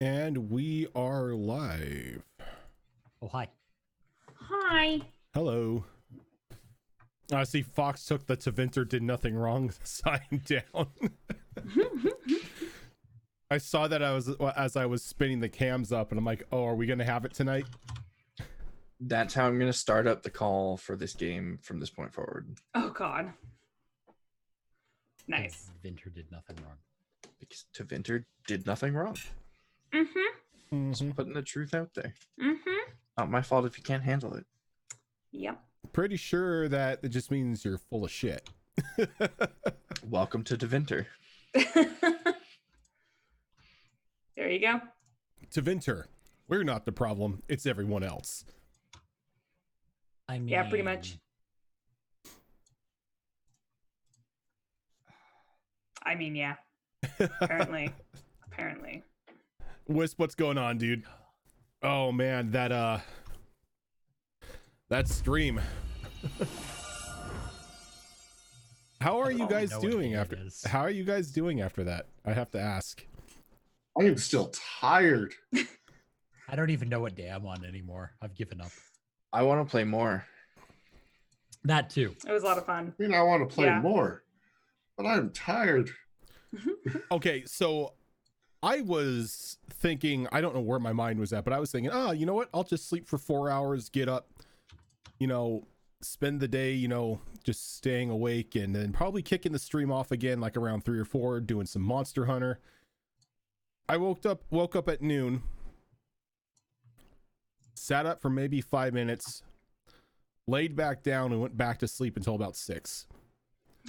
And we are live. Oh, hi. Hi. Hello. I see Fox took the Tevinter did nothing wrong sign down. I saw that as I was spinning the cams up, and I'm like, oh, are we going to have it tonight? That's how I'm going to start up the call for this game from this point forward. Oh, God. Nice. Vinter did nothing wrong. Because Tevinter did nothing wrong. Just putting the truth out there. Not my fault if you can't handle it. Yep. Pretty sure that it just means you're full of shit. Welcome to Tevinter. There you go. Tevinter, we're not the problem. It's everyone else. I mean, Yeah, pretty much. I mean, yeah. Apparently. Wisp, what's going on, dude? Oh man, that stream. How are you guys doing after? How are you guys doing after that? I have to ask. I am still tired. I don't even know what day I'm on anymore. I've given up. I want to play more. That too. It was a lot of fun. I mean, I want to play Yeah. more, but I'm tired. Okay, so I was thinking, I don't know where my mind was at, but I was thinking, oh, you know what? I'll just sleep for 4 hours, get up, spend the day, just staying awake, and then probably kicking the stream off again, like around 3 or 4, doing some Monster Hunter. I woke up at noon, sat up for maybe 5 minutes, laid back down, and went back to sleep until about 6.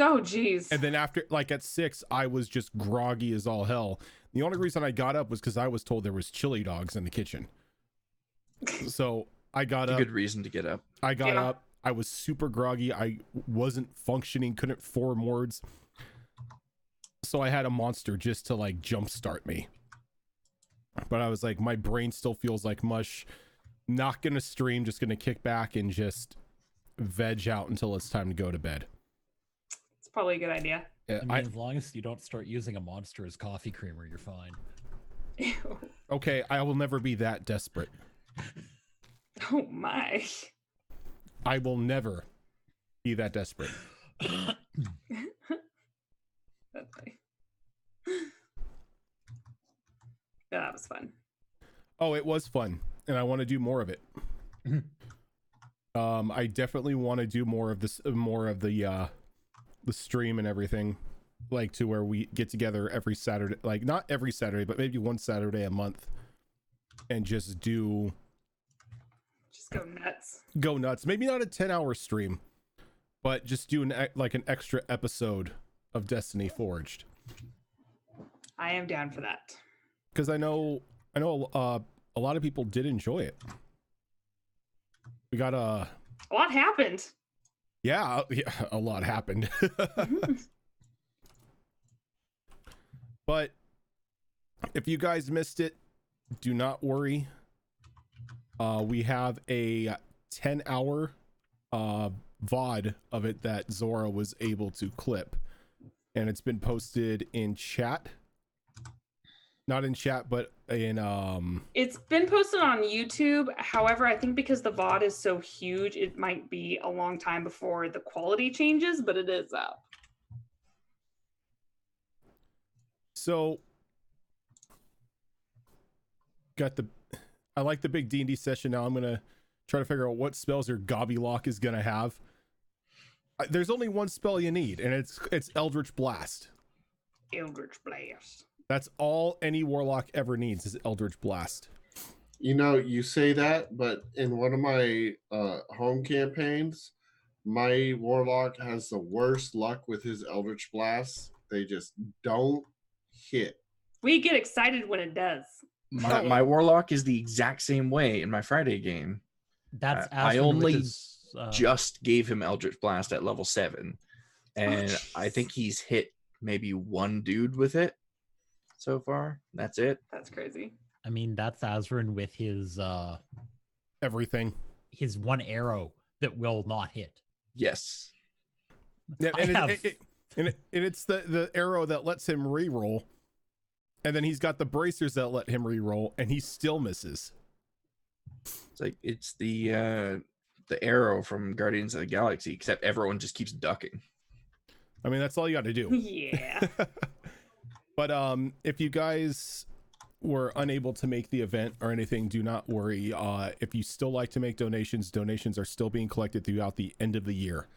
Oh, geez. And then after, like at 6, I was just groggy as all hell. The only reason I got up was because I was told there was chili dogs in the kitchen. So I got That's up. a good reason to get up. I got up. I was super groggy. I wasn't functioning, couldn't form words. So I had a monster just to like jumpstart me. But I was like, my brain still feels like mush. Not gonna stream, just gonna kick back and just veg out until it's time to go to bed. It's probably a good idea. I mean, as long as you don't start using a monster as coffee creamer, you're fine. Ew. Okay, I will never be that desperate. Oh, my. I will never be that desperate. That's funny. Yeah, that was fun. Oh, it was fun, and I want to do more of it. I definitely want to do more of this, more of the stream and everything, like to where we get together every Saturday, like not every Saturday, but maybe one Saturday a month, and just go nuts. Maybe not a 10-hour stream, but just do an extra episode of Destiny Forged. I am down for that. Because I know a lot of people did enjoy it. We got a lot happened. Yeah, a lot happened. But if you guys missed it, do not worry. We have a 10-hour VOD of it that Zora was able to clip, and it's been posted in chat. Not in chat, but in It's been posted on YouTube. However, I think because the VOD is so huge, it might be a long time before the quality changes, but it is up. So I like the big D&D session now. I'm gonna try to figure out what spells your Gobbylock is gonna have. There's only one spell you need, and it's Eldritch Blast. Eldritch Blast. That's all any warlock ever needs is Eldritch Blast. You know, you say that, but in one of my home campaigns, my warlock has the worst luck with his Eldritch Blasts. They just don't hit. We get excited when it does. My warlock is the exact same way in my Friday game. That's I only just gave him Eldritch Blast at level 7, and I think he's hit maybe one dude with it so far. That's it. That's crazy. I mean, that's Azrin with his everything. His one arrow that will not hit. Yes. Yeah, and it's the arrow that lets him reroll. And then he's got the bracers that let him re-roll, and he still misses. It's like it's the arrow from Guardians of the Galaxy, except everyone just keeps ducking. I mean, that's all you got to do. Yeah. But if you guys were unable to make the event or anything, do not worry. If you still like to make donations are still being collected throughout the end of the year.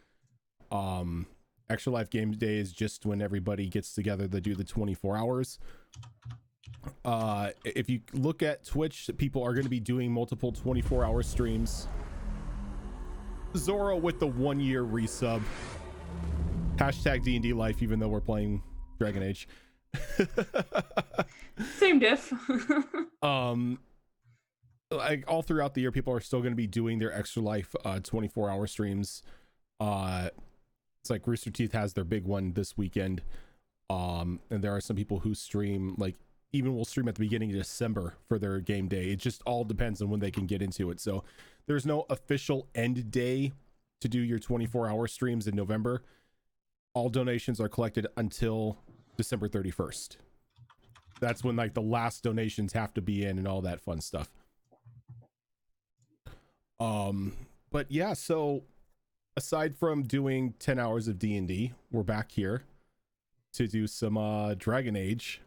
Extra Life Game Day is just when everybody gets together to do the 24 hours. If you look at Twitch, people are going to be doing multiple 24-hour streams. Zoro with the 1-year resub. Hashtag D&D life, even though we're playing Dragon Age. Same diff. Like all throughout the year, people are still going to be doing their Extra Life 24-hour streams. It's like Rooster Teeth has their big one this weekend. And there are some people who stream, like even will stream at the beginning of December for their game day. It just all depends on when they can get into it. So there's no official end day to do your 24-hour streams in November. All donations are collected until December 31st. That's when like the last donations have to be in and all that fun stuff. But yeah, so aside from doing 10 hours of D&D, we're back here to do some Dragon Age.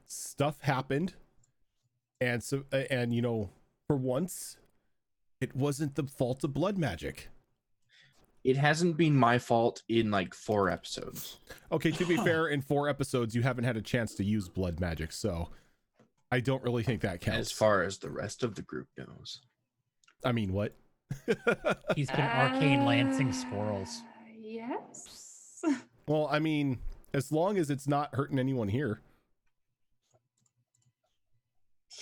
Stuff happened, and so and you know, for once it wasn't the fault of blood magic. It hasn't been my fault in like 4 episodes. Okay, to be fair, in 4 episodes you haven't had a chance to use blood magic, so I don't really think that counts. As far as the rest of the group knows. I mean, what? He's been arcane lancing squirrels. Yes. Well, I mean, as long as it's not hurting anyone here.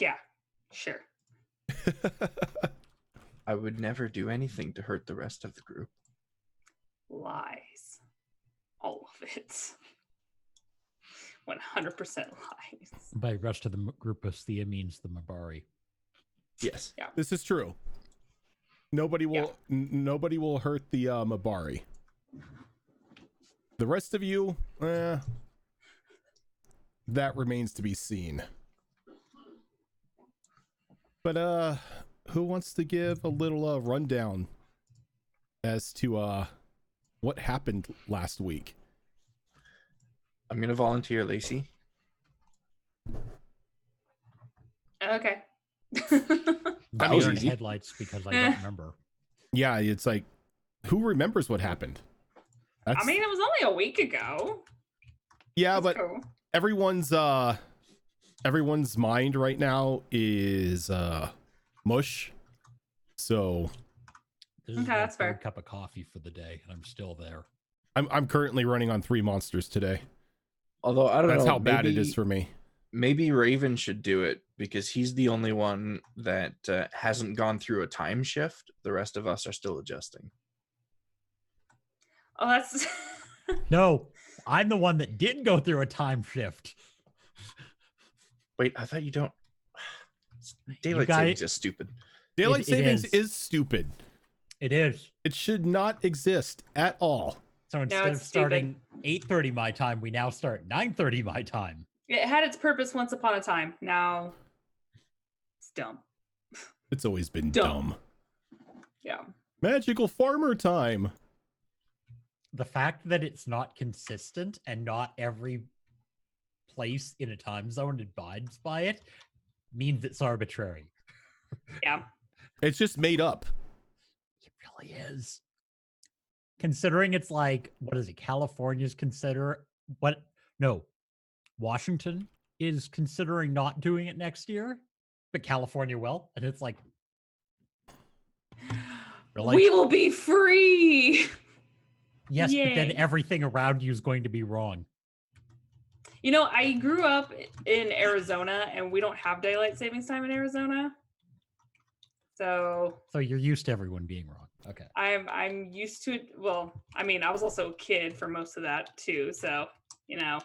Yeah, sure. I would never do anything to hurt the rest of the group. Lies. All of it. 100% lies. By rest of the group of Thea means the Mabari. Yes. Yeah. This is true. Nobody will hurt the Mabari. The rest of you, that remains to be seen. But who wants to give a little rundown as to what happened last week? I'm gonna volunteer, Lacey. Okay. That I was was easy. headlights because I don't remember. Yeah, it's like, who remembers what happened? I mean, it was only a week ago. Yeah, That's but cool. everyone's mind right now is mush. So This is Okay, my that's fair. third cup of coffee for the day, and I'm still there. I'm currently running on 3 monsters today. Although I don't know. That's how bad it maybe- is for me. Maybe Raven should do it because he's the only one that hasn't gone through a time shift. The rest of us are still adjusting. Oh, that's No, I'm the one that did go through a time shift. Wait, I thought you don't. Daylight guys- savings is stupid. Daylight It savings is. is stupid. It is. It should not exist at all. So instead of it's stupid. starting 8:30 my time, we now start 9:30 my time. it had its purpose once upon a time. Now it's dumb. It's always been Dumb. dumb. Yeah. Magical farmer time. The fact that it's not consistent and not every place in a time zone abides by it means it's arbitrary. Yeah. It's just made up. It really is. Considering it's like, what is it? California's consider what? No, Washington is considering not doing it next year, but California will. And it's like, really? We will be free. Yes, but then Yay. everything around you is going to be wrong. You know, I grew up in Arizona and we don't have daylight savings time in Arizona. So So you're used to everyone being wrong. Okay. I'm used to it. Well, I mean, I was also a kid for most of that too. So, you know,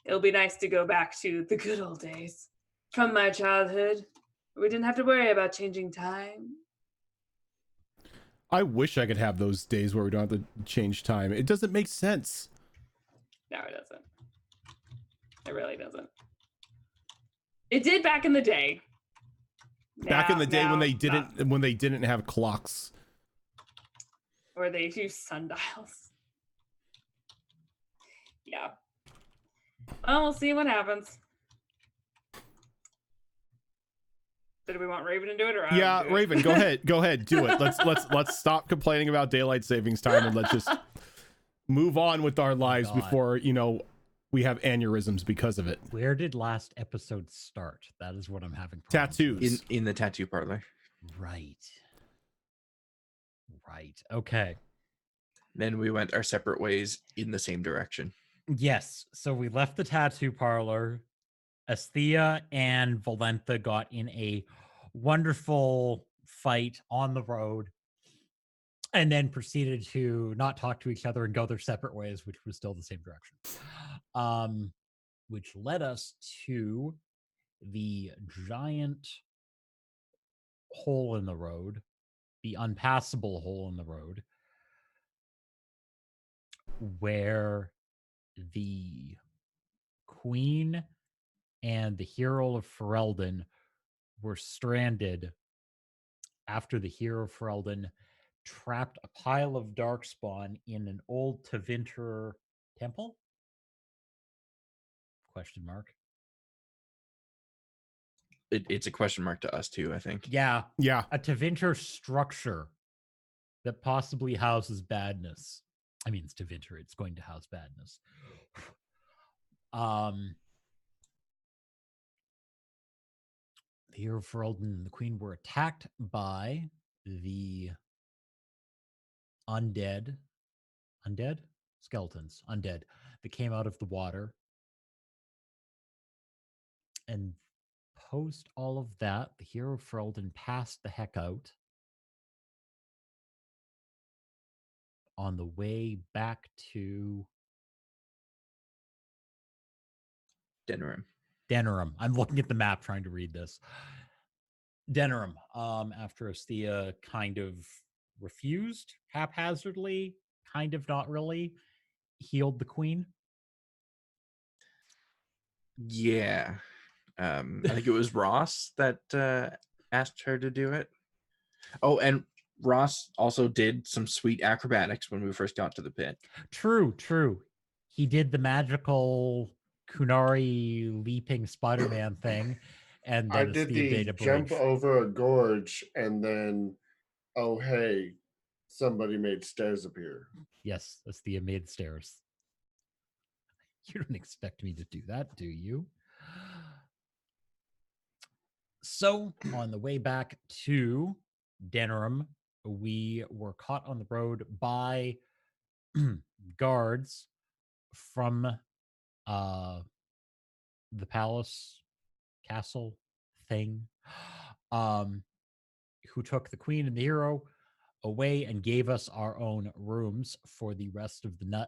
it'll be nice to go back to the good old days from my childhood. We didn't have to worry about changing time. I wish I could have those days where we don't have to change time. It doesn't make sense. No, it doesn't. It really doesn't. It did back in the day. Back in the day when they not. didn't have clocks. Or they use sundials. Yeah. Well, we'll see what happens. So do we want Raven to do it, or I Yeah, do it? Raven, go ahead, do it. Let's stop complaining about daylight savings time and let's just move on with our lives God. before we have aneurysms because of it. Where did last episode start? That is what I'm having problems with. Tattoos. In the tattoo parlor. Right. Okay. Then we went our separate ways in the same direction. Yes. So we left the tattoo parlor. Asthea and Valentha got in a wonderful fight on the road and then proceeded to not talk to each other and go their separate ways, which was still the same direction. Which led us to the giant hole in the road, the unpassable hole in the road, where the queen and the hero of Ferelden were stranded after the hero of Ferelden trapped a pile of darkspawn in an old Tevinter temple? Question mark. It's a question mark to us too, I think. Yeah, Yeah. a Tevinter structure that possibly houses badness. I mean, it's Tevinter, it's going to house badness. The hero of Ferelden and the queen were attacked by the undead skeletons, undead, that came out of the water. And post all of that, the hero of Ferelden passed the heck out on the way back to Denerim. I'm looking at the map trying to read this. Denerim, after Asthea kind of refused haphazardly, kind of not really, healed the queen. Yeah. I think it was Ross that asked her to do it. Oh, and Ross also did some sweet acrobatics when we first got to the pit. True. He did the magical Kunari leaping Spider-Man thing, and I then did Asthea the did a jump bridge. over a gorge, and then, oh hey, somebody made stairs appear. Yes, Asthea made stairs. You don't expect me to do that, do you? So, on the way back to Denerim, we were caught on the road by guards from the palace castle thing, who took the queen and the hero away and gave us our own rooms for the rest of the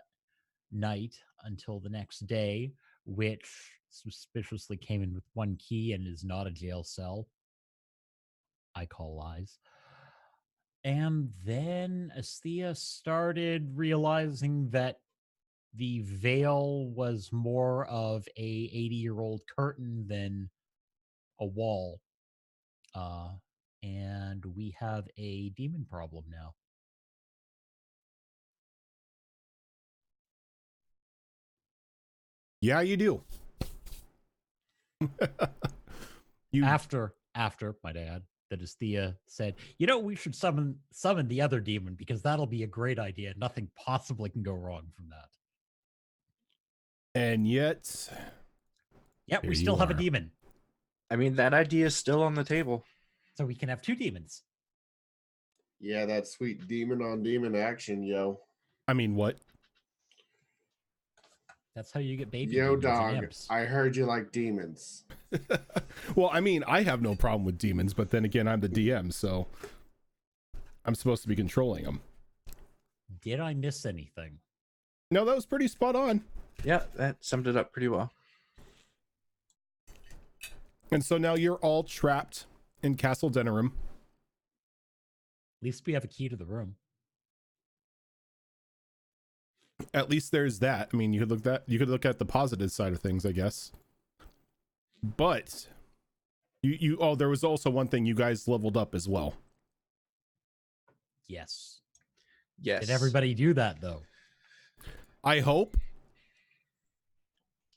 night until the next day, which suspiciously came in with one key and is not a jail cell. I call lies. And then Asthea started realizing that the veil was more of a 80-year-old curtain than a wall. And we have a demon problem now. Yeah, you do. After my dad, that Asthea said, we should summon the other demon because that'll be a great idea. Nothing possibly can go wrong from that. And yet, yeah, here we still you have a are. demon. I mean, that idea is still on the table. So we can have two demons. Yeah, that sweet demon on demon action, yo. I mean, what? That's how you get baby Yo, demons and dog, imps. I heard you like demons. Well, I mean, I have no problem with demons, but then again, I'm the DM, so I'm supposed to be controlling them. Did I miss anything? No, that was pretty spot on. Yeah, that summed it up pretty well. And so now you're all trapped in Castle Denerim. At least we have a key to the room. At least there's that. I mean, you could look at the positive side of things, I guess. But oh, there was also one thing, you guys leveled up as well. Yes. Yes. Did everybody do that though? I hope.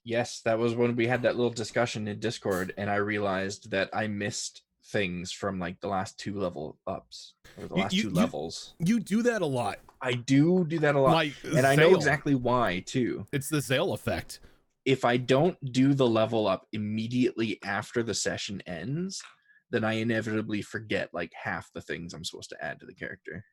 Yes, that was when we had that little discussion in Discord, and I realized that I missed things from like the last 2 level ups or the last 2 levels. You do that a lot. I do that a lot, Like and I know Zale. exactly why too. It's the Zale effect. If I don't do the level up immediately after the session ends, then I inevitably forget like half the things I'm supposed to add to the character.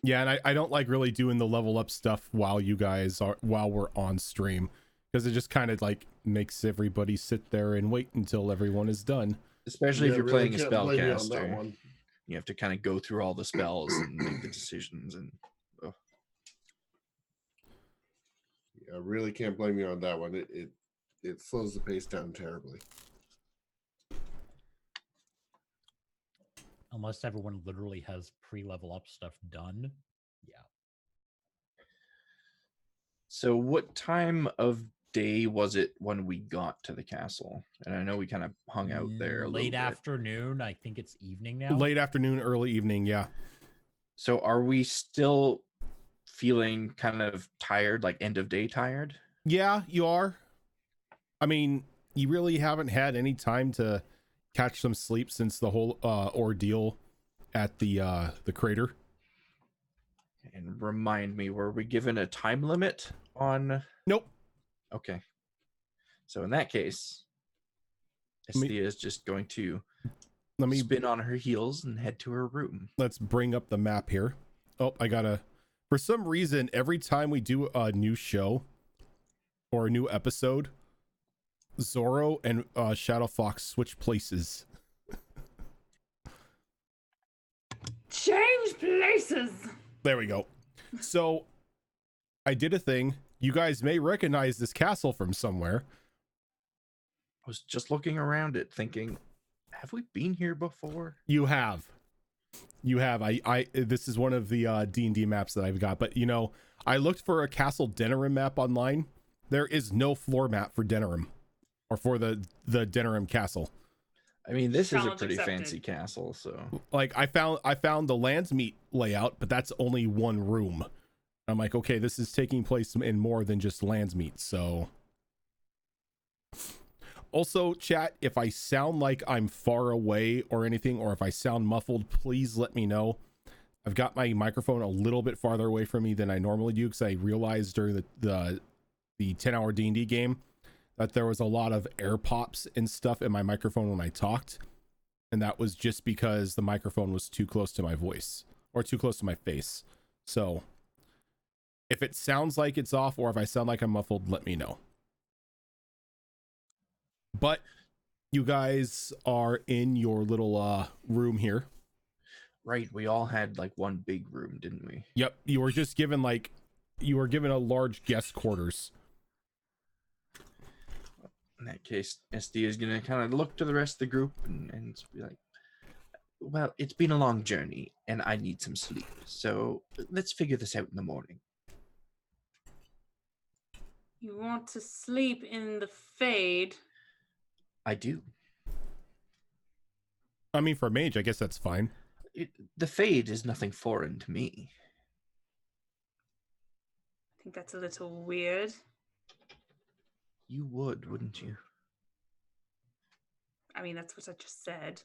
Yeah, and I don't like really doing the level up stuff while we're on stream, because it just kind of like makes everybody sit there and wait until everyone is done. Especially if you're really playing a can't blame you on that spellcaster. one. You have to kind of go through all the spells and make the decisions, and I really can't blame you on that one. It slows the pace down terribly. Unless everyone literally has pre-level up stuff done. Yeah. So what time of day was it when we got to the castle? And I know we kind of hung out there a Late little bit. afternoon. I think it's evening now. Late afternoon, early evening, yeah. So are we still feeling kind of tired, like end of day tired? Yeah, you are. I mean, you really haven't had any time to catch some sleep since the whole ordeal at the crater. And remind me, were we given a time limit on? Nope. Okay. So in that case, Esthea is just going to spin on her heels and head to her room. Let's bring up the map here. Oh, for some reason, every time we do a new show or a new episode, Zorro and Shadow Fox switch places. Change places. There we go. So I did a thing. You guys may recognize this castle from somewhere. I was just looking around it thinking, have we been here before? You have. This is one of the D&D maps that I've got, but you know, I looked for a Castle Denerim map online. There is no floor map for Denerim, or for the Denerim castle. I mean, this is a Challenge pretty accepted. fancy castle, so Like I found the Landsmeet layout, but that's only one room. I'm like, okay, this is taking place in more than just Landsmeet. So also, chat, if I sound like I'm far away or anything, or if I sound muffled, please let me know. I've got my microphone a little bit farther away from me than I normally do, because I realized during the 10-hour D&D game that there was a lot of air pops and stuff in my microphone when I talked, and that was just because the microphone was too close to my voice, or too close to my face. So if it sounds like it's off, or if I sound like I'm muffled, let me know. But you guys are in your little room here. right, we all had like one big room, didn't we? Yep, you were given a large guest quarters. In that case, Esthea is gonna kind of look to the rest of the group and be like, well, it's been a long journey and I need some sleep, so let's figure this out in the morning. You want to sleep in the Fade? I do. I mean, for a mage, I guess that's fine. The Fade is nothing foreign to me. I think that's a little weird. You would, wouldn't you? I mean, that's what I just said.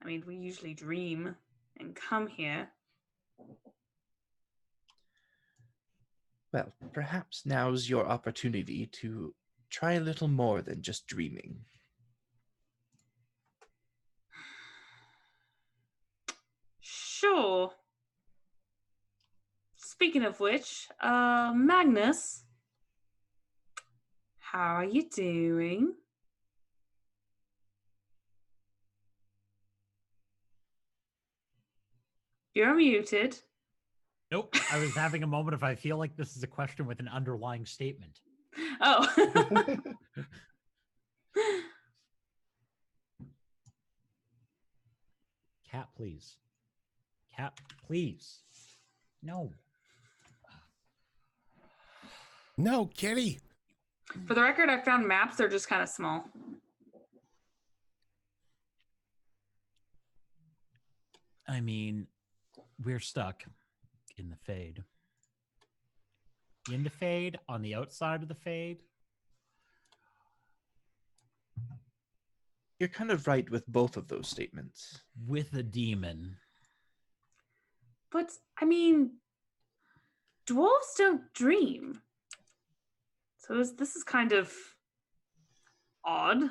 I mean, we usually dream and come here. Well, perhaps now's your opportunity to try a little more than just dreaming. Sure. Speaking of which, Magnus, how are you doing? You're muted. Nope. I was having a moment if I feel like this is a question with an underlying statement. Oh. Cat, please. Cat, please. No. No, kitty. For the record, I found maps. They're just kind of small. I mean, we're stuck in the fade. In the fade, on the outside of the fade. You're kind of right with both of those statements. With a demon. But, I mean, dwarves don't dream. So this is kind of odd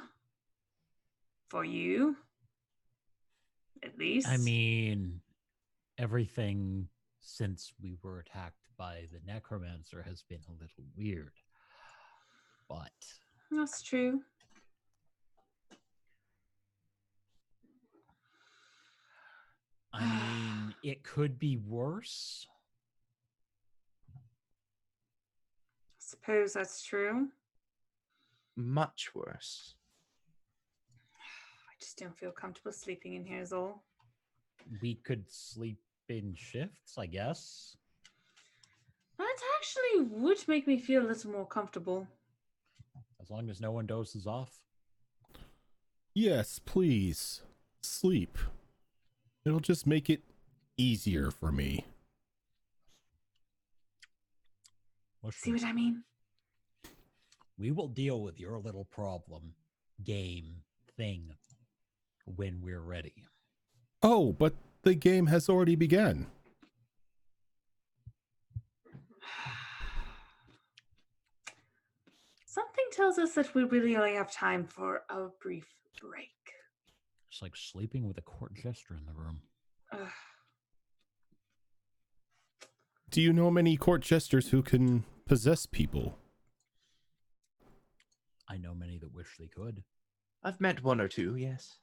for you, at least. I mean, everything since we were attacked by the necromancer has been a little weird. But That's true. I mean, it could be worse. Suppose that's true. Much worse. I just don't feel comfortable sleeping in here is all. We could sleep in shifts, I guess. That actually would make me feel a little more comfortable. As long as no one dozes off. Yes, please. Sleep. It'll just make it easier for me. See what I mean? We will deal with your little problem, game, thing, when we're ready. Oh, but the game has already begun. Something tells us that we really only have time for a brief break. It's like sleeping with a court jester in the room. Ugh. Do you know many court jesters who can possess people? I know many that wish they could. I've met one or two, yes.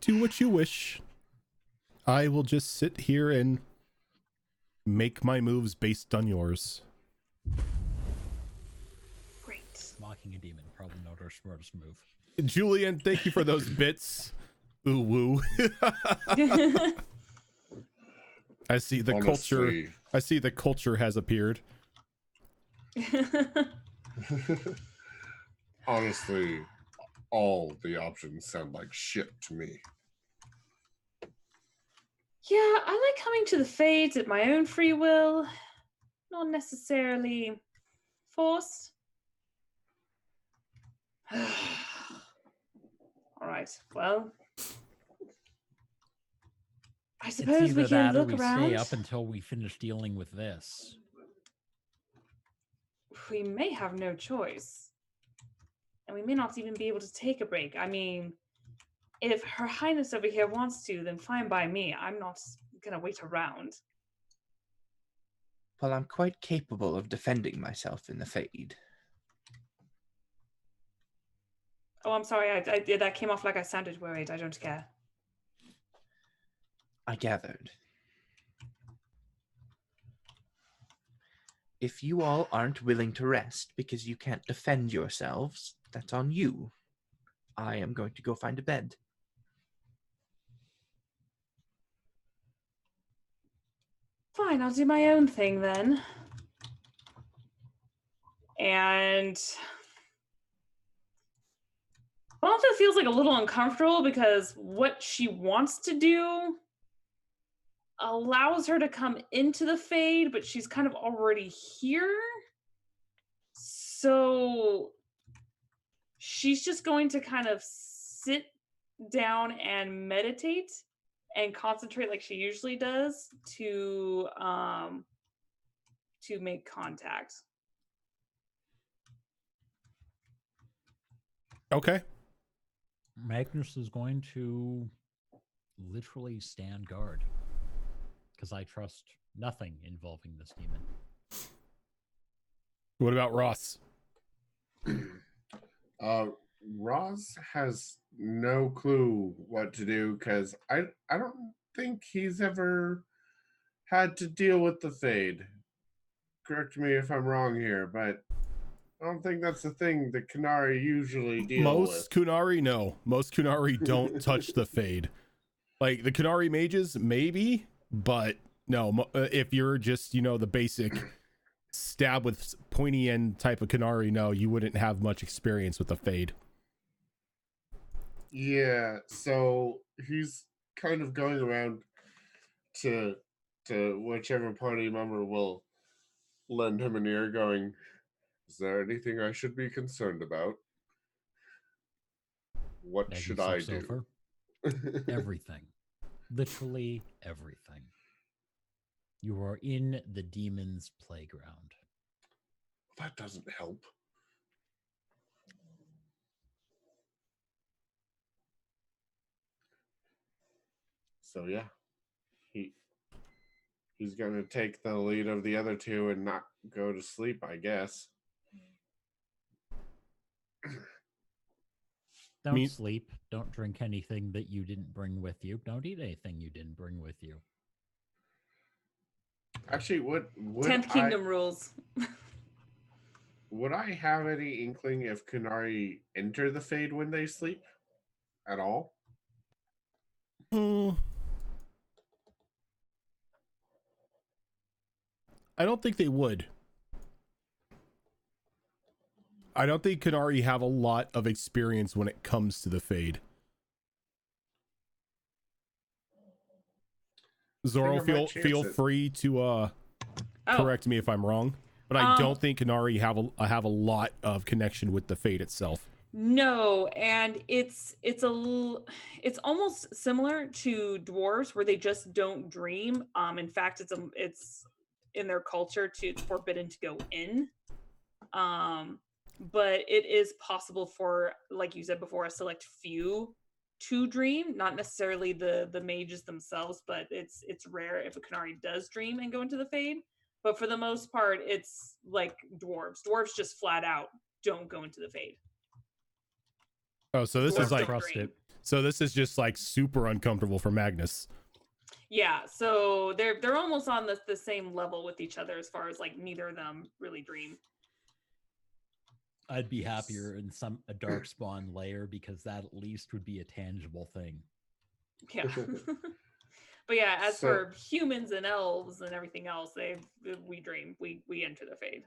Do what you wish. I will just sit here and make my moves based on yours. Great. Mocking a demon, probably not our smartest move. Julian, thank you for those bits. Ooh woo. I see the culture. Honestly. I see the culture has appeared. Honestly, all the options sound like shit to me. Yeah, I like coming to the Fades at my own free will, not necessarily forced. All right, well, I It's suppose we either can that or look we around. stay up until we finish dealing with this. We may have no choice. And we may not even be able to take a break. I mean, if Her Highness over here wants to, then fine by me. I'm not gonna wait around. Well, I'm quite capable of defending myself in the Fade. Oh, I'm sorry. I that came off like I sounded worried. I don't care. I gathered. If you all aren't willing to rest because you can't defend yourselves, that's on you. I am going to go find a bed. Fine, I'll do my own thing then. And also feels like a little uncomfortable because what she wants to do allows her to come into the Fade, but she's kind of already here. So she's just going to kind of sit down and meditate and concentrate like she usually does to make contact. Okay. Magnus is going to literally stand guard. Because I trust nothing involving this demon. What about Ross? Ross has no clue what to do because I don't think he's ever had to deal with the Fade. Correct me if I'm wrong here, but I don't think that's the thing that Kunari usually deal Most with. Kunari, no. Most Kunari don't touch the Fade. Like the Kunari mages, maybe, but No, if you're just, the basic stab with pointy end type of Canary, no, you wouldn't have much experience with the Fade. Yeah, so he's kind of going around to whichever party member will lend him an ear, going, "Is there anything I should be concerned about? What Magnus should I looks do?" over. Everything. Literally everything. You are in the demon's playground. That doesn't help. So yeah, he's gonna take the lead of the other two and not go to sleep, I guess. Don't sleep. Don't drink anything that you didn't bring with you. Don't eat anything you didn't bring with you. Actually, would 10th Kingdom rules. would I have any inkling if Kunari enter the Fade when they sleep at all? I don't think they would. I don't think Canary have a lot of experience when it comes to the Fade. Zoro, feel free to correct me if I'm wrong, but I don't think Canary have a lot of connection with the Fade itself. No, and it's almost similar to dwarves where they just don't dream. In fact, it's in their culture it's forbidden to go in. But it is possible for, like you said before, a select few to dream, not necessarily the mages themselves, but it's rare if a Canary does dream and go into the Fade. But for the most part, it's like dwarves. Dwarves just flat out don't go into the Fade. Oh, so this Dwarves is like don't dream. So this is just like super uncomfortable for Magnus. Yeah, so they're almost on the same level with each other as far as like neither of them really dream. I'd be happier in a dark spawn layer because that at least would be a tangible thing. Yeah. But yeah, as for humans and elves and everything else, we dream. We enter the Fade.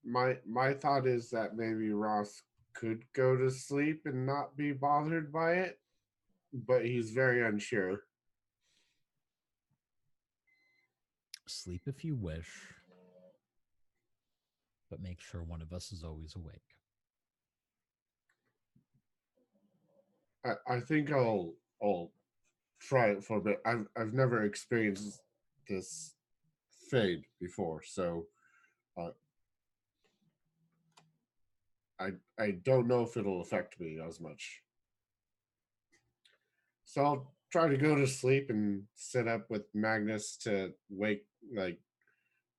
My thought is that maybe Ross could go to sleep and not be bothered by it, but he's very unsure. Sleep if you wish, but make sure one of us is always awake. I think I'll try it for a bit. I've never experienced this Fade before, so I don't know if it'll affect me as much. So I'll try to go to sleep and sit up with Magnus to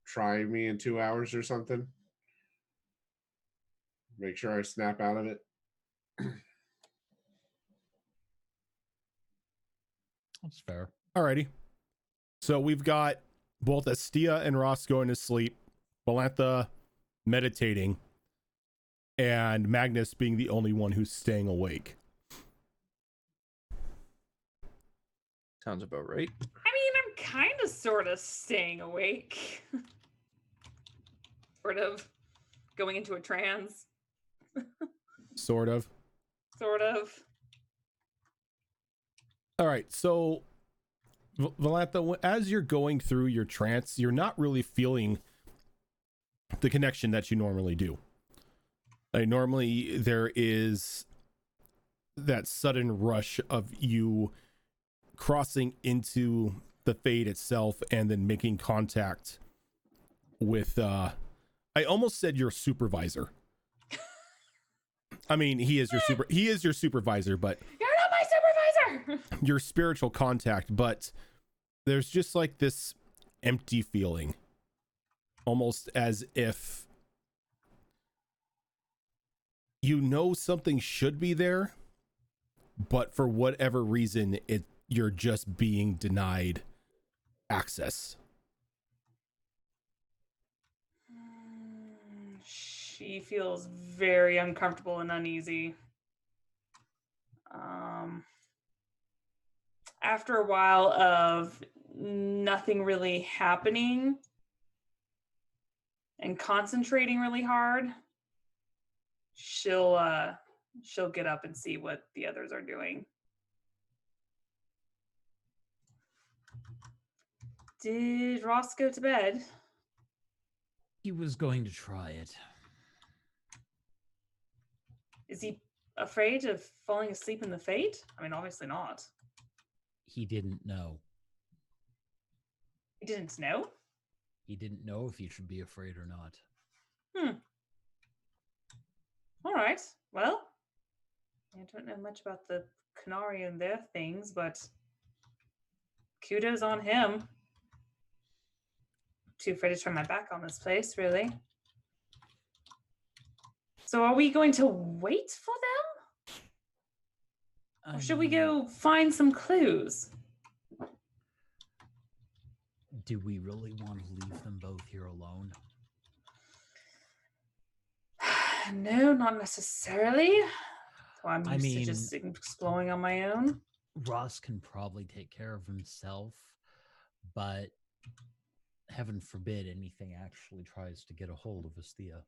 try me in 2 hours or something. Make sure I snap out of it. That's fair. Alrighty. So we've got both Astia and Ross going to sleep, Balantha meditating, and Magnus being the only one who's staying awake. Sounds about right. I mean, I'm kind of sort of staying awake. Sort of going into a trance. Sort of. Sort of. All right, so Valantha, as you're going through your trance, you're not really feeling the connection that you normally do. Normally, there is that sudden rush of you crossing into the Fade itself and then making contact with, I almost said your supervisor. I mean, he is your supervisor, but You're not my supervisor. your spiritual contact, but there's just like this empty feeling, almost as if something should be there, but for whatever reason you're just being denied access. She feels very uncomfortable and uneasy. After a while of nothing really happening and concentrating really hard, she'll get up and see what the others are doing. Did Ross go to bed? He was going to try it. Is he afraid of falling asleep in the Fate? I mean, obviously not. He didn't know. He didn't know? He didn't know if he should be afraid or not. All right. Well, I don't know much about the Canary and their things, but kudos on him. Too afraid to turn my back on this place, really. So are we going to wait for them? Or should we go find some clues? Do we really want to leave them both here alone? No, not necessarily. So I'm I used mean- to just exploring on my own. Ross can probably take care of himself, but heaven forbid anything actually tries to get a hold of Asthea.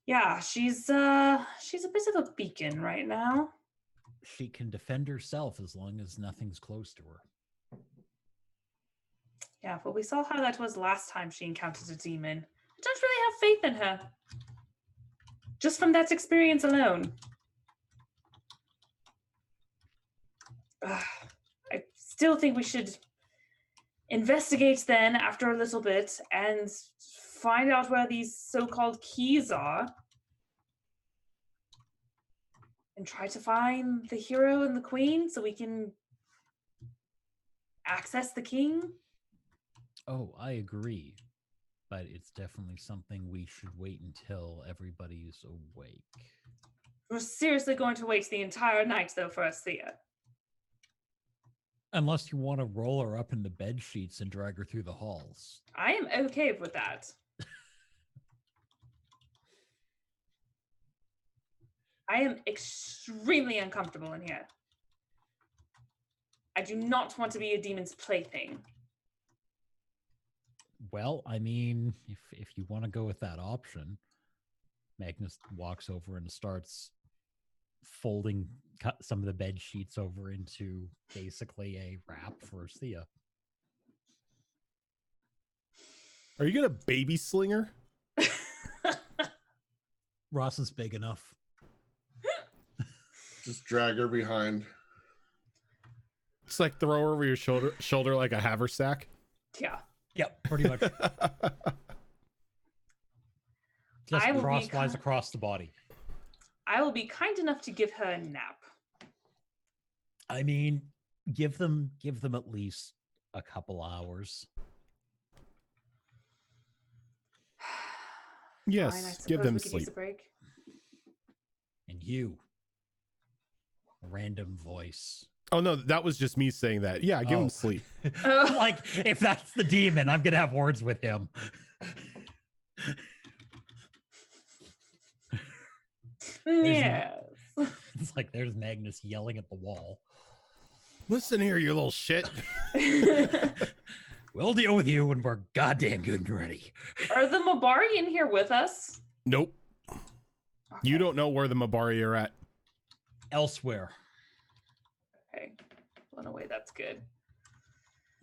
Yeah, she's a bit of a beacon right now. She can defend herself as long as nothing's close to her. Yeah, but we saw how that was last time she encountered a demon. I don't really have faith in her. Just from that experience alone. I still think we should investigate then after a little bit and find out where these so-called keys are. And try to find the hero and the queen so we can access the king. Oh, I agree. But it's definitely something we should wait until everybody's awake. We're seriously going to wait the entire night, though, for Asthea. Unless you want to roll her up in the bed sheets and drag her through the halls. I am okay with that. I am extremely uncomfortable in here. I do not want to be a demon's plaything. Well, I mean, if you want to go with that option, Magnus walks over and starts folding some of the bed sheets over into basically a wrap for Asthea. Are you gonna baby slinger? Ross is big enough. Just drag her behind. It's like throw her over your shoulder like a haversack. Yeah. Yep, pretty much. Just I will be crosswise across the body. I will be kind enough to give her a nap. I mean, give them at least a couple hours. Yes, Fine, I give suppose them we could use sleep. a break. And you, random voice. Oh no, that was just me saying that. Yeah, give Oh. him sleep. Oh. Like, if that's the demon, I'm gonna have words with him. Yes. It's like there's Magnus yelling at the wall. Listen here, you little shit. We'll deal with you when we're goddamn good and ready. Are the Mabari in here with us? Nope. You Okay. don't know where the Mabari are at. Elsewhere. Okay. Well, in a way, that's good.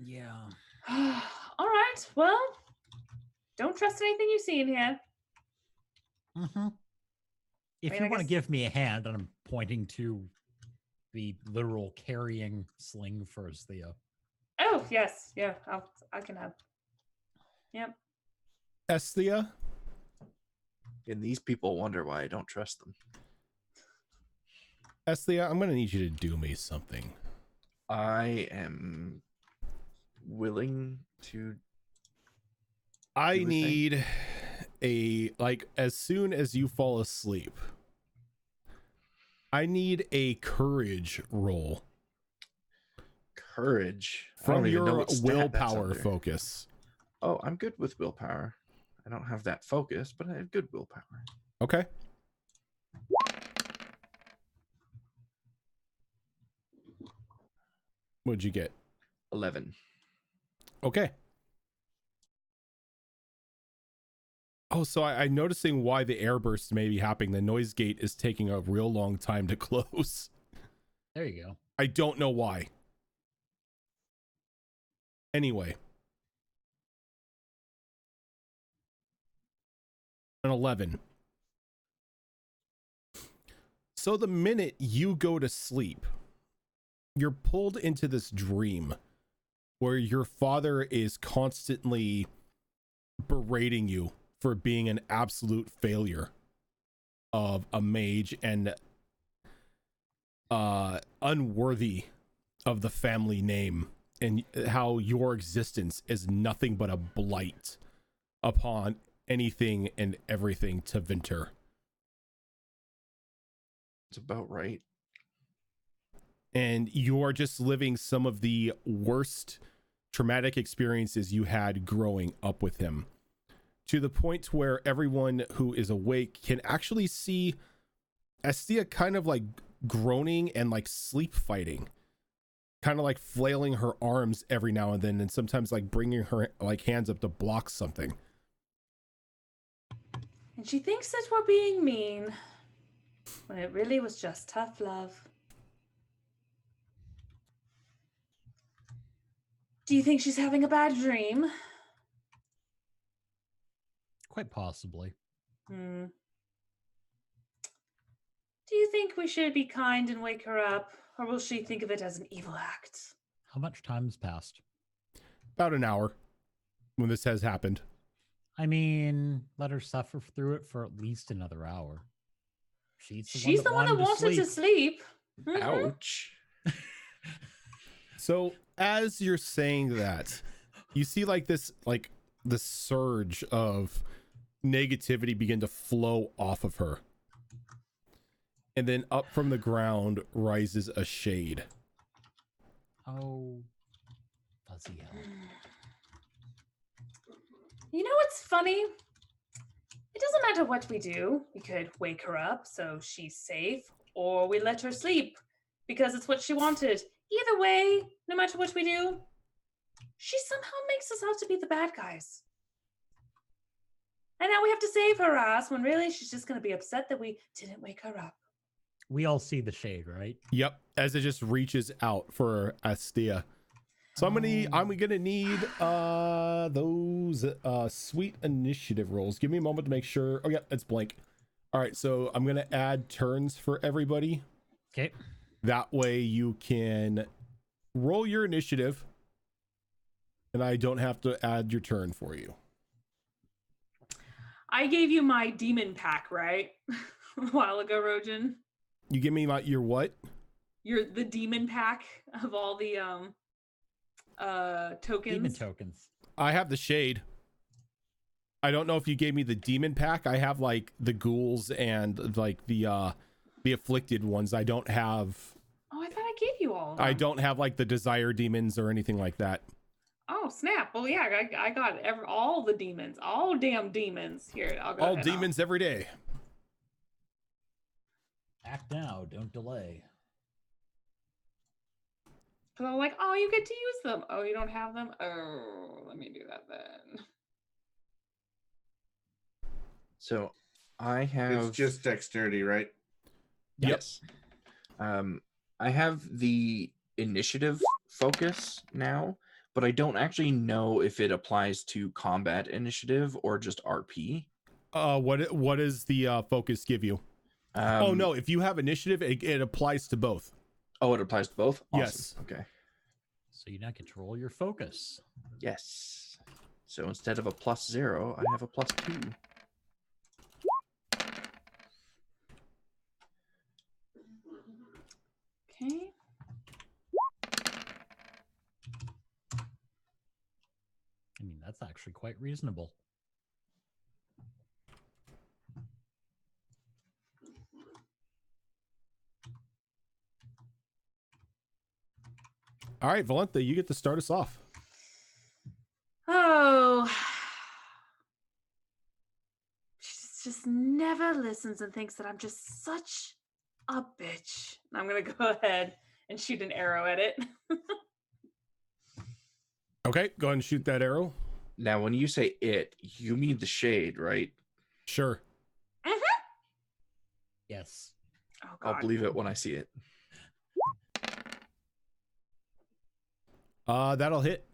Yeah. All right. Well, don't trust anything you see in here. Mm-hmm. If I you want to guess- give me a hand, and I'm pointing to the literal carrying sling for Asthea. Oh, yes. Yeah, I can have. Yep. Esthea? And these people wonder why I don't trust them. Esthea, I'm gonna need you to do me something. I am willing to. I Do a thing. need as soon as you fall asleep, I need a courage roll Courage. I from don't even know your what stat that's willpower under. focus. Oh, I'm good with willpower. I don't have that focus, but I have good willpower. Okay. What'd you get? 11. Okay. Oh, so I'm noticing why the airburst may be happening. The noise gate is taking a real long time to close. There you go. I don't know why. Anyway. An 11. So the minute you go to sleep, you're pulled into this dream where your father is constantly berating you for being an absolute failure of a mage and unworthy of the family name, and how your existence is nothing but a blight upon anything and everything to Vinter. It's about right. And you are just living some of the worst traumatic experiences you had growing up with him, to the point where everyone who is awake can actually see Estia kind of like groaning and like sleep fighting, kind of like flailing her arms every now and then, and sometimes like bringing her like hands up to block something. And she thinks that we're being mean, when it really was just tough love. Do you think she's having a bad dream? Quite possibly. Hmm. Do you think we should be kind and wake her up, or will she think of it as an evil act? How much time has passed? About an hour when this has happened. I mean, let her suffer through it for at least another hour. She's the one that wanted to sleep. Mhm. Ouch. So as you're saying that, you see like this, like the surge of negativity begin to flow off of her. And then up from the ground rises a shade. Oh, fuzzy hell. You know what's funny? It doesn't matter what we do. We could wake her up so she's safe, or we let her sleep because it's what she wanted. Either way, no matter what we do, she somehow makes us out to be the bad guys. And now we have to save her ass when really she's just going to be upset that we didn't wake her up. We all see the shade, right? Yep, as it just reaches out for Astia. So I'm gonna need those sweet initiative rolls. Give me a moment to make sure. Oh yeah, it's blank. All right, so I'm gonna add turns for everybody. Okay. That way you can roll your initiative, and I don't have to add your turn for you. I gave you my demon pack, right? A while ago, Rojan. You give me your what? You're the demon pack of all the tokens. Demon tokens. I have the shade. I don't know if you gave me the demon pack. I have like the ghouls and like the afflicted ones. I don't have. Oh, I thought I gave you all of them. I don't have like the desire demons or anything like that. Oh, snap. Well, yeah, I got all the demons. All damn demons. Here, I'll go All ahead. demons every day. Act now, don't delay. Because I'm like, oh, you get to use them. Oh, you don't have them? Oh, let me do that then. So I have. It's just dexterity, right? Yes. I have the initiative focus now, but I don't actually know if it applies to combat initiative or just RP. What does the focus give you? Oh no, if you have initiative, it applies to both. Oh, it applies to both? Awesome. Yes. Okay. So you now get to roll your focus. Yes. So instead of a +0, I have a +2. Okay. I mean, that's actually quite reasonable. All right, Valente, you get to start us off. Oh. She just never listens and thinks that I'm just such a bitch. I'm going to go ahead and shoot an arrow at it. Okay, go ahead and shoot that arrow. Now, when you say it, you mean the shade, right? Sure. Yes. Oh I'll God. believe it when I see it. That'll hit.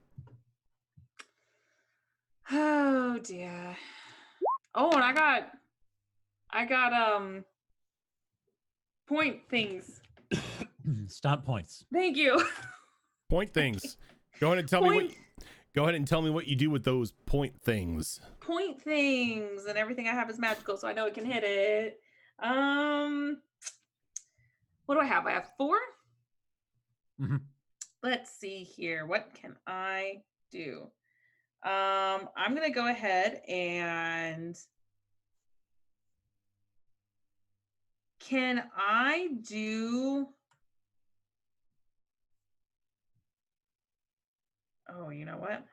Oh dear. Oh, and I got point things. Stunt points. Thank you. Point things. Go ahead and tell me what. Go ahead and tell me what you do with those point things. Point things, and everything I have is magical, so I know it can hit it. What do I have? I have 4. Mhm. Let's see here. What can I do? I'm gonna go ahead and can I do? Oh, you know what?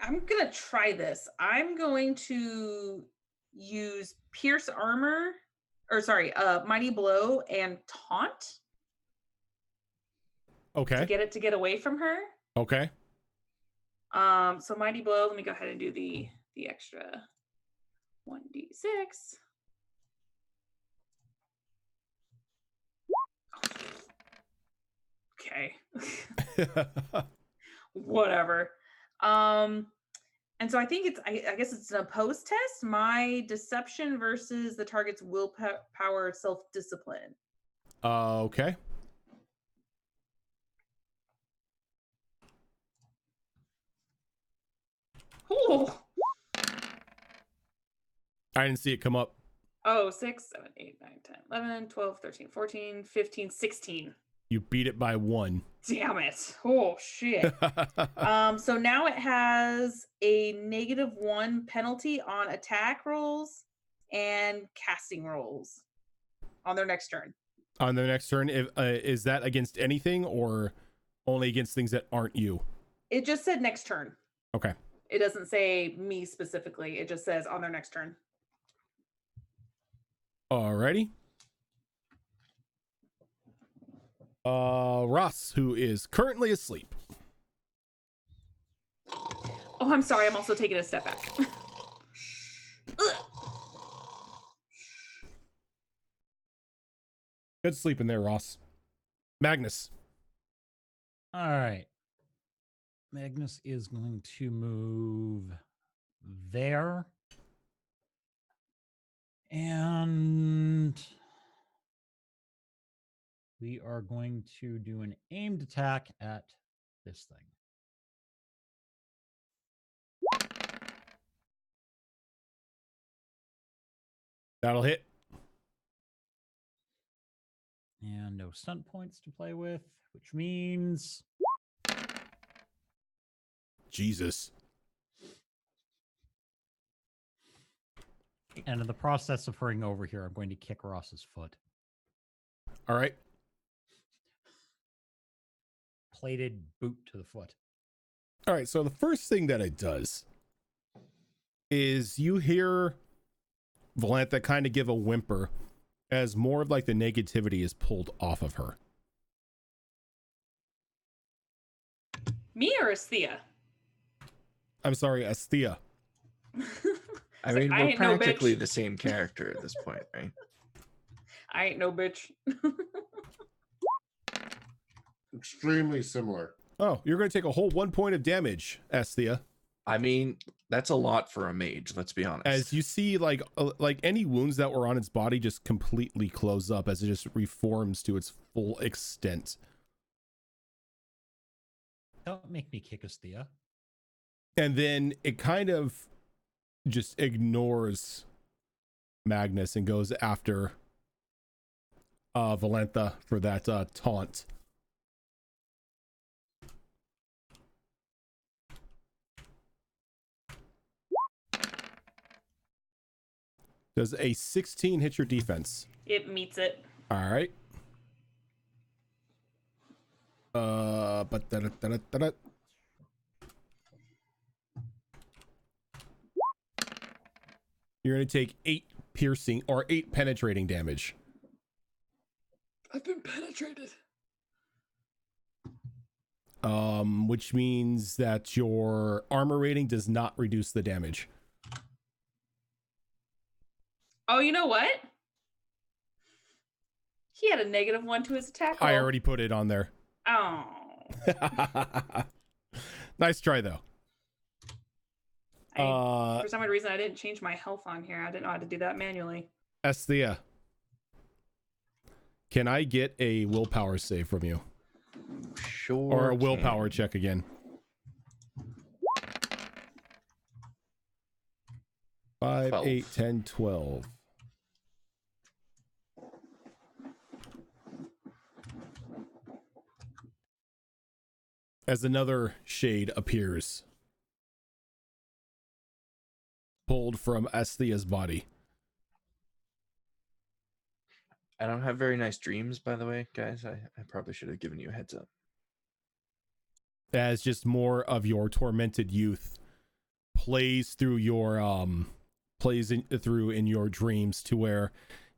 I'm gonna try this. I'm going to use Pierce Armor, or sorry, Mighty Blow and Taunt to Okay. get it to get away from her. Okay. So Mighty Blow. Let me go ahead and do the extra 1d6. Okay. Whatever. And so I think it's I guess it's an opposed test. My deception versus the target's willpower self-discipline. Okay. Ooh. I didn't see it come up. Oh, 6, 7, 8, 9, 10, 11, 12, 13, 14, 15, 16. You beat it by 1. Damn it. Oh shit. So now it has a -1 penalty on attack rolls and casting rolls on their next turn. On their next turn, if is that against anything or only against things that aren't you? It just said next turn. Okay. It doesn't say me specifically. It just says on their next turn. Alrighty. Ross, who is currently asleep. Oh, I'm sorry. I'm also taking a step back. Good sleep in there, Ross. Magnus. All right. Magnus is going to move there. And we are going to do an aimed attack at this thing. That'll hit. And no stunt points to play with, which means Jesus. and in the process of hurrying over here, I'm going to kick Ross's foot. All right. Plated boot to the foot. All right. So the first thing that it does is you hear Valantha kind of give a whimper as more of like the negativity is pulled off of her. Me or Asthea? I'm sorry, Asthea. I mean, I we're ain't no practically bitch. the same character at this point, right? I ain't no bitch. Extremely similar. Oh, you're going to take a whole 1 point of damage, Asthea. I mean, that's a lot for a mage, let's be honest. As you see, like any wounds that were on its body just completely close up as it just reforms to its full extent. Don't make me kick Asthea. And then it kind of just ignores Magnus and goes after Valantha for that taunt. Does a 16 hit your defense? It meets it. All right. You're going to take 8 piercing or 8 penetrating damage. I've been penetrated. Which means that your armor rating does not reduce the damage. Oh, you know what? He had a -1 to his attack roll. I already put it on there. Oh. Nice try though. For some reason, I didn't change my health on here. I didn't know how to do that manually. Esthea, can I get a willpower save from you? Sure. Or a willpower check again? 5, 12. 8, 10, 12. As another shade appears, pulled from Esthea's body. I don't have very nice dreams, by the way, guys. I probably should have given you a heads up. As just more of your tormented youth plays through your through in your dreams, to where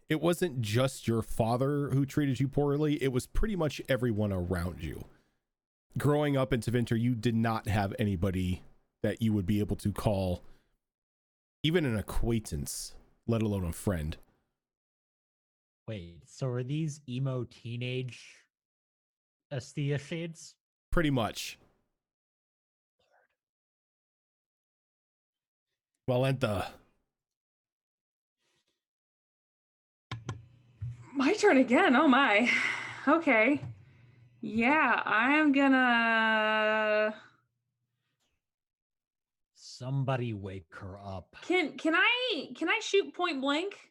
it wasn't just your father who treated you poorly, it was pretty much everyone around you. Growing up in Tevinter, you did not have anybody that you would be able to call even an acquaintance, let alone a friend. Wait, so are these emo teenage Esthea shades? Pretty much. Valenta. My turn again. Oh my. Okay. Yeah, I'm gonna. Somebody wake her up. Can I shoot point blank?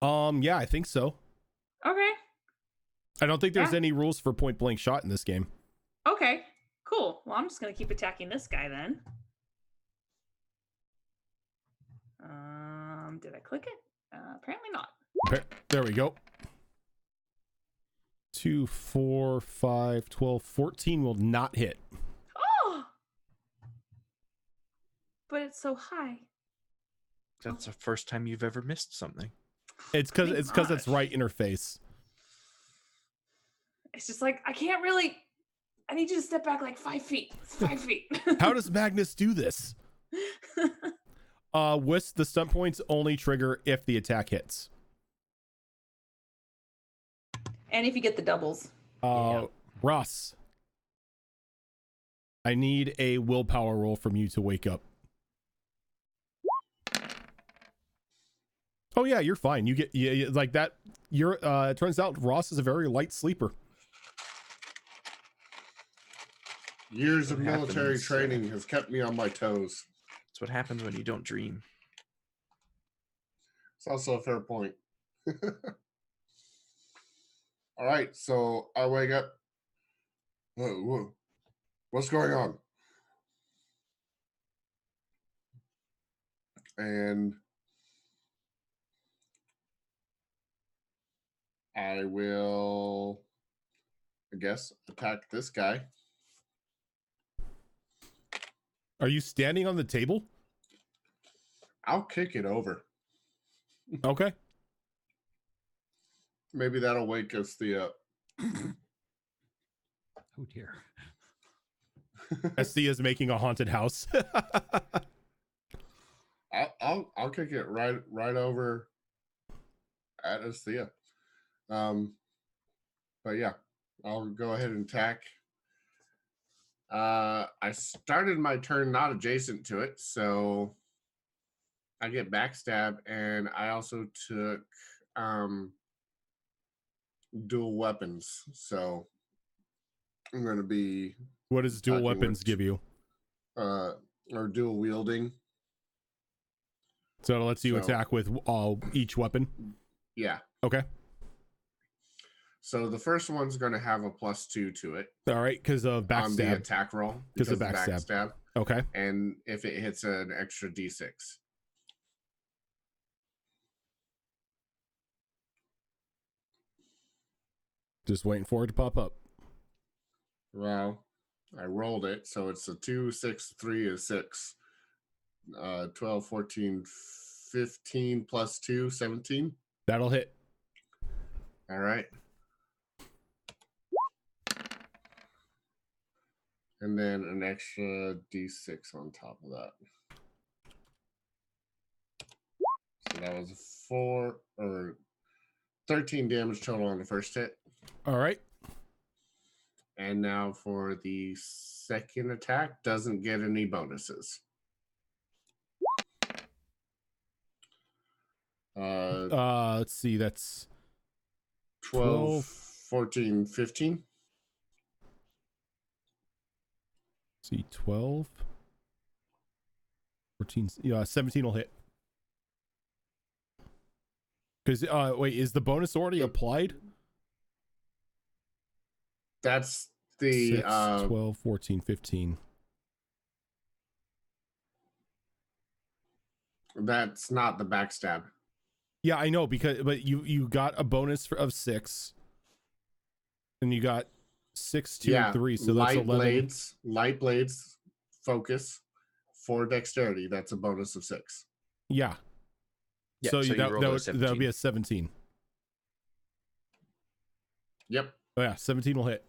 Yeah, I think so. Okay. I don't think there's Yeah. any rules for point blank shot in this game. Okay. Cool. Well, I'm just gonna keep attacking this guy then. Did I click it? Apparently not. There we go. 2, 4, 5, 12, 14 will not hit. Oh! But it's so high. That's the first time you've ever missed something. It's because it's right in her face. It's just like I can't really. I need you to step back like 5 feet. It's 5 feet. How does Magnus do this? With the stunt points only trigger if the attack hits. And if you get the doubles. Yeah. Ross, I need a willpower roll from you to wake up. Oh yeah, you're fine. You get like that. You're it turns out Ross is a very light sleeper. Years of What military happens, training has kept me on my toes. That's what happens when you don't dream. It's also a fair point. All right, so I wake up. Whoa. What's going on? And I will, I guess, attack this guy. Are you standing on the table? I'll kick it over. Okay. Maybe that'll wake us up. Oh dear. Esthea is making a haunted house. I'll kick it right over at Esthea. But yeah, I'll go ahead and attack. I started my turn not adjacent to it, so I get backstab, and I also took dual weapons. So I'm going to be What does dual Attacking weapons with- give you? or dual wielding. So it lets you So- attack with each weapon. Yeah. Okay. So the first one's going to have a +2 to it All right, because of on the backstab. attack roll. 'Cause of because backstab. Okay. And if it hits an extra D6. Just waiting for it to pop up. Well, I rolled it, so it's a 2, 6, 3 is 6. 12, 14, 15 +2, 17. That'll hit. All right. And then an extra d6 on top of that. So that was 4 or 13 damage total on the first hit. All right. And now for the second attack, doesn't get any bonuses. Let's see. That's 12, 14, 15. see 12, 14. Yeah, 17 will hit. Because wait, is the bonus already applied? That's the 6, 12, 14, 15. That's not the backstab. Yeah, I know, but you got a bonus of 6, and you got 6, 2, and 3, so that's 11. Light blades, focus, 4 dexterity. That's a bonus of 6. Yeah. Yeah, So, so that you rolled a would be 17. a 17. Yep. Oh yeah, 17 will hit.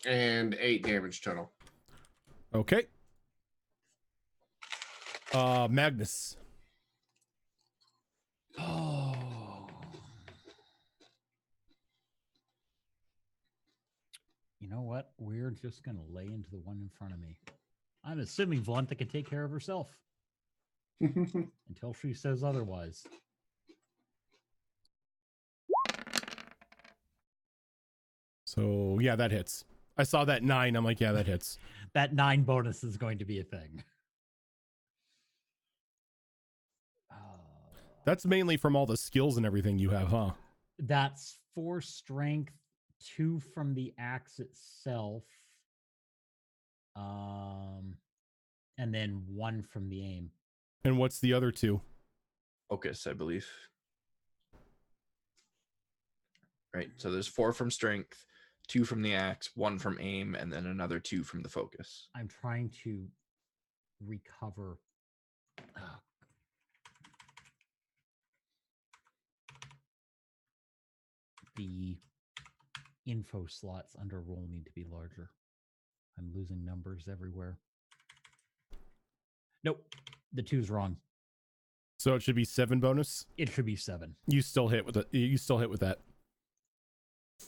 And 8 damage total. Okay. Magnus. Oh. You know what? We're just going to lay into the one in front of me. I'm assuming Valenta can take care of herself until she says otherwise. So yeah, that hits. I saw that 9. I'm like, yeah, that hits. That 9 bonus is going to be a thing. That's mainly from all the skills and everything you have, huh? That's 4 strength, 2 from the axe itself, and then 1 from the aim. And what's the other 2? Focus, I believe. Right. So there's 4 from strength, 2 from the axe, 1 from aim, and then another 2 from the focus. I'm trying to recover. The info slots under roll need to be larger. I'm losing numbers everywhere. Nope, the 2's wrong. So it should be 7 bonus. It should be 7. You still hit with it. You still hit with that. I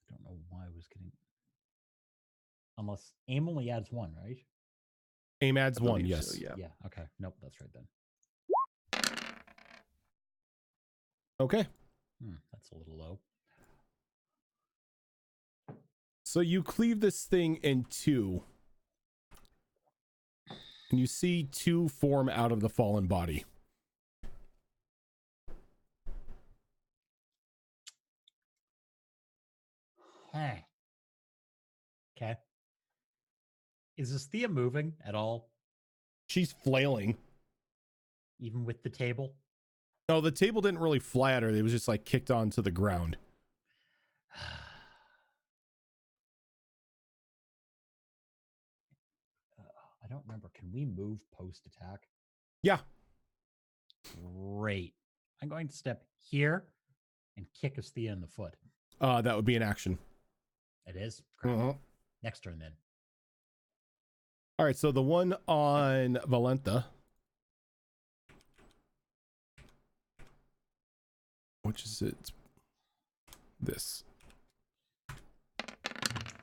don't know why I was getting. Unless aim only adds 1, right? Aim adds I 1. believe Yes. so, yeah. Yeah. Okay. Nope, that's right then. Okay. That's a little low. So you cleave this thing in 2. And you see 2 form out of the fallen body. Hey. Okay. Is this Thea moving at all? She's flailing. Even with the table? No, the table didn't really fly at her. It was just like kicked onto the ground. I don't remember. Can we move post attack? Yeah. Great. I'm going to step here and kick Asthea in the foot. That would be an action. It is? Crap. Uh-huh. Next turn then. All right, so the one on Valenta, which is it? This.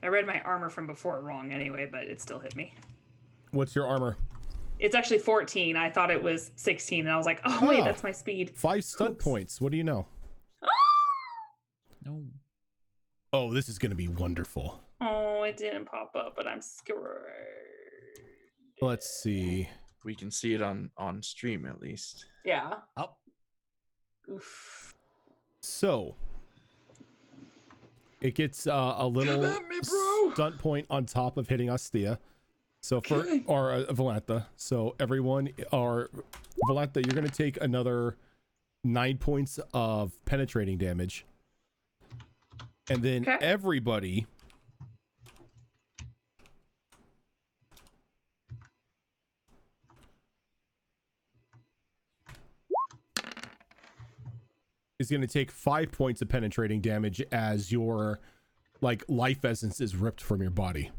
I read my armor from before wrong anyway, but it still hit me. What's your armor? It's actually 14. I thought it was 16, and I was like, oh, wait, Ah. that's my speed. 5 stunt Oops. points. What do you know? No. Oh, this is going to be wonderful. Oh, it didn't pop up, but I'm scared. Let's see. We can see it on stream at least. Yeah. Oh. Oof. So it gets a little stunt point on top of hitting Asthea. So for Valenta. So everyone, or Valenta, you're going to take another 9 points of penetrating damage. And then everybody is going to take 5 points of penetrating damage as your like life essence is ripped from your body.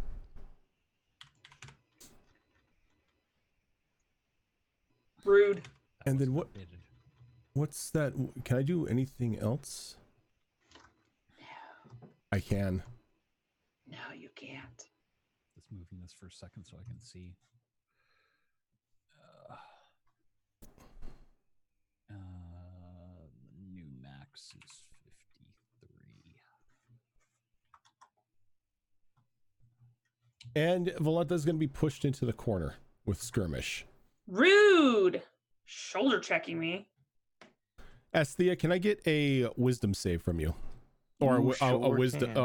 Rude. And then was what? updated. What's that? Can I do anything else? No. I can. No, you can't. Just moving this for a second so I can see. New max is 53. And Valenta's going to be pushed into the corner with skirmish. Rude. Shoulder checking me. Esthea, can I get a wisdom save from you? Or You a sure wisdom, can.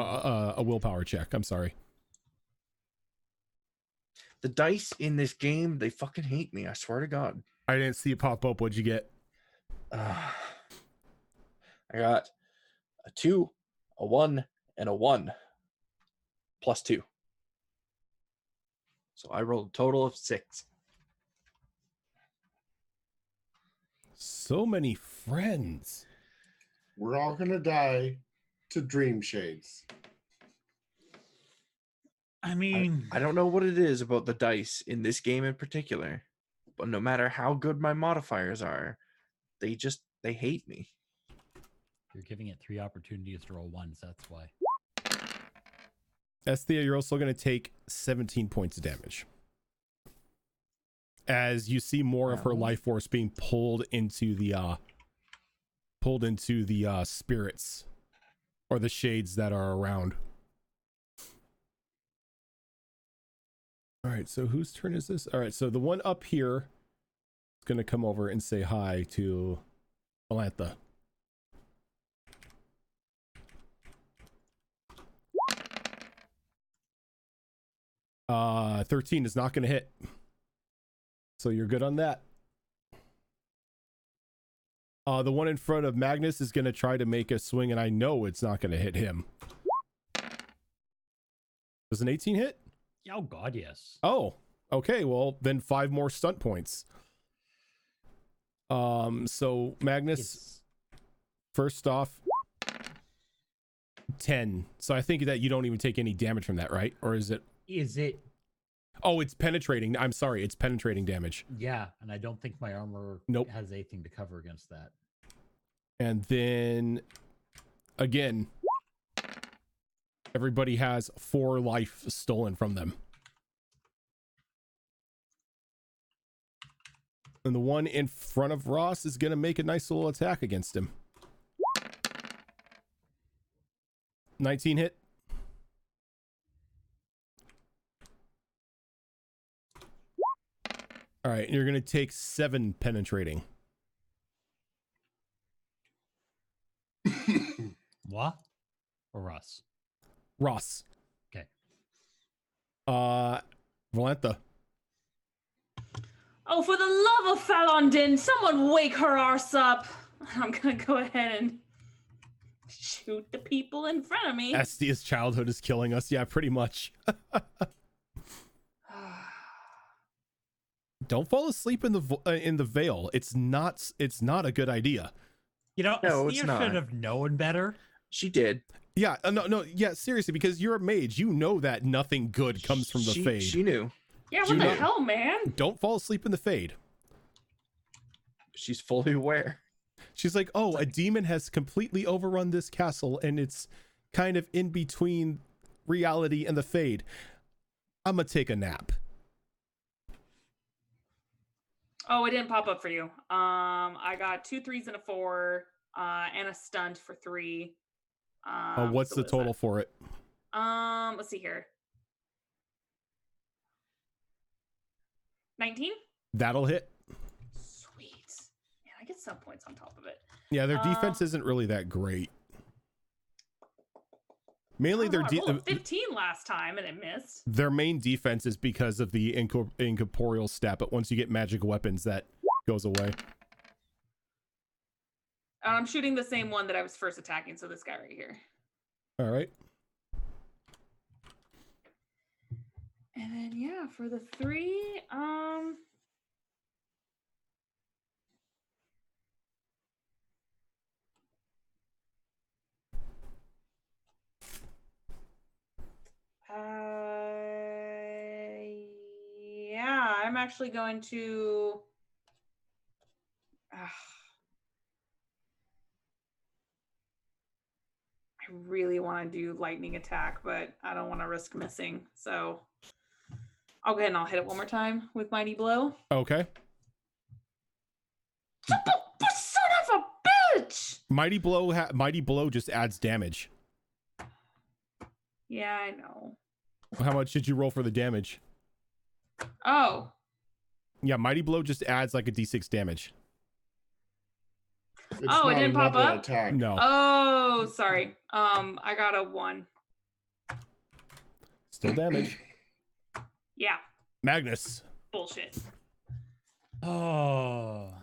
a willpower check. I'm sorry. The dice in this game, they fucking hate me. I swear to God. I didn't see it pop up. What'd you get? I got a 2, a 1, and a 1 plus 2. So I rolled a total of 6. So many friends. We're all gonna die to dream shades. I mean, I don't know what it is about the dice in this game in particular, but no matter how good my modifiers are, they hate me. you're giving it 3 opportunities to roll ones. That's why. Esthea, you're also going to take 17 points of damage. As you see more of her Wow. life force being pulled into the spirits or the shades that are around. All right, so whose turn is this? All right, so the one up here is going to come over and say hi to Valantha. Uh, 13 is not going to hit. So you're good on that. The one in front of Magnus is going to try to make a swing, and I know it's not going to hit him. Does an 18 hit? Oh God, yes. Oh, okay. Well, then 5 more stunt points. So Magnus, It's first off, 10. So I think that you don't even take any damage from that, right? Or is it? is it? Oh, it's penetrating. I'm sorry. It's penetrating damage. Yeah, and I don't think my armor Nope. has anything to cover against that. And then again, everybody has 4 life stolen from them. And the one in front of Ross is going to make a nice little attack against him. 19 hit. All right, you're going to take 7 penetrating. Moi or Russ? Ross. Okay. Valantha. Oh, for the love of Falondin, someone wake her arse up. I'm gonna go ahead and shoot the people in front of me. Estia's childhood is killing us. Yeah, pretty much. Don't fall asleep in the veil. It's not a good idea. You know, No, it's Astia not. should have known better. She did. Yeah, no, yeah, seriously, because you're a mage, you know that nothing good comes from the fade. She knew. Yeah, Do what the not- hell, man? Don't fall asleep in the fade. She's fully aware. She's like, oh, a demon has completely overrun this castle, and it's kind of in between reality and the fade. I'm gonna take a nap. Oh, it didn't pop up for you. I got 2 3s and a 4, and a stunt for 3. What's so the what is total for it? that? Let's see here. 19? That'll hit. Sweet. Yeah, I get some points on top of it. Yeah, their defense isn't really that great. Mainly I their rolled a 15 last time and it missed. their main defense is because of the incorporeal stat, but once you get magic weapons, that goes away. I'm shooting the same one that I was first attacking, so this guy right here. All right. And then yeah, for the 3, I'm actually going to. I really want to do lightning attack, but I don't want to risk missing. So I'll go ahead and I'll hit it one more time with Mighty Blow. Okay. Son of a bitch! Mighty Blow just adds damage. Yeah, I know. How much did you roll for the damage? Oh, Yeah, Mighty Blow just adds like a d6 damage. It's Oh, it not didn't pop another up? Attack. No. oh, sorry. I got a 1. Still damage. Yeah, Magnus. bullshit. Oh.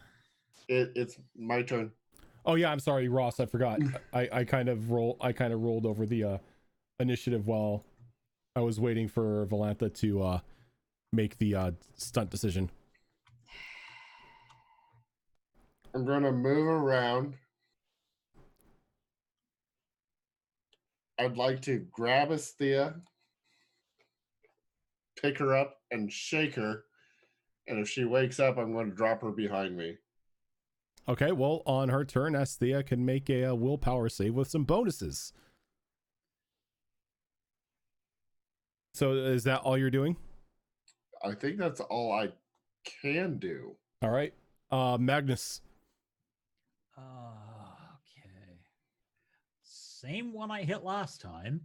It's my turn. Oh yeah, I'm sorry, Ross. I forgot. I kind of rolled over the initiative while I was waiting for Valantha to make the stunt decision. I'm gonna move around. I'd like to grab Asthea, pick her up, and shake her. And if she wakes up, I'm going to drop her behind me. Okay, well, on her turn, Asthea can make a willpower save with some bonuses. So is that all you're doing? I think that's all I can do. All right. Magnus. Okay. Same one I hit last time.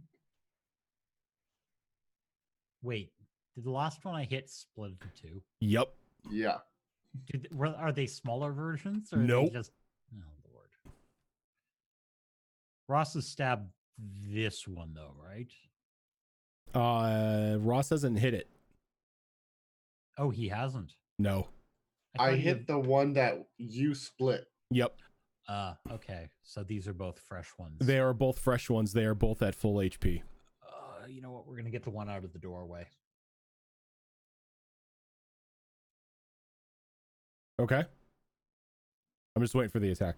Wait, did the last one I hit split into two? Yep. Yeah. Are they smaller versions? Or are they Nope. just... Oh, Lord. Ross has stabbed this one, though, right? Ross hasn't hit it. Oh, he hasn't. No. I thought he hit the one that you split. Yep. Okay. So these are both fresh ones. They are both fresh ones. They are both at full HP. You know what? We're going to get the one out of the doorway. Okay. I'm just waiting for the attack.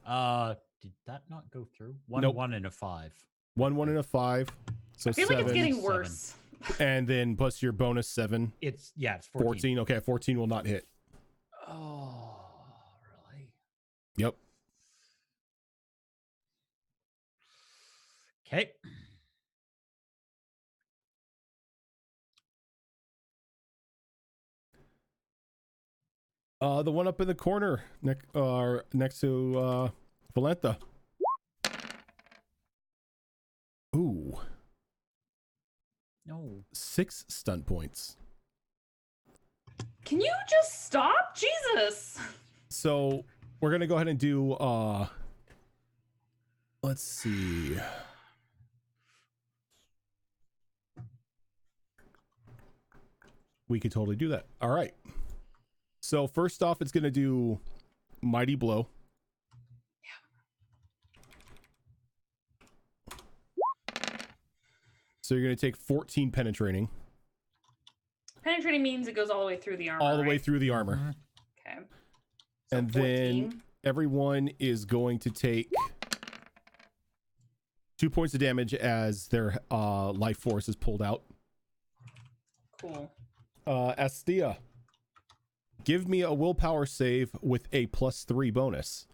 Did that not go through? One, Nope. 1, and a 5. 1, 1, and a 5. So I feel 7. like it's getting 7. worse. And then plus your bonus 7. It's 14. 14. Okay, 14 will not hit. Oh, really? Yep. Okay. The one up in the corner next to Valentha. Ooh. No. 6 stunt points. Can you just stop? Jesus. So we're gonna go ahead and do let's see. We could totally do that. All right. So first off, it's gonna do Mighty Blow. So you're gonna take 14 penetrating. Penetrating means it goes all the way through the armor. All the way right? through the armor. Mhm. Okay. So And 14. then everyone is going to take 2 points of damage as their life force is pulled out. Cool. Asthea, give me a willpower save with a +3 bonus.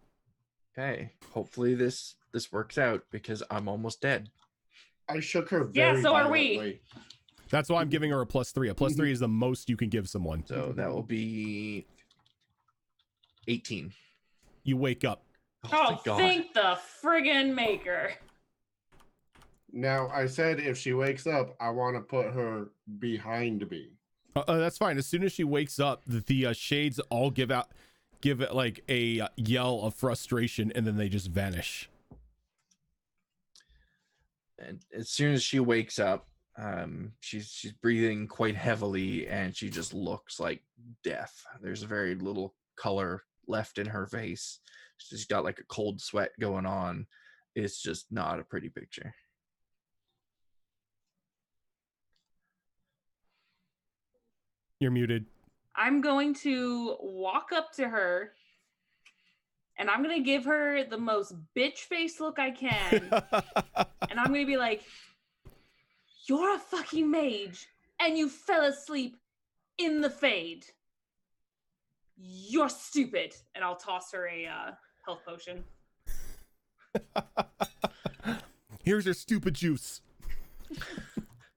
Okay. Hopefully this works out because I'm almost dead. I shook her Yeah, very so are we. violently. That's why I'm giving her a +3. A +3 is the most you can give someone. So that will be 18. You wake up. Oh, thank the friggin' maker. Now, I said if she wakes up, I want to put her behind me. That's fine. As soon as she wakes up, the shades all give it like a yell of frustration, and then they just vanish. And as soon as she wakes up, she's breathing quite heavily, and she just looks like death. There's very little color left in her face. She's got like a cold sweat going on. It's just not a pretty picture. You're muted. I'm going to walk up to her and I'm going to give her the most bitch face look I can. And I'm going to be like, you're a fucking mage and you fell asleep in the fade. You're stupid. And I'll toss her a health potion. Here's your stupid juice.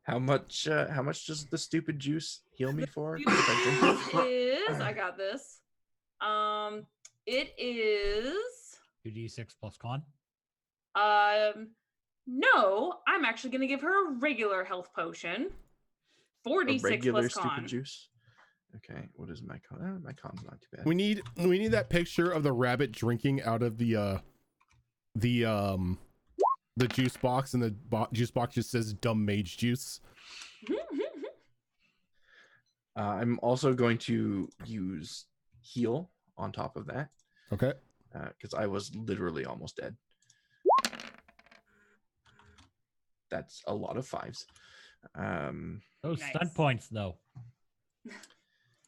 How much does the stupid juice heal me for? I got this. It is 2d6 plus con. no, I'm actually gonna give her a regular health potion. 4d6 regular plus stupid con. juice. Okay, what is my con? My con's not too bad. We need that picture of the rabbit drinking out of the juice box, and the juice box just says "dumb mage juice." I'm also going to use heal on top of that. Okay. Because I was literally almost dead. That's a lot of 5s. Those Nice. stunt points, though.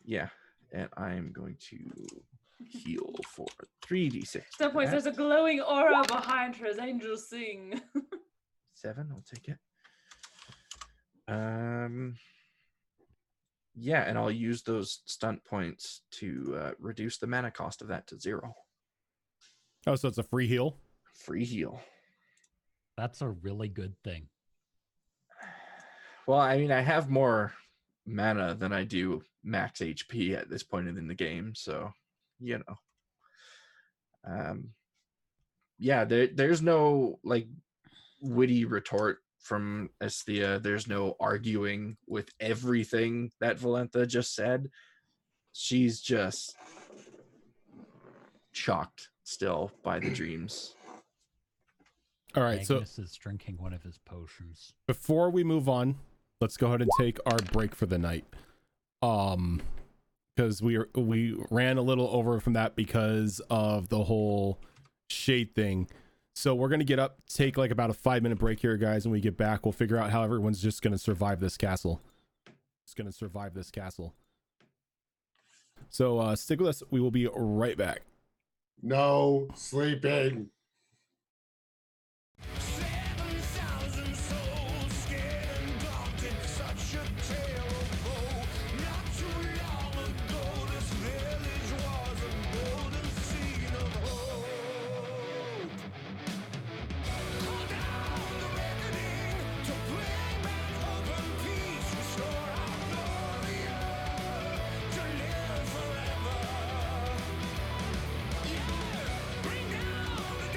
Yeah, and I'm going to heal for 3d6. Step points, there's a glowing aura behind her as angels sing. 7, I'll take it. Yeah, and I'll use those stunt points to reduce the mana cost of that to 0. Oh, so it's a free heal. Free heal. That's a really good thing. Well, I mean, I have more mana than I do max HP at this point in the game, so you know. Yeah, there's no like witty retort from Esthea. There's no arguing with everything that Valentha just said. She's just shocked still by the dreams. All right, Magnus is drinking one of his potions. before we move on, let's go ahead and take our break for the night. Because we ran a little over from that because of the whole shade thing. So we're gonna get up, take like about a 5-minute break here, guys. When we get back, we'll figure out how everyone's just gonna survive this castle. So stick with us. We will be right back. No sleeping. 7,000 souls scared and daunted, such a tale of woe. Not too long ago, this village was a golden scene of hope. Call down the reckoning to bring back hope and peace, restore our glory to live forever. Yeah, bring down the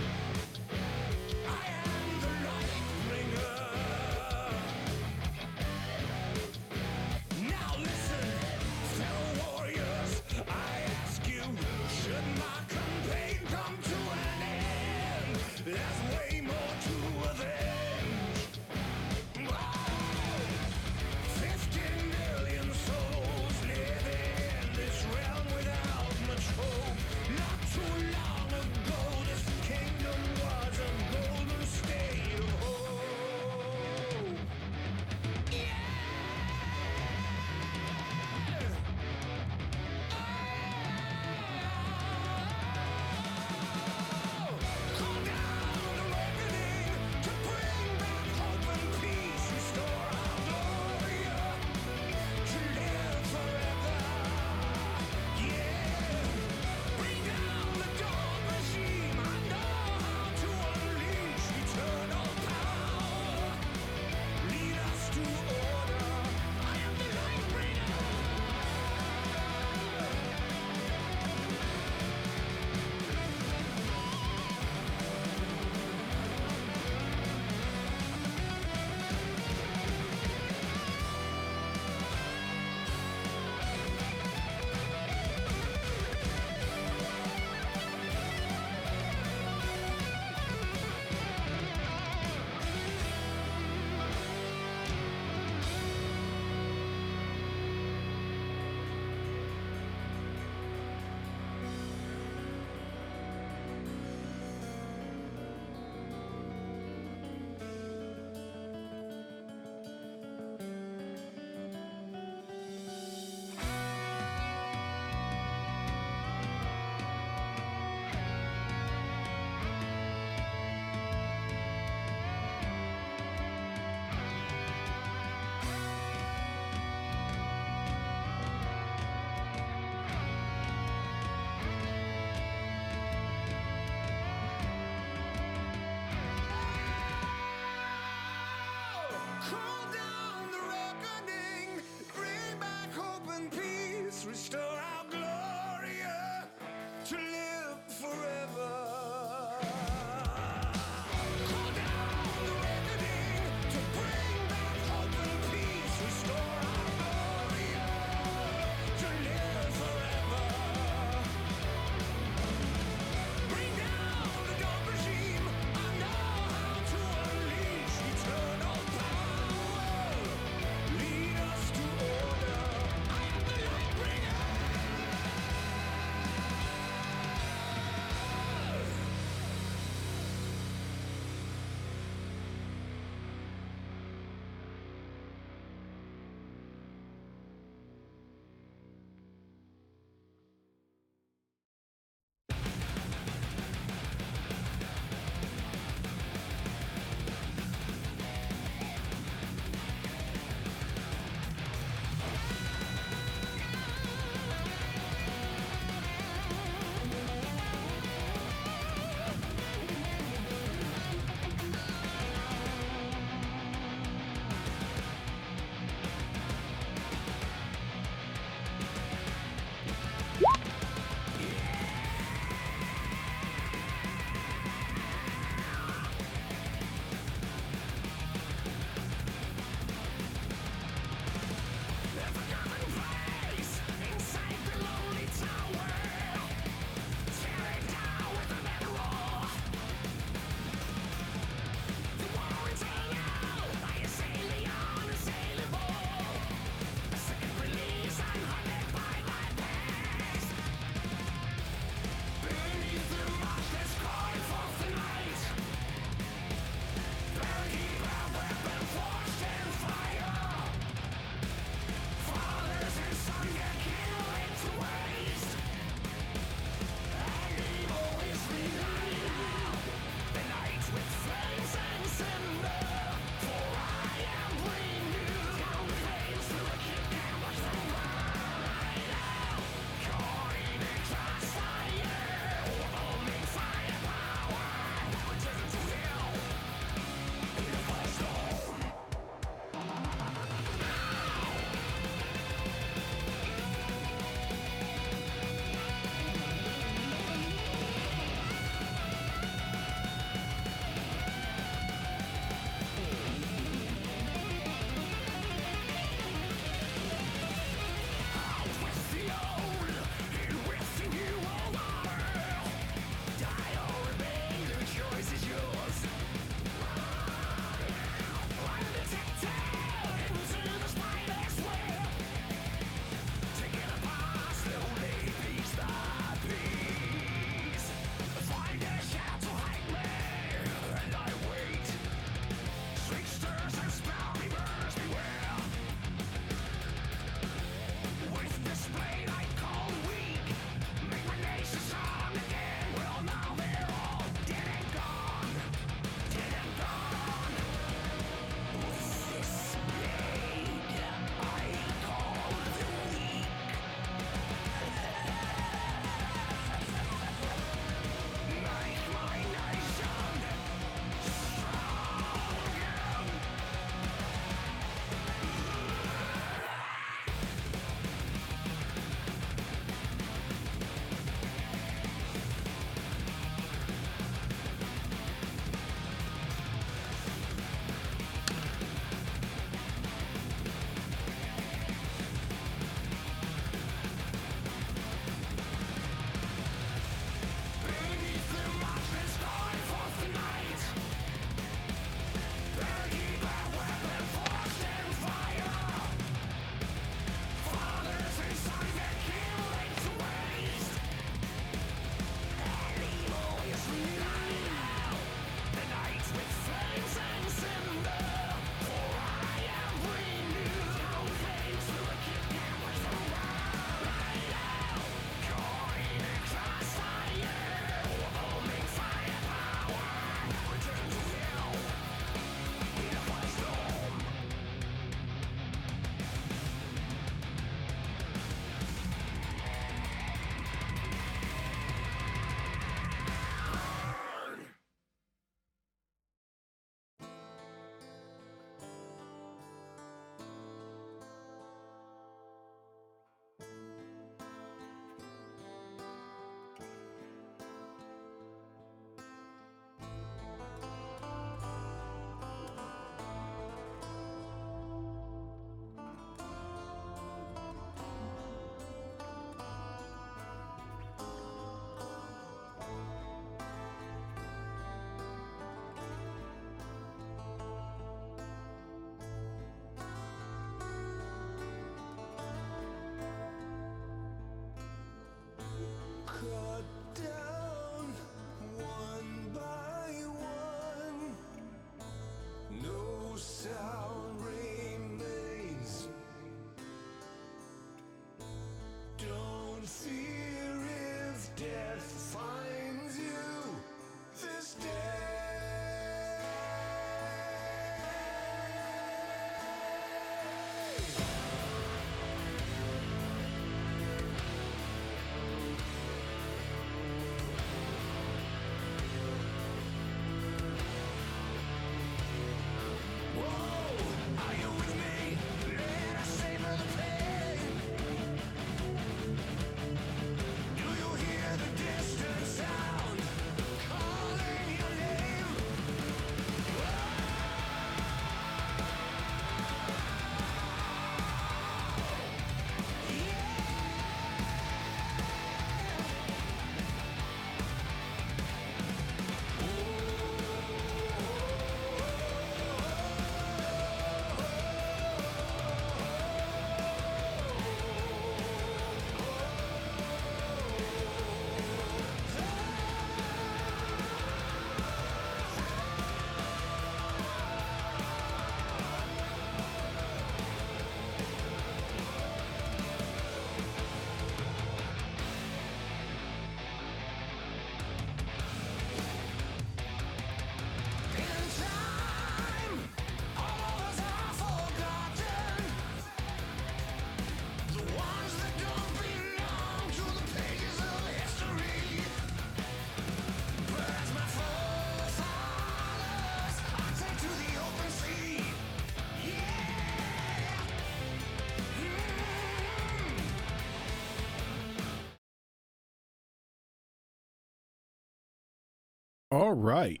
All right.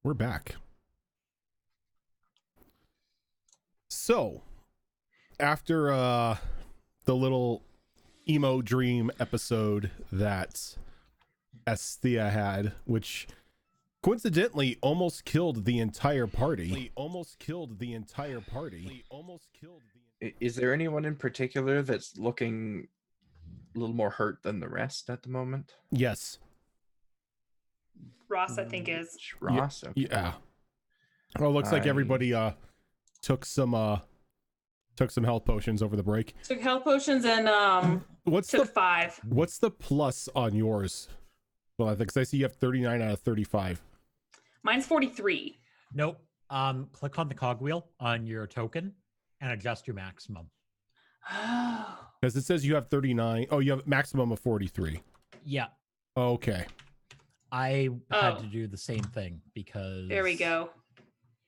We're back. So, after the little emo dream episode that Esthea had, which coincidentally almost killed the entire party. Is there anyone in particular that's looking a little more hurt than the rest at the moment? Yes. Ross, I think, is. Ross? Okay. Yeah. Well, it looks like everybody took some health potions over the break. Took health potions and What's took the 5. What's the plus on yours? Well, I think I see you have 39 out of 35. Mine's 43. Nope. Click on the cogwheel on your token and adjust your maximum. Oh. Because it says you have 39. Oh, you have maximum of 43. Yeah, Okay. I had Oh. to do the same thing because There we go.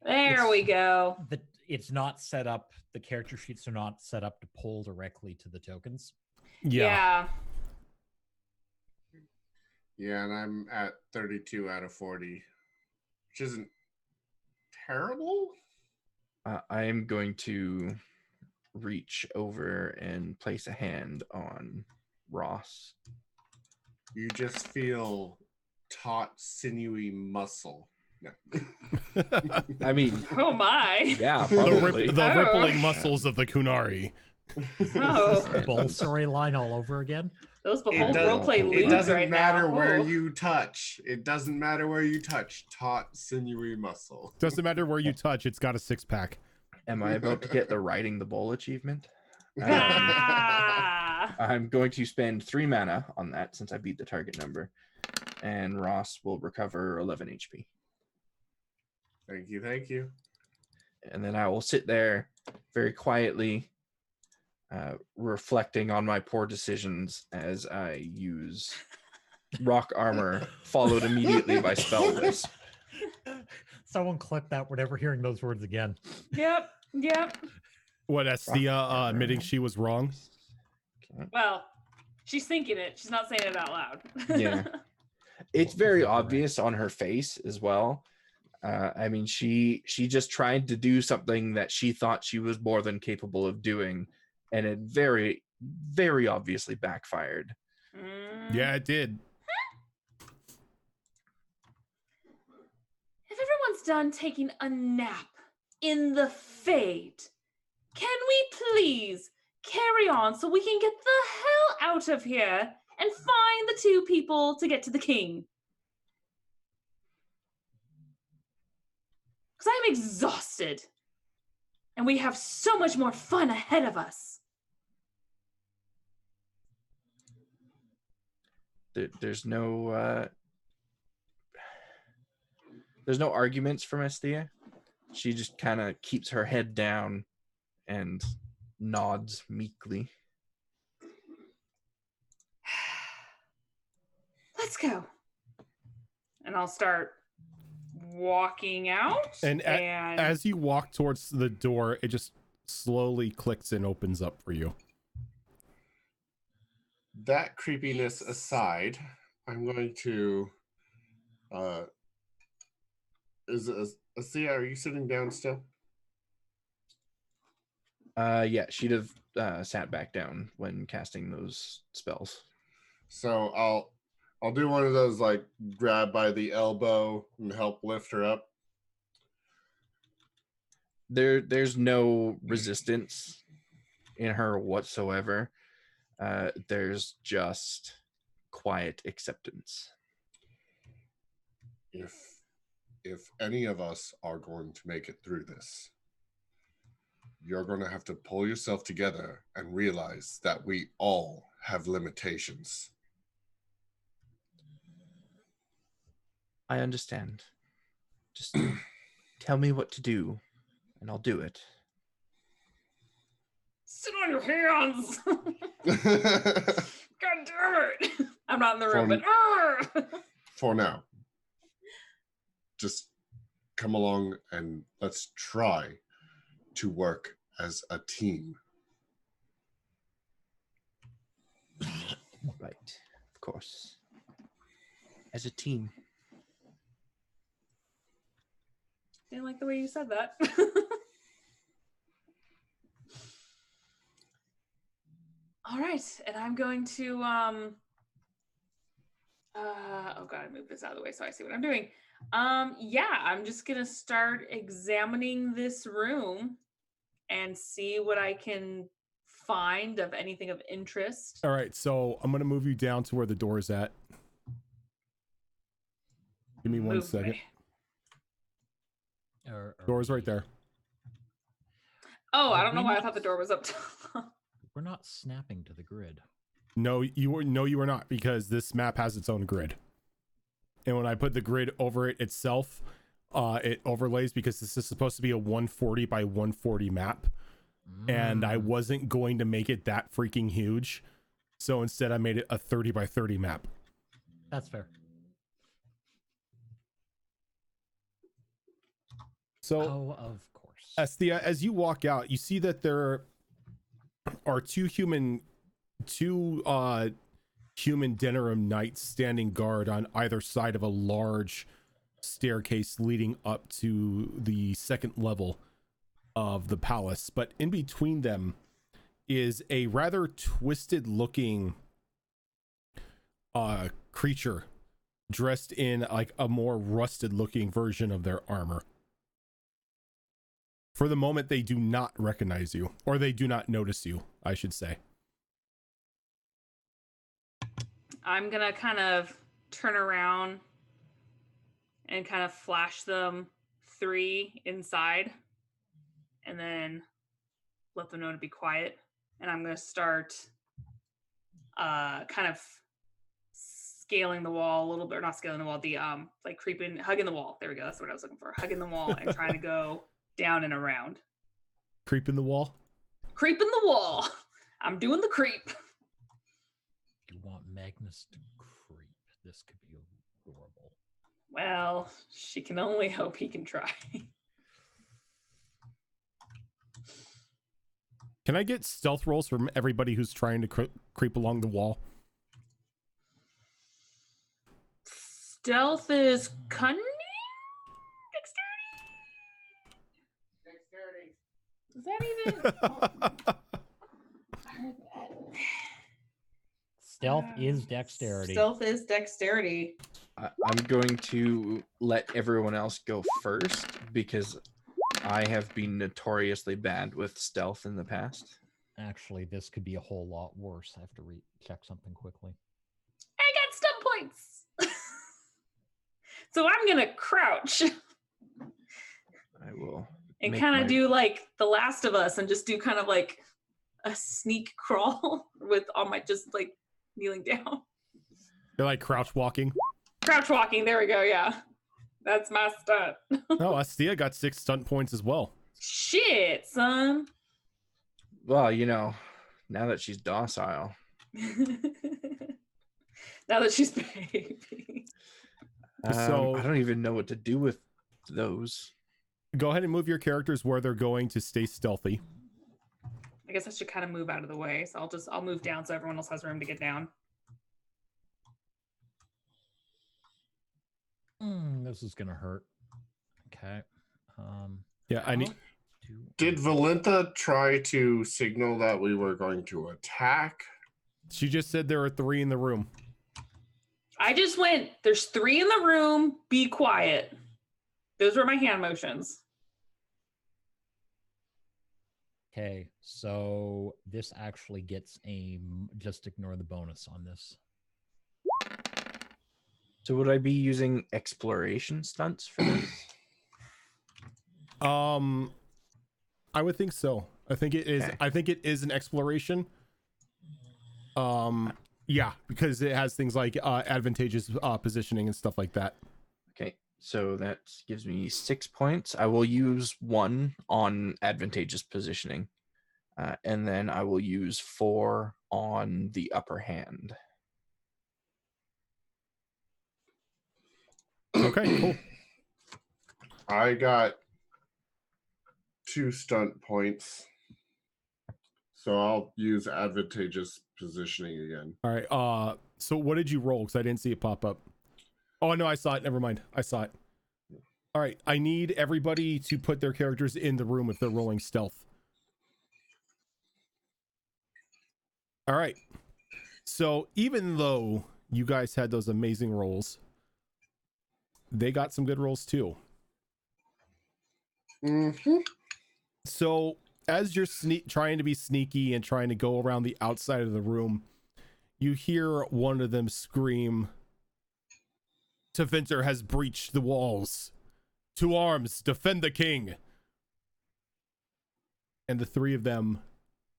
There we go. It's not set up. The character sheets are not set up to pull directly to the tokens. Yeah. Yeah, and I'm at 32 out of 40, which isn't terrible. I am going to reach over and place a hand on Ross. You just feel taut, sinewy muscle. No. I mean, Oh my. yeah, The probably. Oh. rippling muscles of the Kunari. Oh. Bull storyline all over again. Those It whole does- roleplay It lewds doesn't right matter now. where Oh. you touch. It doesn't matter where you touch. Taut, sinewy muscle. Doesn't matter where you touch, it's got a 6-pack. Am I about to get the riding the bull achievement? Ah. I'm going to spend 3 mana on that since I beat the target number, and Ross will recover 11 HP. Thank you, thank you. And then I will sit there very quietly, reflecting on my poor decisions as I use rock armor, followed immediately by spell wisp. Someone clip that. We're never hearing those words again. Yep. Yep. What, Esthea admitting she was wrong? Okay. Well, she's thinking it. She's not saying it out loud. Yeah. It's very obvious on her face as well. I mean, she just tried to do something that she thought she was more than capable of doing, and it very, very obviously backfired. Mm. Yeah, it did. If everyone's done taking a nap in the Fade, can we please carry on so we can get the hell out of here and find the 2 people to get to the king? Because I'm exhausted. And we have so much more fun ahead of us. There's no arguments from Esthea. She just kind of keeps her head down and nods meekly. Let's go. And I'll start walking out. And as you walk towards the door, it just slowly clicks and opens up for you. That creepiness aside, I'm going to. Asia, are you sitting down still? Yeah, she'd have sat back down when casting those spells. So I'll do one of those like grab by the elbow and help lift her up. There's no resistance in her whatsoever. There's just quiet acceptance. If any of us are going to make it through this, you're going to have to pull yourself together and realize that we all have limitations. I understand. Just tell me what to do, and I'll do it. Sit on your hands. God damn it. I'm not in the room, but For now, just come along and let's try to work as a team. Right, of course. As a team. Didn't like the way you said that. All right, and I'm going to oh god, I moved this out of the way so I see what I'm doing. Yeah, I'm just gonna start examining this room and see what I can find of anything of interest. All right, so I'm gonna move you down to where the door is at. Give me one Move second. me. Door's right there. Oh, I Are don't know we why I not- thought the door was up top. We're not snapping to the grid. No, you were not, because this map has its own grid. And when I put the grid over it itself, it overlays, because this is supposed to be a 140 by 140 map. And I wasn't going to make it that freaking huge. So instead I made it a 30 by 30 map. That's fair. So Oh, of course. Asthea, as you walk out, you see that there are two human Denerim knights standing guard on either side of a large staircase leading up to the second level of the palace. But in between them is a rather twisted looking creature dressed in like a more rusted looking version of their armor. For the moment, they do not recognize you, or they do not notice you, I should say. I'm gonna kind of turn around and kind of flash them 3 inside and then let them know to be quiet. And I'm gonna start kind of scaling the wall a little bit, or not scaling the wall, the like hugging the wall. There we go, that's what I was looking for. Hugging the wall and trying to go down and around. Creep in the wall? Creeping the wall. I'm doing the creep. You want Magnus to creep. This could be adorable. Well, she can only hope he can try. Can I get stealth rolls from everybody who's trying to creep along the wall? Stealth is cunning? Dexterity? Is that even? Stealth is dexterity. Stealth is dexterity. I'm going to let everyone else go first because I have been notoriously bad with stealth in the past. Actually, this could be a whole lot worse. I have to check something quickly. I got stun points. So I'm gonna crouch I will. and make kind my- of do like The Last of Us and just do kind of like a sneak crawl with all my just like kneeling down. You're like crouch walking. Crouch walking, there we go, yeah. That's my stunt. Oh, Asthea got 6 stunt points as well. Shit, son. Well, you know, now that she's docile. Now that she's baby. So- I don't even know what to do with those. Go ahead and move your characters where they're going to stay stealthy. I guess I should kind of move out of the way. So I'll move down so everyone else has room to get down. This is gonna hurt. Okay. Yeah, I need. Did Valenta try to signal that we were going to attack? She just said there are 3 in the room. I just went, there's 3 in the room, be quiet. Those were my hand motions. Okay, so this actually gets a just ignore the bonus on this. So would I be using exploration stunts for this? I would think so. I think it is. Okay. I think it is an exploration. Yeah, because it has things like advantageous positioning and stuff like that. Okay, so that gives me 6 points. I will use 1 on advantageous positioning, and then I will use 4 on the upper hand. Okay, cool. I got 2 stunt points. So I'll use advantageous positioning again. All right. So what did you roll? Because I didn't see it pop up. Oh no, I saw it. Never mind. I saw it. All right, I need everybody to put their characters in the room if they're rolling stealth. All right. So even though you guys had those amazing rolls, they got some good rolls too. Mm-hmm. So as you're trying to be sneaky and trying to go around the outside of the room, you hear one of them scream, Tevinter has breached the walls. To arms, defend the king. And the three of them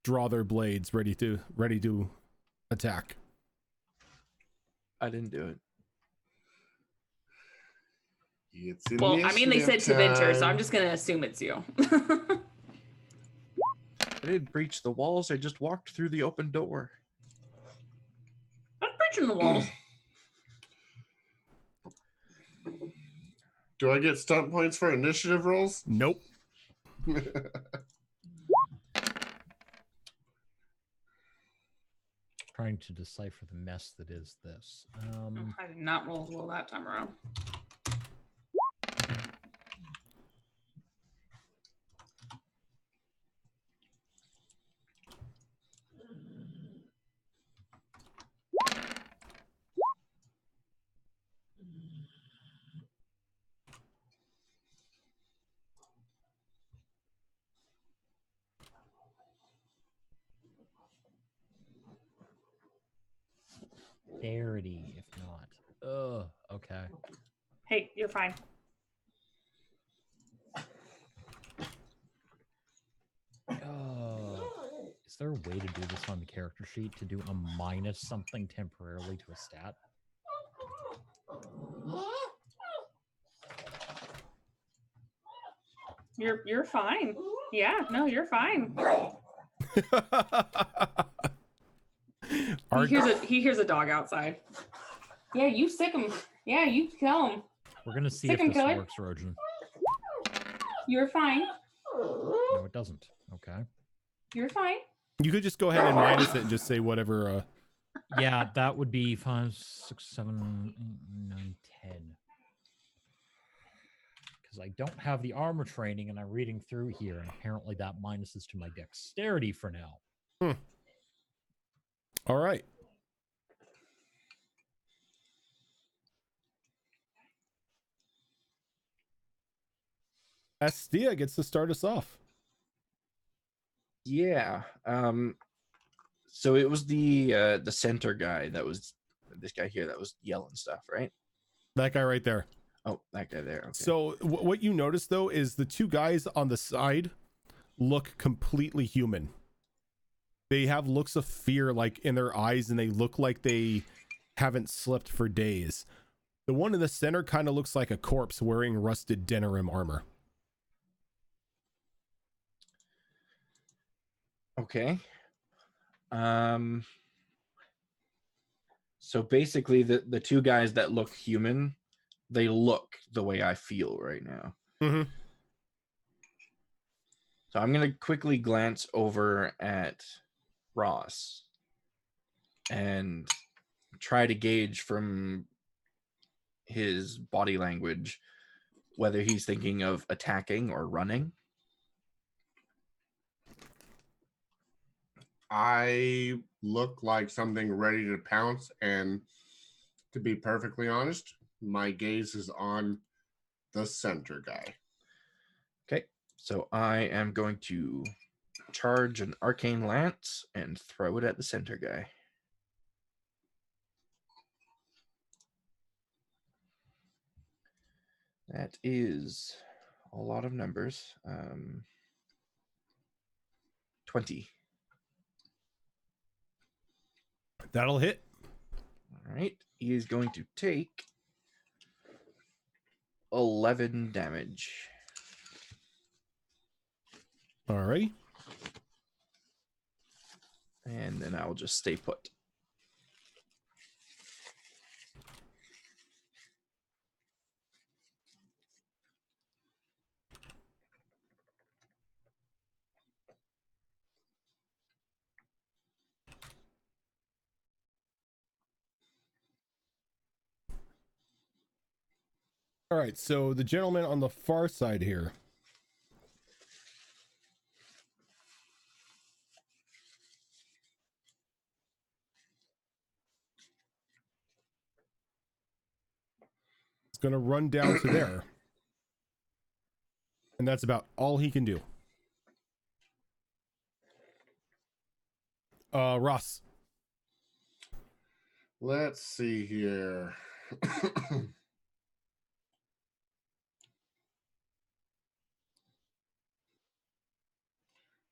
draw their blades ready to attack. I didn't do it. It's Well, I mean, they said to Vinter, so I'm time. just gonna assume it's you. I didn't breach the walls. I just walked through the open door. I'm breaching the walls. Do I get stunt points for initiative rolls? Nope. Trying to decipher the mess that is this. I did not roll as well that time around. Dexterity, if not. Ugh. Okay. Hey, you're fine. Is there a way to do this on the character sheet to do a minus something temporarily to a stat? You're fine. Yeah, no, you're fine. He hears a dog outside. Yeah, you sick him. Yeah, you kill him. We're gonna see Sick if and this killer. works, Rojan. You're fine. No, it doesn't. Okay. You're fine. You could just go ahead and minus it and just say whatever. Yeah, that would be 5, 6, 7, 8, 9, 10. Because I don't have the armor training, and I'm reading through here, and apparently that minuses to my dexterity for now. All right. Astia gets to start us off. Yeah. So it was the center guy that was this guy here that was yelling stuff, right? That guy right there. Oh, that guy there. Okay. So what you notice though is the two guys on the side look completely human. They have looks of fear like in their eyes, and they look like they haven't slept for days. The one in the center kind of looks like a corpse wearing rusted denim armor. Okay. So basically the two guys that look human, they look the way I feel right now. Mm-hmm. So I'm going to quickly glance over at Ross and try to gauge from his body language whether he's thinking of attacking or running. I look like something ready to pounce, and to be perfectly honest, my gaze is on the center guy. Okay, so I am going to charge an arcane lance and throw it at the center guy. That is a lot of numbers. 20. That'll hit. All right. He is going to take 11 damage. All right. And then I'll just stay put. All right, so the gentleman on the far side here. Is going to run down to there. And that's about all he can do. Ross. Let's see here.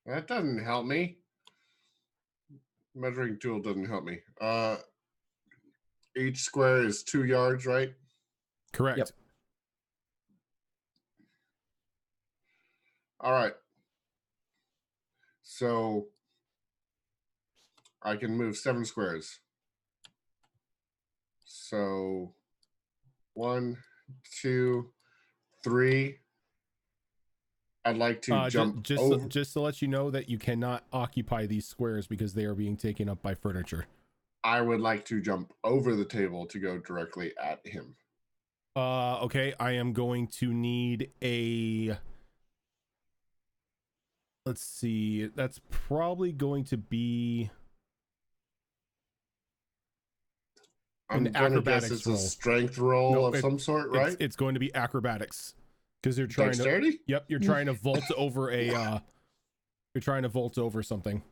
That doesn't help me. Measuring tool doesn't help me. Each square is 2 yards, right? Correct. Yep. All right. So I can move 7 squares. So 1, 2, 3. I'd like to jump over. Just to let you know that you cannot occupy these squares because they are being taken up by furniture. I would like to jump over the table to go directly at him. Okay, I am going to need a... Let's see, that's probably going to be... I'm an gonna guess acrobatics it's roll. a strength roll No, of some sort, right? It's going to be acrobatics. Because you're trying Dexterity? to... Yep, you're trying to vault over a... you're trying to vault over something.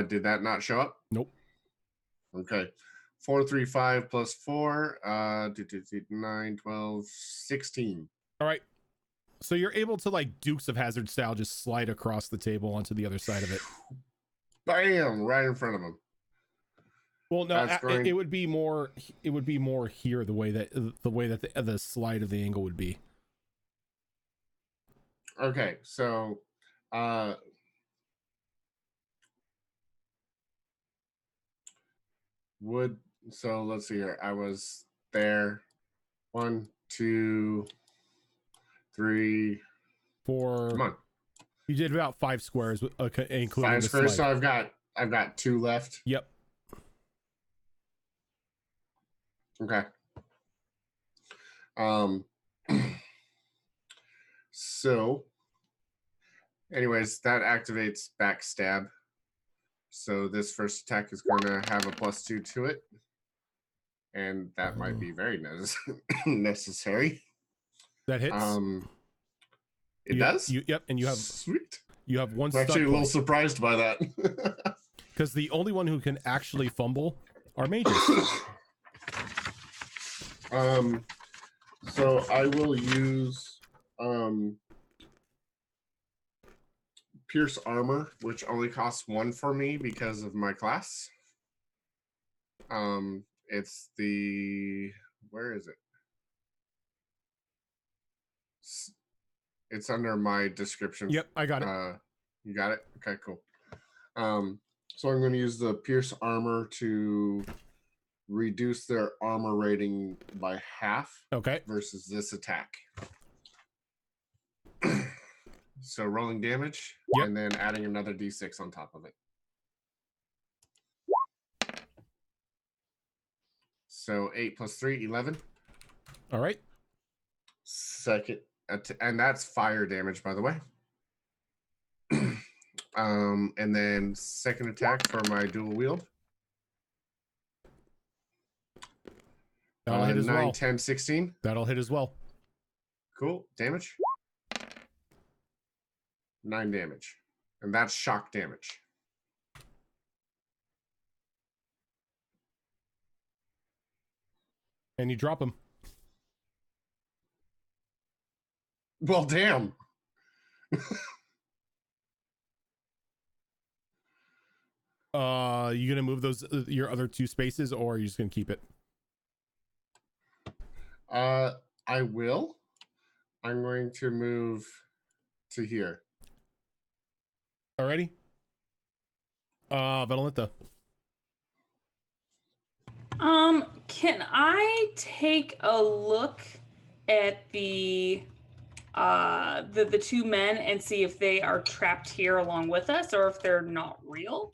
Did that not show up? Nope. Okay. 4, 3, 5 plus 4. 9, 12, 16. All right. So you're able to, like, Dukes of Hazzard style, just slide across the table onto the other side of it. Bam! Right in front of him. Well, no, That's going- it would be more. It would be more here the way that the slide of the angle would be. Okay, so let's see here. I was there. 1, 2, 3. For Come on. you did about 5 squares, including 5 the squares. So slide. I've got 2 left. Yep. Okay. So anyways, that activates backstab. So this first attack is going to have a +2 to it. And that might be very necessary. That hits. It does? Yep, and you have Sweet. you have one I'm stuck actually a little point. surprised by that. Because the only one who can actually fumble are mages. So I will use Pierce Armor, which only costs 1 for me because of my class. It's the... Where is it? It's under my description. Yep, I got it. You got it? Okay, cool. So I'm going to use the Pierce Armor to reduce their armor rating by half Okay. versus this attack. So rolling damage, Yep. and then adding another d6 on top of it. So 8 plus 3, 11. All right. Second, and that's fire damage, by the way. And then second attack for my dual wield. That'll hit as 9, well. 10, 16. That'll hit as well. Cool. Damage. 9 damage. And that's shock damage. And you drop him. Well, damn. You gonna move those your other 2 spaces, or are you just gonna keep it? I will. I'm going to move to here. Alrighty. Valenta. Can I take a look at the 2 men and see if they are trapped here along with us or if they're not real?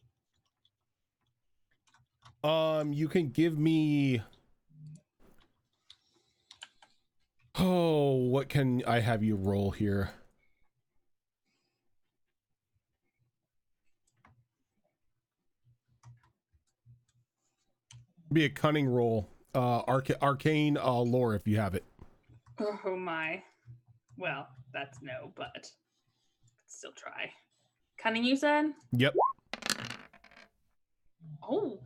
You can give me. Oh, what can I have you roll here? Be a cunning roll. Arcane lore if you have it. Oh my. Well, that's no, but still try. Cunning, you said? Yep. Oh,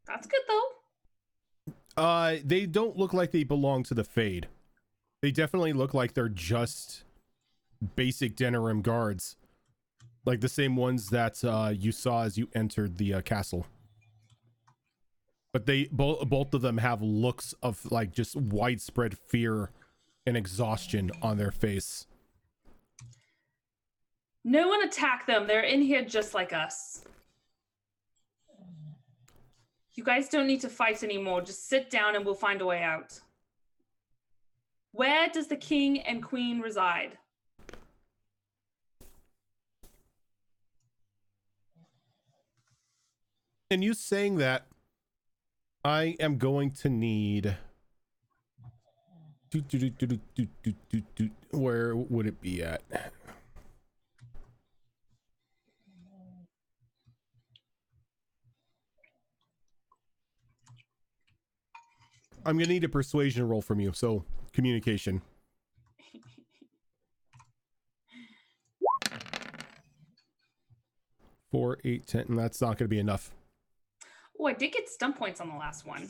that's good though. They don't look like they belong to the Fade. They definitely look like they're just basic Denerim guards, like the same ones that you saw as you entered the castle. But they both of them have looks of like just widespread fear and exhaustion on their face. No one attack them. They're in here just like us. You guys don't need to fight anymore. Just sit down and we'll find a way out. Where does the king and queen reside? And you saying that, I am going to need. Where would it be at? I'm gonna need a persuasion roll from you, so communication. 4, 8, 10, and that's not gonna be enough. Oh, I did get stump points on the last one.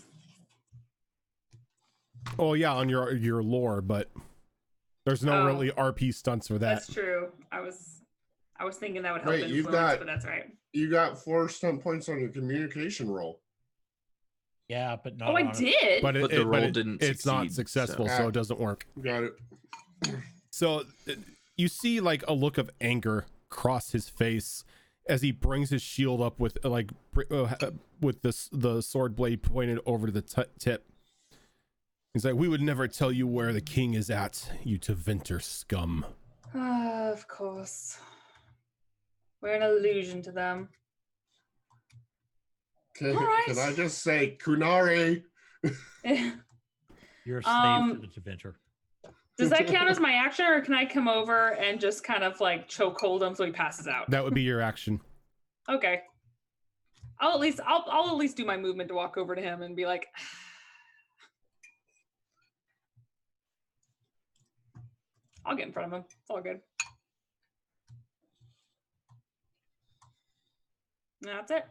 Oh yeah, on your lore, but there's no Oh. really RP stunts for that. That's true. I was thinking that would help Wait, you've influence, got- but that's right. You got 4 stunt points on your communication roll. Yeah, but not. Oh, I on a- did. But But the roll didn't it's not succeed, successful, so- so it doesn't work. Got it. So you see like a look of anger cross his face as he brings his shield up with with the sword blade pointed over to the tip. He's like, "We would never tell you where the king is at, you Tevinter scum." Of course. We're an illusion to them. Can, All right. can I just say Kunari? You're a slave to the adventure. Does that count as my action, or can I come over and just kind of like choke hold him so he passes out? That would be your action. Okay. I'll at least do my movement to walk over to him and be like, I'll get in front of him. It's all good. That's it.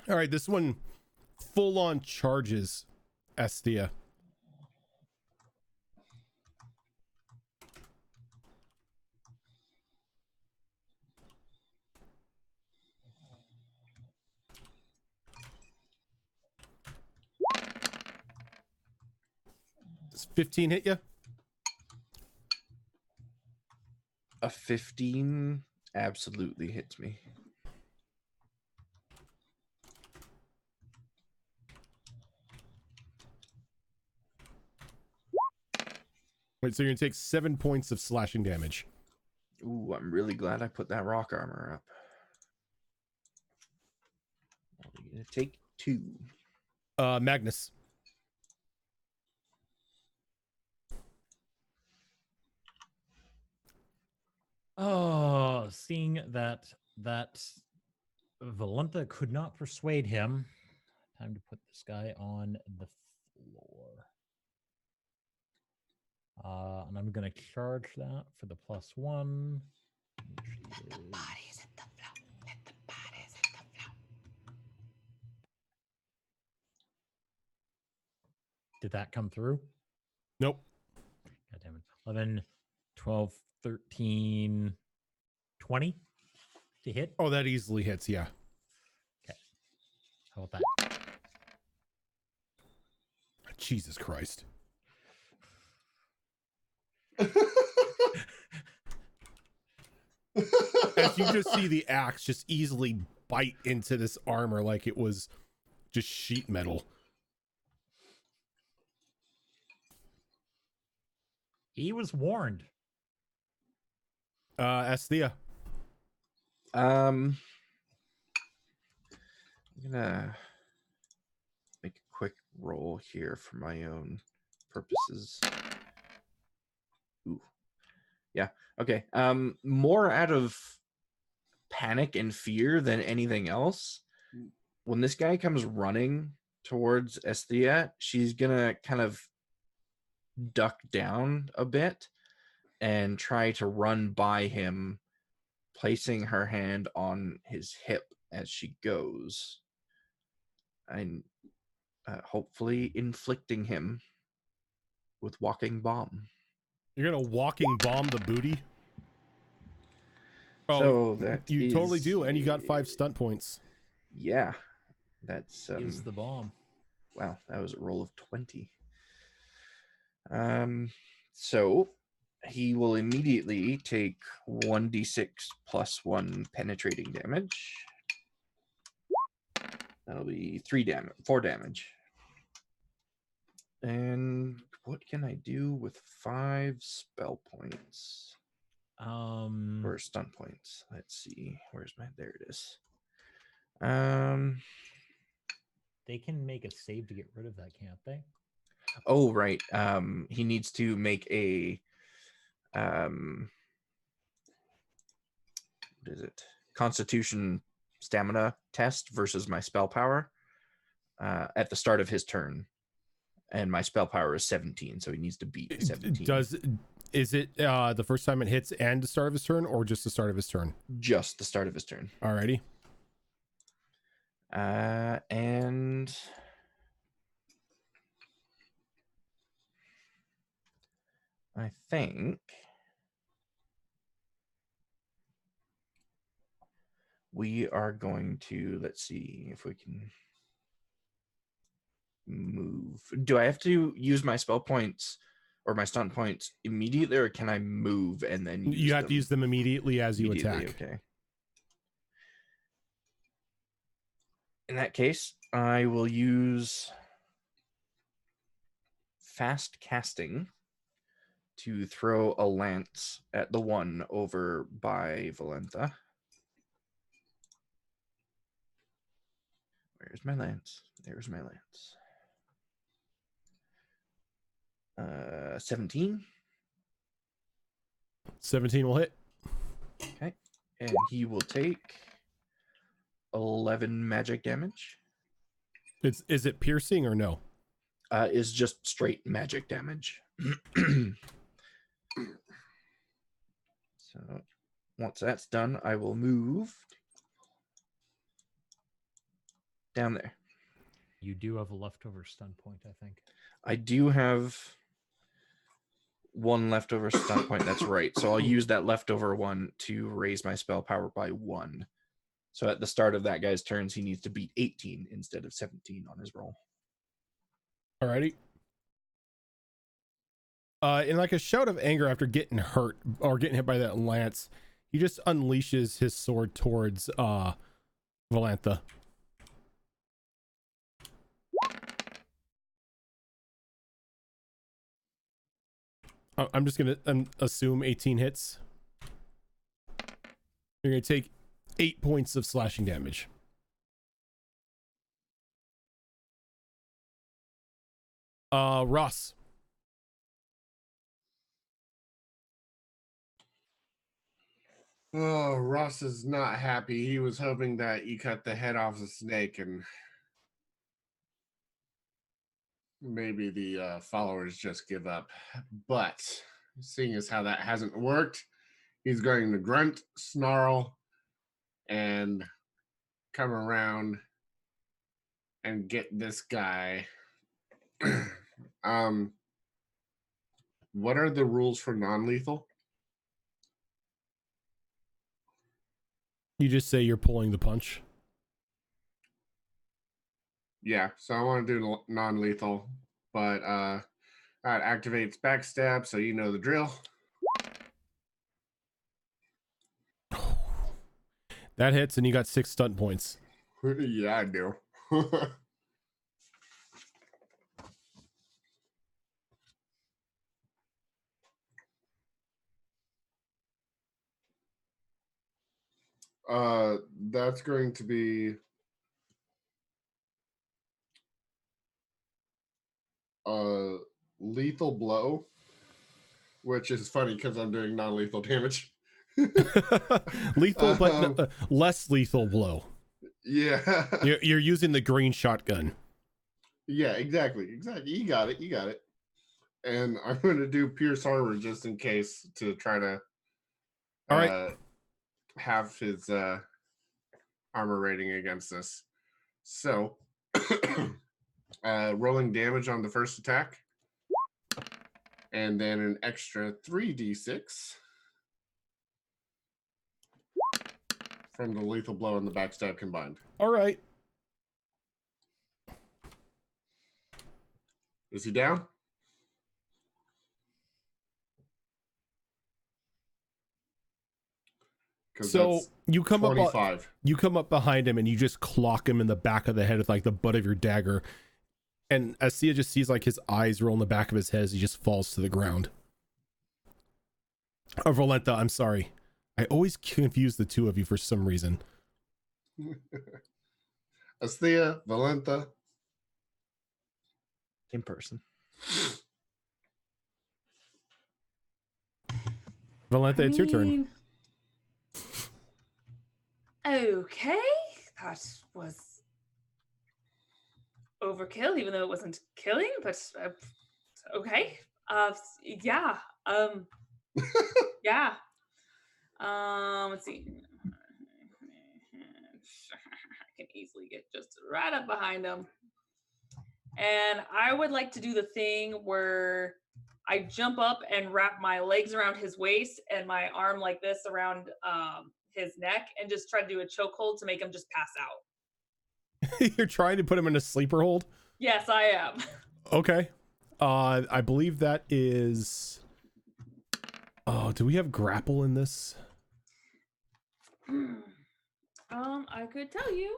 All right, this one full on charges Estia. Does 15 hit you? A 15 absolutely hits me. Wait, so you're gonna take 7 points of slashing damage. Ooh, I'm really glad I put that rock armor up. Only gonna take 2. Magnus. Oh, seeing that Valenta could not persuade him. Time to put this guy on the floor. And I'm gonna charge that for the +1. Which is- Bodies at the floor. Let the bodies at the floor. Did that come through? Nope. God damn it. 11, 12, 13, 20 to hit. Oh, that easily hits, yeah. How about that? Jesus Christ. As you just see the axe just easily bite into this armor like it was just sheet metal. He was warned. Esthea. I'm gonna make a quick roll here for my own purposes. Ooh. Yeah. Okay. More out of panic and fear than anything else. When this guy comes running towards Esthea, she's gonna kind of duck down a bit and try to run by him, placing her hand on his hip as she goes, and hopefully inflicting him with walking bomb. You're gonna walking bomb the booty. Oh, So that you totally is do, and you got 5 stunt points. Yeah, that's Is the bomb. wow, that was a roll of 20. So he will immediately take 1d6 plus 1 penetrating damage. That'll be 4 damage. And what can I do with 5 spell points or stun points? Let's see. There it is. They can make a save to get rid of that, can't they? Oh, right. He needs to make a what is it? Constitution stamina test versus my spell power at the start of his turn. And my spell power is 17, so he needs to beat 17. Is it the first time it hits and the start of his turn, or just the start of his turn? Just the start of his turn. Alrighty. And I think we are going to, let's see if we can move. Do I have to use my spell points or my stunt points immediately, or can I move and then use You have to use them immediately as you attack. Okay. In that case, I will use fast casting to throw a lance at the one over by Valentha. Where's my lance? There's my lance. 17. 17 will hit. Okay. And he will take 11 magic damage. Is it piercing or no? Is just straight magic damage. So once that's done, I will move down there. You do have a leftover stun point, I think. I do have one leftover stun point. That's right. So I'll use that leftover one to raise my spell power by 1. So at the start of that guy's turns, he needs to beat 18 instead of 17 on his roll. Alrighty. In like a shout of anger after getting hurt or getting hit by that lance, he just unleashes his sword towards Valentha. I'm just gonna assume 18 hits. You're gonna take 8 points of slashing damage. Ross. Oh, Ross is not happy. He was hoping that you cut the head off the snake and maybe the followers just give up. But seeing as how that hasn't worked, he's going to grunt, snarl, and come around and get this guy. What are the rules for non-lethal? You just say you're pulling the punch. Yeah, so I want to do non-lethal, but that activates backstab, so you know the drill. That hits, and you got 6 stunt points. Yeah, I do. That's going to be lethal blow, which is funny because I'm doing non-lethal damage. Lethal, but less lethal blow. Yeah. You're using the green shotgun. Yeah, exactly. You got it. And I'm going to do Pierce Armor just in case to try to All right. have his armor rating against this. So, rolling damage on the first attack. And then an extra 3d6 from the lethal blow and the backstab combined. All right. Is he down? So you come 25. up, you come up behind him and you just clock him in the back of the head with like the butt of your dagger. And Astia just sees like his eyes roll in the back of his head as he just falls to the ground. Oh, Valenta, I'm sorry. I always confuse the two of you for some reason. Astia, Valenta. In person. Valenta, it's your turn. Okay, that was overkill, even though it wasn't killing. But okay, yeah, yeah. Let's see. I can easily get just right up behind him, and I would like to do the thing where I jump up and wrap my legs around his waist and my arm like this around his neck and just try to do a chokehold to make him just pass out. You're trying to put him in a sleeper hold? Yes, I am. Okay. I believe that is... Oh, do we have grapple in this? I could tell you.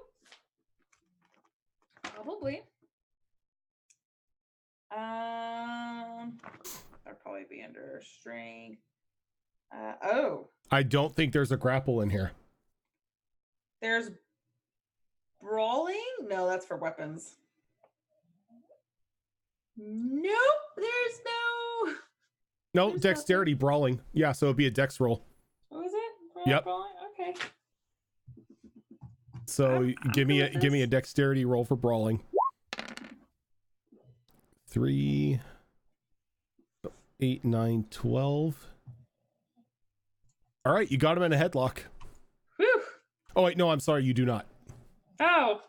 Probably. That'd probably be under strength. Oh. I don't think there's a grapple in here. There's brawling? No, that's for weapons. Nope, there's no. No, There's dexterity brawling. Yeah, so it'd be a dex roll. Oh, is it? Yep. Brawling? Okay. So I'm give me good with a this. dexterity roll for brawling. 3, 8, 9, 12. All right, you got him in a headlock. Whew. Oh wait, no, I'm sorry, you do not. Oh.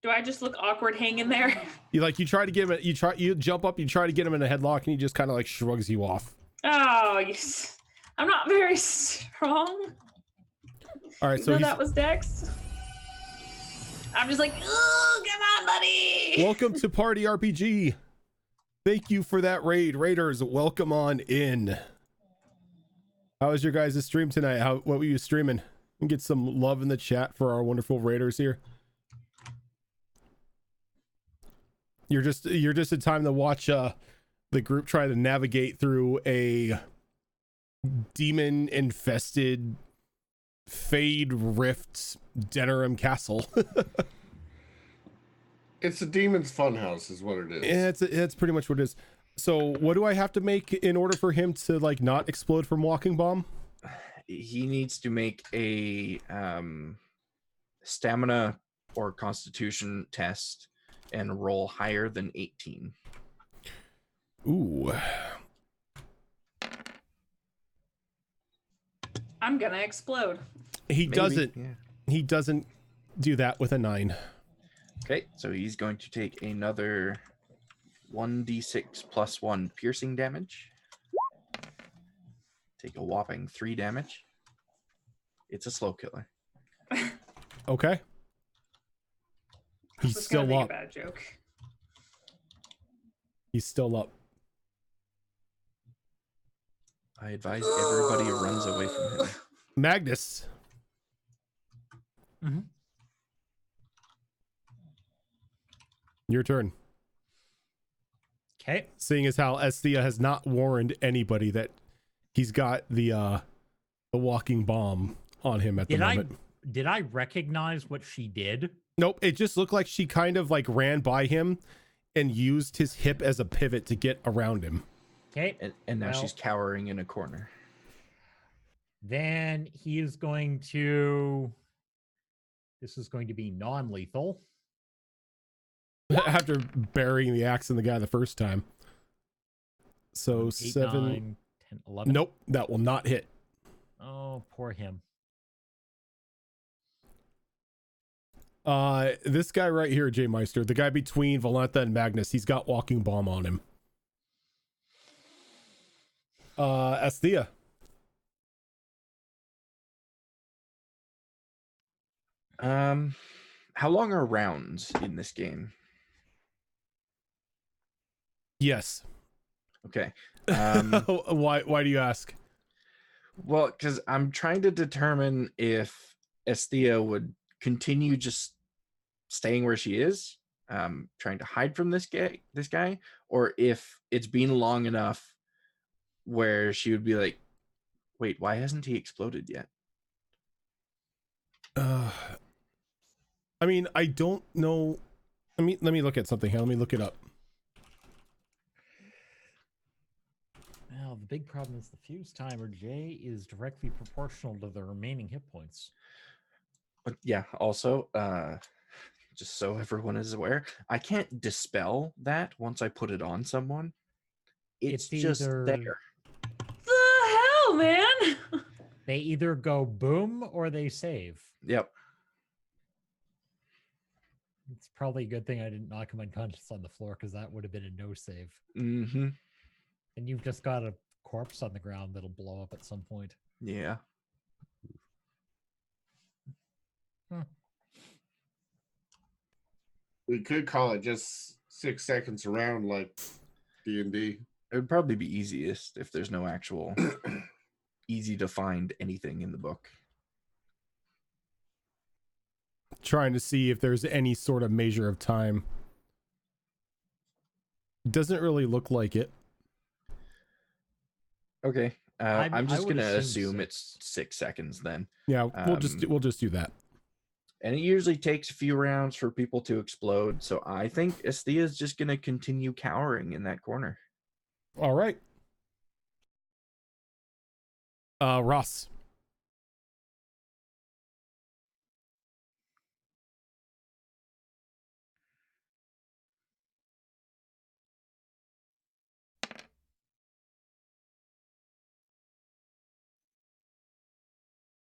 Do I just look awkward hanging there? You try to give him you jump up, you try to get him in a headlock, and he just kind of like shrugs you off. Oh, yes. I'm not very strong. All right, so So that was Dex. I'm just like, oh, come on, buddy. welcome to Party RPG. Thank you for that raid, raiders. Welcome on in. How was your guys' stream tonight? What were you streaming? And get some love in the chat for our wonderful raiders here. You're just in time to watch the group try to navigate through a demon infested Fade Rift Denerim castle. It's a demon's funhouse, is what it is. Yeah, it's pretty much what it is. So what do I have to make in order for him to like not explode from walking bomb? He needs to make a stamina or constitution test and roll higher than 18. Ooh. I'm gonna explode. He Maybe, doesn't yeah. he doesn't do that with a 9. Okay, so he's going to take another 1d6 plus 1 piercing damage. Take a whopping 3 damage. It's a slow killer. Okay. He's I was gonna still make a up. bad joke. He's still up. I advise everybody runs away from him. Magnus. Mhm. Your turn. Okay. Seeing as how Esthea has not warned anybody that he's got the walking bomb on him at the moment. Did I recognize what she did? Nope, it just looked like she kind of like ran by him and used his hip as a pivot to get around him. Okay. And now Well- she's cowering in a corner. Then he is going to. This is going to be non-lethal. After burying the axe in the guy the first time. So 8, 7. 9, 10, 11. Nope, that will not hit. Oh, poor him. This guy right here, J Meister, the guy between Valenta and Magnus, he's got walking bomb on him. Asthea. How long are rounds in this game? Yes. Okay. Why do you ask? Well, because I'm trying to determine if Esthea would continue just staying where she is, trying to hide from this guy, or if it's been long enough where she would be like, wait, why hasn't he exploded yet? I mean, I don't know. Let me look at something here. Let me look it up. Well, the big problem is the fuse timer, J, is directly proportional to the remaining hit points. But yeah, also, just so everyone is aware, I can't dispel that once I put it on someone. It's just either- there. The hell, man! They either go boom or they save. Yep. It's probably a good thing I didn't knock him unconscious on the floor because that would have been a no save. Mm-hmm. And you've just got a corpse on the ground that'll blow up at some point. Yeah. We could call it just 6 seconds around like D&D. It would probably be easiest if there's no actual easy to find anything in the book. Trying to see if there's any sort of measure of time. Doesn't really look like it. Okay. I'm I just would gonna assume assume it's 6 seconds then. Yeah, we'll just do that. And it usually takes a few rounds for people to explode. So I think Esthea is just gonna continue cowering in that corner. All right. Ross.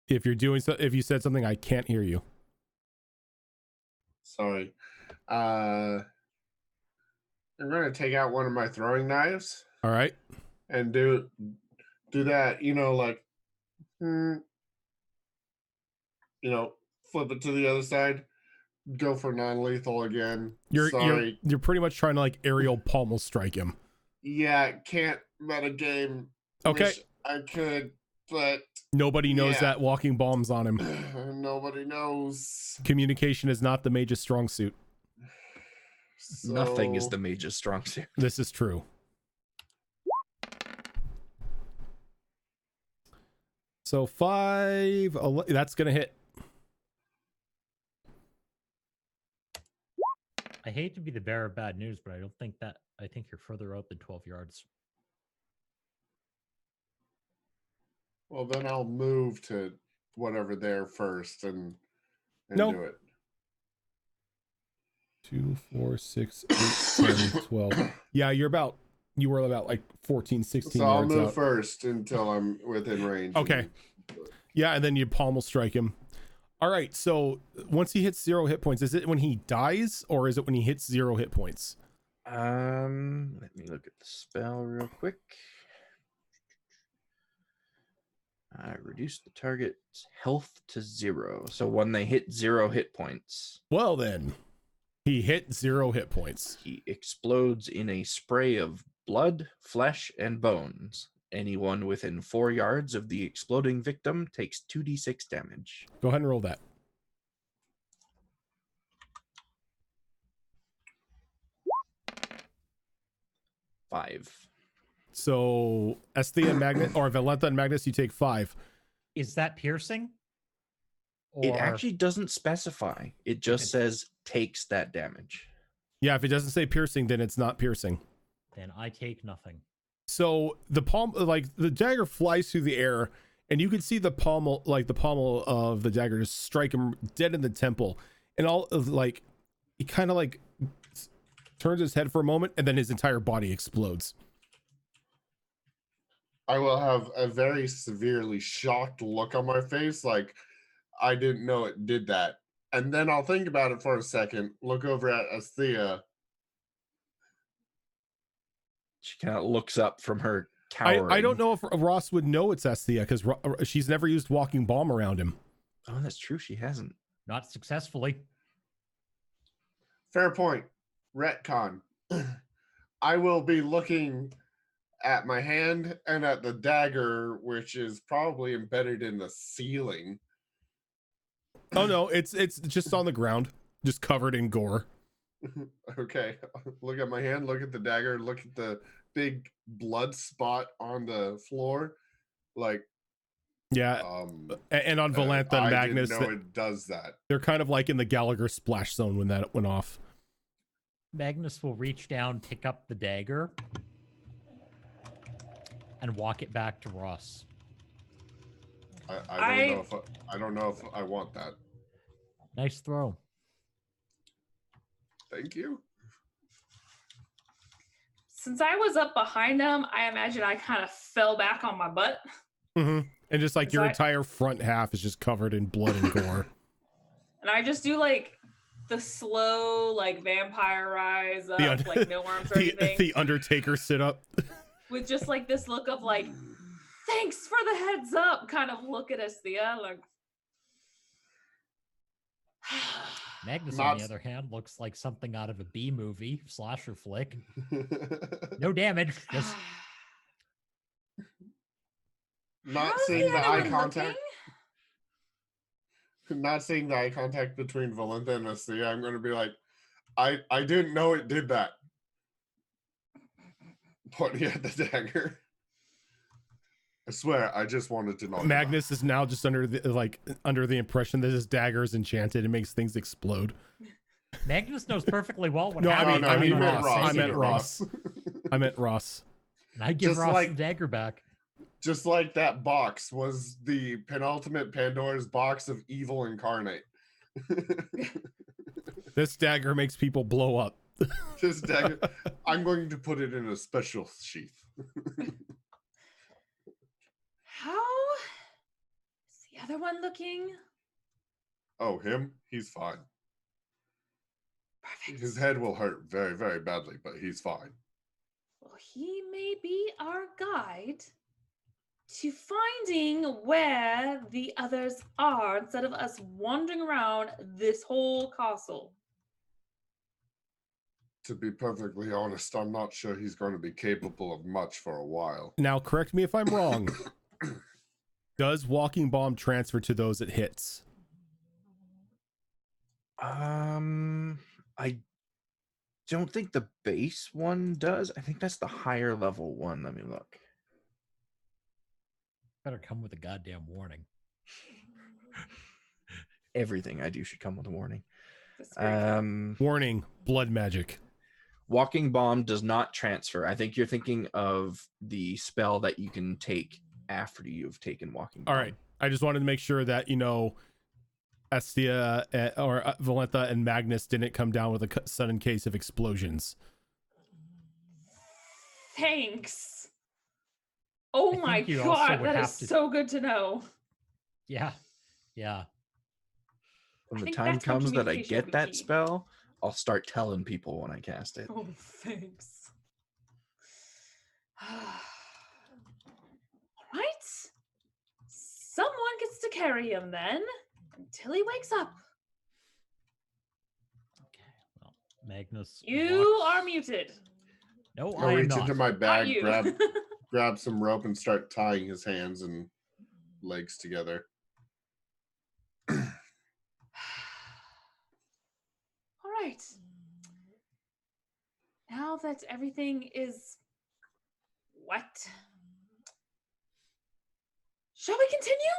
If you're doing so, if you said something, I can't hear you. Sorry. I'm gonna take out one of my throwing knives All right. and do that, like flip it to the other side, go for non-lethal again. Sorry. You're pretty much trying to like aerial pommel strike him. Yeah, can't metagame. Okay. Wish I could, but Nobody knows Yeah. that walking bombs on him. nobody knows. Communication is not the mage's strong suit. Nothing is So- the mage's strong suit. This is true. So 5, that's gonna hit. I hate to be the bearer of bad news, but I think you're further out than 12 yards. Well, then I'll move to whatever there first and Nope. do it. 2, 4, 6, 8, 10, 12. Yeah, you were about like 14, 16 So I'll yards move out. first until I'm within range. Okay. Yeah, and then you pommel strike him. All right, so once he hits 0 hit points, is it when he dies or is it when he hits 0 hit points? Let me look at the spell real quick. Reduce the target's health to 0. So when they hit 0 hit points, Well then, he hit 0 hit points. he explodes in a spray of blood, flesh, and bones. Anyone within 4 yards of the exploding victim takes 2d6 damage. Go ahead and roll that. Five. So Esthea and Magnus, or Valenta and Magnus, you take 5. Is that piercing? It Or- actually doesn't specify. It just says takes that damage. Yeah, if it doesn't say piercing, then it's not piercing. Then I take nothing. So the palm, like the dagger flies through the air, and you can see the pommel of the dagger just strike him dead in the temple, and all of like, he kind of like turns his head for a moment, and then his entire body explodes. I will have a very severely shocked look on my face, like I didn't know it did that. And then I'll think about it for a second, look over at Asthea. She kind of looks up from her cowering. I don't know if Ross would know it's Esthea because she's never used walking bomb around him. Oh, that's true. She hasn't. Not successfully. Fair point. Retcon. I will be looking at my hand and at the dagger, which is probably embedded in the ceiling. Oh no, it's just on the ground, just covered in gore. Okay. Look at my hand, look at the dagger, look at the big blood spot on the floor. Like, Yeah, and on Valentha and Magnus, I didn't know it does that. they're kind of like in the Gallagher splash zone when that went off. Magnus will reach down, pick up the dagger, and walk it back to Ross. I don't know if I want that. Nice throw. Thank you. Since I was up behind him, I imagine I kind of fell back on my butt. Mm-hmm. And just like Is your that- entire front half is just covered in blood and gore. And I just do like the slow, like vampire rise up, like no arms or anything. the Undertaker sit up. With just like this look of like, thanks for the heads up, kind of look at Esthea, like. Magnus, Not- on the other hand, looks like something out of a B movie, slasher flick. No damage, just Not How's seeing the other eye one contact. looking? Not seeing the eye contact between Valentha and Asthea, I'm going to be like, I didn't know it did that. Pointing at the dagger. I swear, I just wanted to know. Magnus is now just under the impression that his dagger is enchanted and makes things explode. Magnus knows perfectly well what No, happened. I mean he meant Ross. I He meant meant Ross. I meant Ross. And I give Just Ross like- the dagger back. Just like that box was the penultimate Pandora's box of evil incarnate. This dagger makes people blow up. This dagger, I'm going to put it in a special sheath. How is the other one looking? Oh, him? He's fine. Perfect. His head will hurt very, very badly, but he's fine. Well, he may be our guide to finding where the others are instead of us wandering around this whole castle. To be perfectly honest, I'm not sure he's going to be capable of much for a while. Now, correct me if I'm wrong. Does walking bomb transfer to those it hits? I don't think the base one does. I think that's the higher level one. Let me look. Better come with a goddamn warning. Everything I do should come with a warning. That's very cool. Warning: blood magic. Walking bomb does not transfer. I think you're thinking of the spell that you can take after you've taken walking bomb. All right. I just wanted to make sure that, you know, Esthea or Valentha and Magnus didn't come down with a sudden case of explosions. Thanks. Oh I my think you also god, would that have is to- so good to know. Yeah. Yeah. When I the think time that's when comes that I communication will get be that key. spell, I'll start telling people when I cast it. Oh, thanks. All right. Someone gets to carry him then until he wakes up. Okay. Well, Magnus. You walks- are muted. No, I'll I am reach not. into my Not bag, you. grab some rope, and start tying his hands and legs together. All right. Now that everything is wet, shall we continue?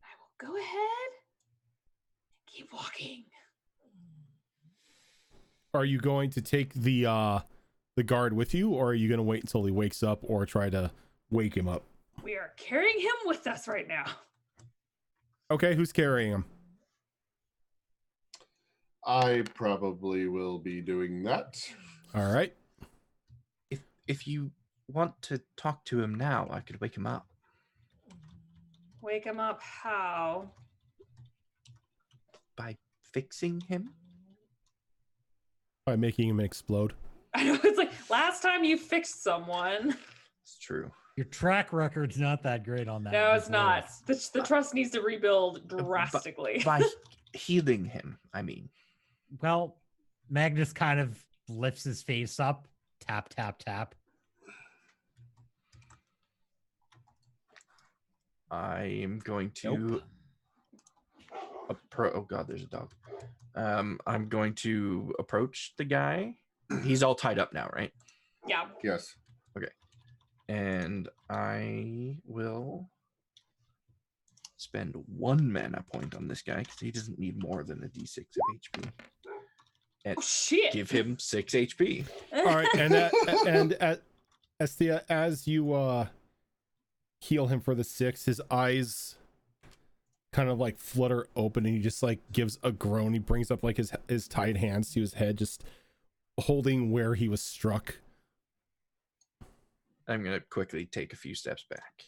I will go ahead and Keep walking. Are you going to take the guard with you, or are you going to wait until he wakes up or try to wake him up? We are carrying him with us right now. Okay, who's carrying him? I probably will be doing that. All right. If you want to talk to him now, I could wake him up. Wake him up how? By fixing him? By making him explode. I know, it's like, last time you fixed someone. It's true. Your track record's not that great on that. No, it's not. before. The trust needs to rebuild drastically. By healing him, I mean. Well, Magnus kind of lifts his face up. Tap, tap, tap. I am going to oh god, there's a dog. I'm going to approach the guy. He's all tied up now, right? Yeah. Yes. And I will spend 1 mana point on this guy because he doesn't need more than a d6 of HP. And Oh shit. give him 6 HP. All right, and Estia, as you heal him for the 6, his eyes kind of like flutter open, and he just like gives a groan. He brings up like his tied hands to his head, just holding where he was struck. I'm gonna quickly take a few steps back.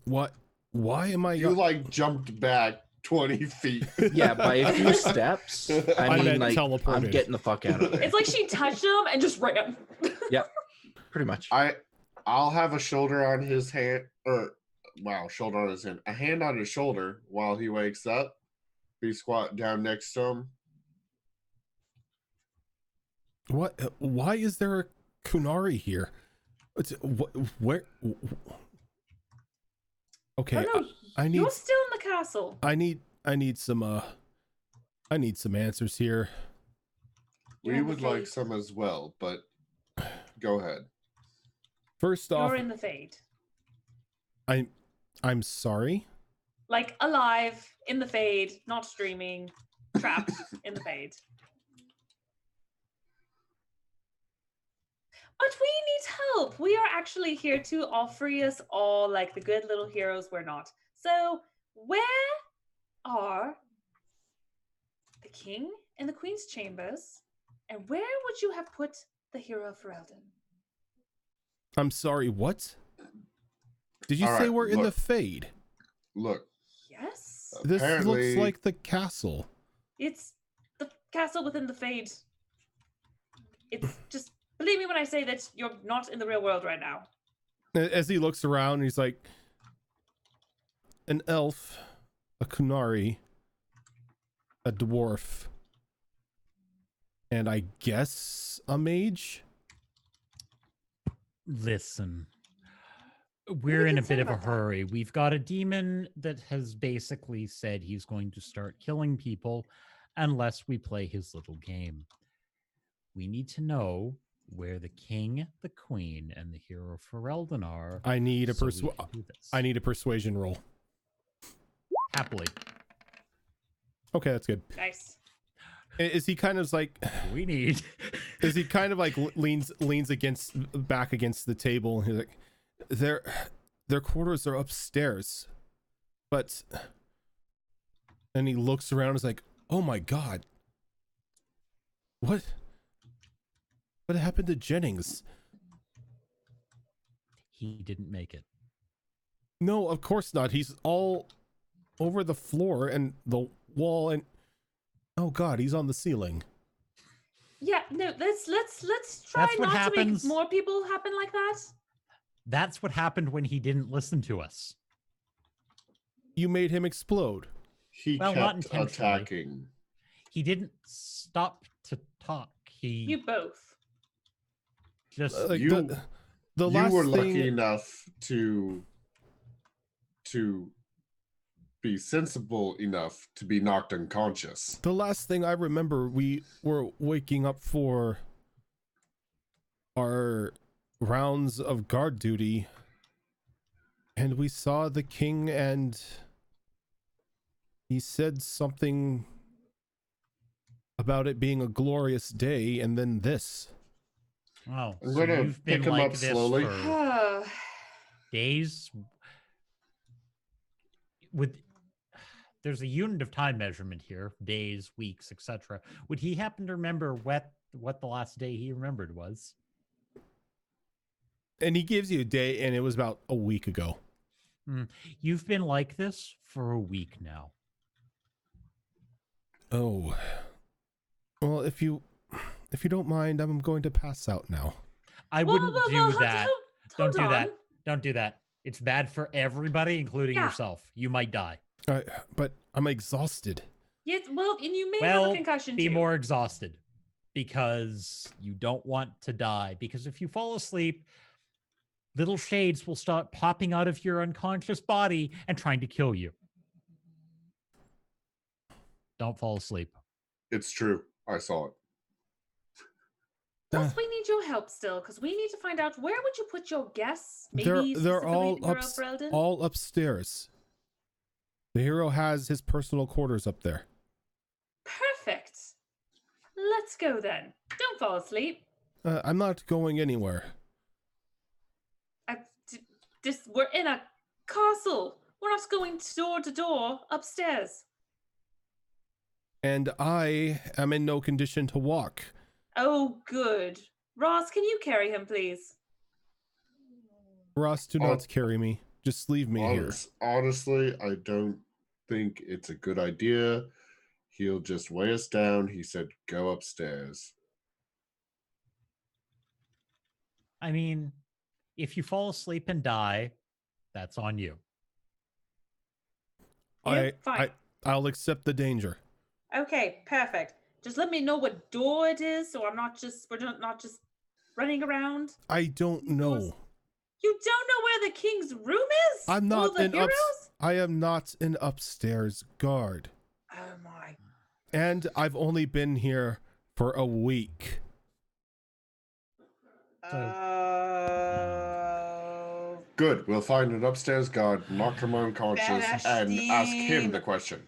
What? Why am I? You like jumped back 20 feet. Yeah, by a few steps. I mean, meant like, I'm teleported. getting the fuck out of there. It's like she touched him and just ran. Yep, pretty much. I'll have a shoulder on his hand, or wow, shoulder on his hand, a hand on his shoulder while he wakes up. Be squat down next to him. What? Why is there a Kunari here? Where? Okay, Oh no, I need. you're still in the castle. I need some answers here. You're We in the would like Fade. some as well, but go ahead. First off, You're in the Fade. I'm sorry. Like alive, in the Fade, not streaming, trapped in the Fade. But we need help. We are actually here to offer us all like the good little heroes we're not. So where are the king and the queen's chambers? And where would you have put the hero of Ferelden? I'm sorry. What? Did you All say right, we're in the look. Fade? Yes. Look, This looks Apparently- like the castle. It's the castle within the Fade. It's just believe me when I say that you're not in the real world right now. As he looks around, he's like, an elf, a Kunari, a dwarf, and I guess a mage. Listen, we're we in a can say bit of a about that. hurry. We've got a demon that has basically said he's going to start killing people unless we play his little game. We need to know where the king, the queen, and the hero Ferelden are. I need a so we can do this. I need a persuasion roll. Happily. Okay, that's good. Nice. Is he kind of like? We need. Is he kind of like leans back against the table, and he's like, their quarters are upstairs, but. And he looks around and is like, oh my god, what happened to Jennings? He didn't make it. No, of course not. He's all over the floor and the wall, and oh god, he's on the ceiling. Yeah, no, let's try That's what not to happens. make more people happen like that. That's what happened when he didn't listen to us. You made him explode. he Well, not kept intentionally. attacking. He didn't stop to talk. He You both. just Like You- the You last were thing, lucky enough to be sensible enough to be knocked unconscious. the last thing I remember, we were waking up for our rounds of guard duty, and we saw the king and He said something about it being a glorious day, and then this. Oh, I'm so gonna you've been pick him like up this slowly. for days. With there's a unit of time measurement here, days, weeks, etc. Would he happen to remember what the last day he remembered was? And he gives you a day, and it was about a week ago. You've been like this for a week now. Oh. Well, if you don't mind, I'm going to pass out now. I Whoa, wouldn't whoa, do whoa, hold- that. hold- Don't hold do that. on. Don't do that. It's bad for everybody, including Yeah. yourself. You might die. But I'm exhausted. Yes, well, and you may have a Well, concussion be too. more exhausted because you don't want to die. Because if you fall asleep, little shades will start popping out of your unconscious body and trying to kill you. Don't fall asleep. It's true. I saw it. Plus, we need your help still, because we need to find out where would you put your guests? Maybe They're all specifically the girl Breldon? all upstairs. The hero has his personal quarters up there. Perfect. Let's go then. Don't fall asleep. I'm not going anywhere. We're in a castle. We're not going door to door upstairs. And I am in no condition to walk. Oh, good. Ross, can you carry him, please? Ross, do not carry me. Just leave me here. Honestly, I don't think it's a good idea. He'll just weigh us down. He said, go upstairs. I mean, if you fall asleep and die, that's on you. Yeah, fine. I'll accept the danger. Okay, perfect. Just let me know what door it is, so we're not just running around. I don't know. You don't know where the king's room is? I'm All not the an heroes? I am not an upstairs guard. Oh my. And I've only been here for a week. Good. We'll find an upstairs guard, knock him unconscious, and ask him the question.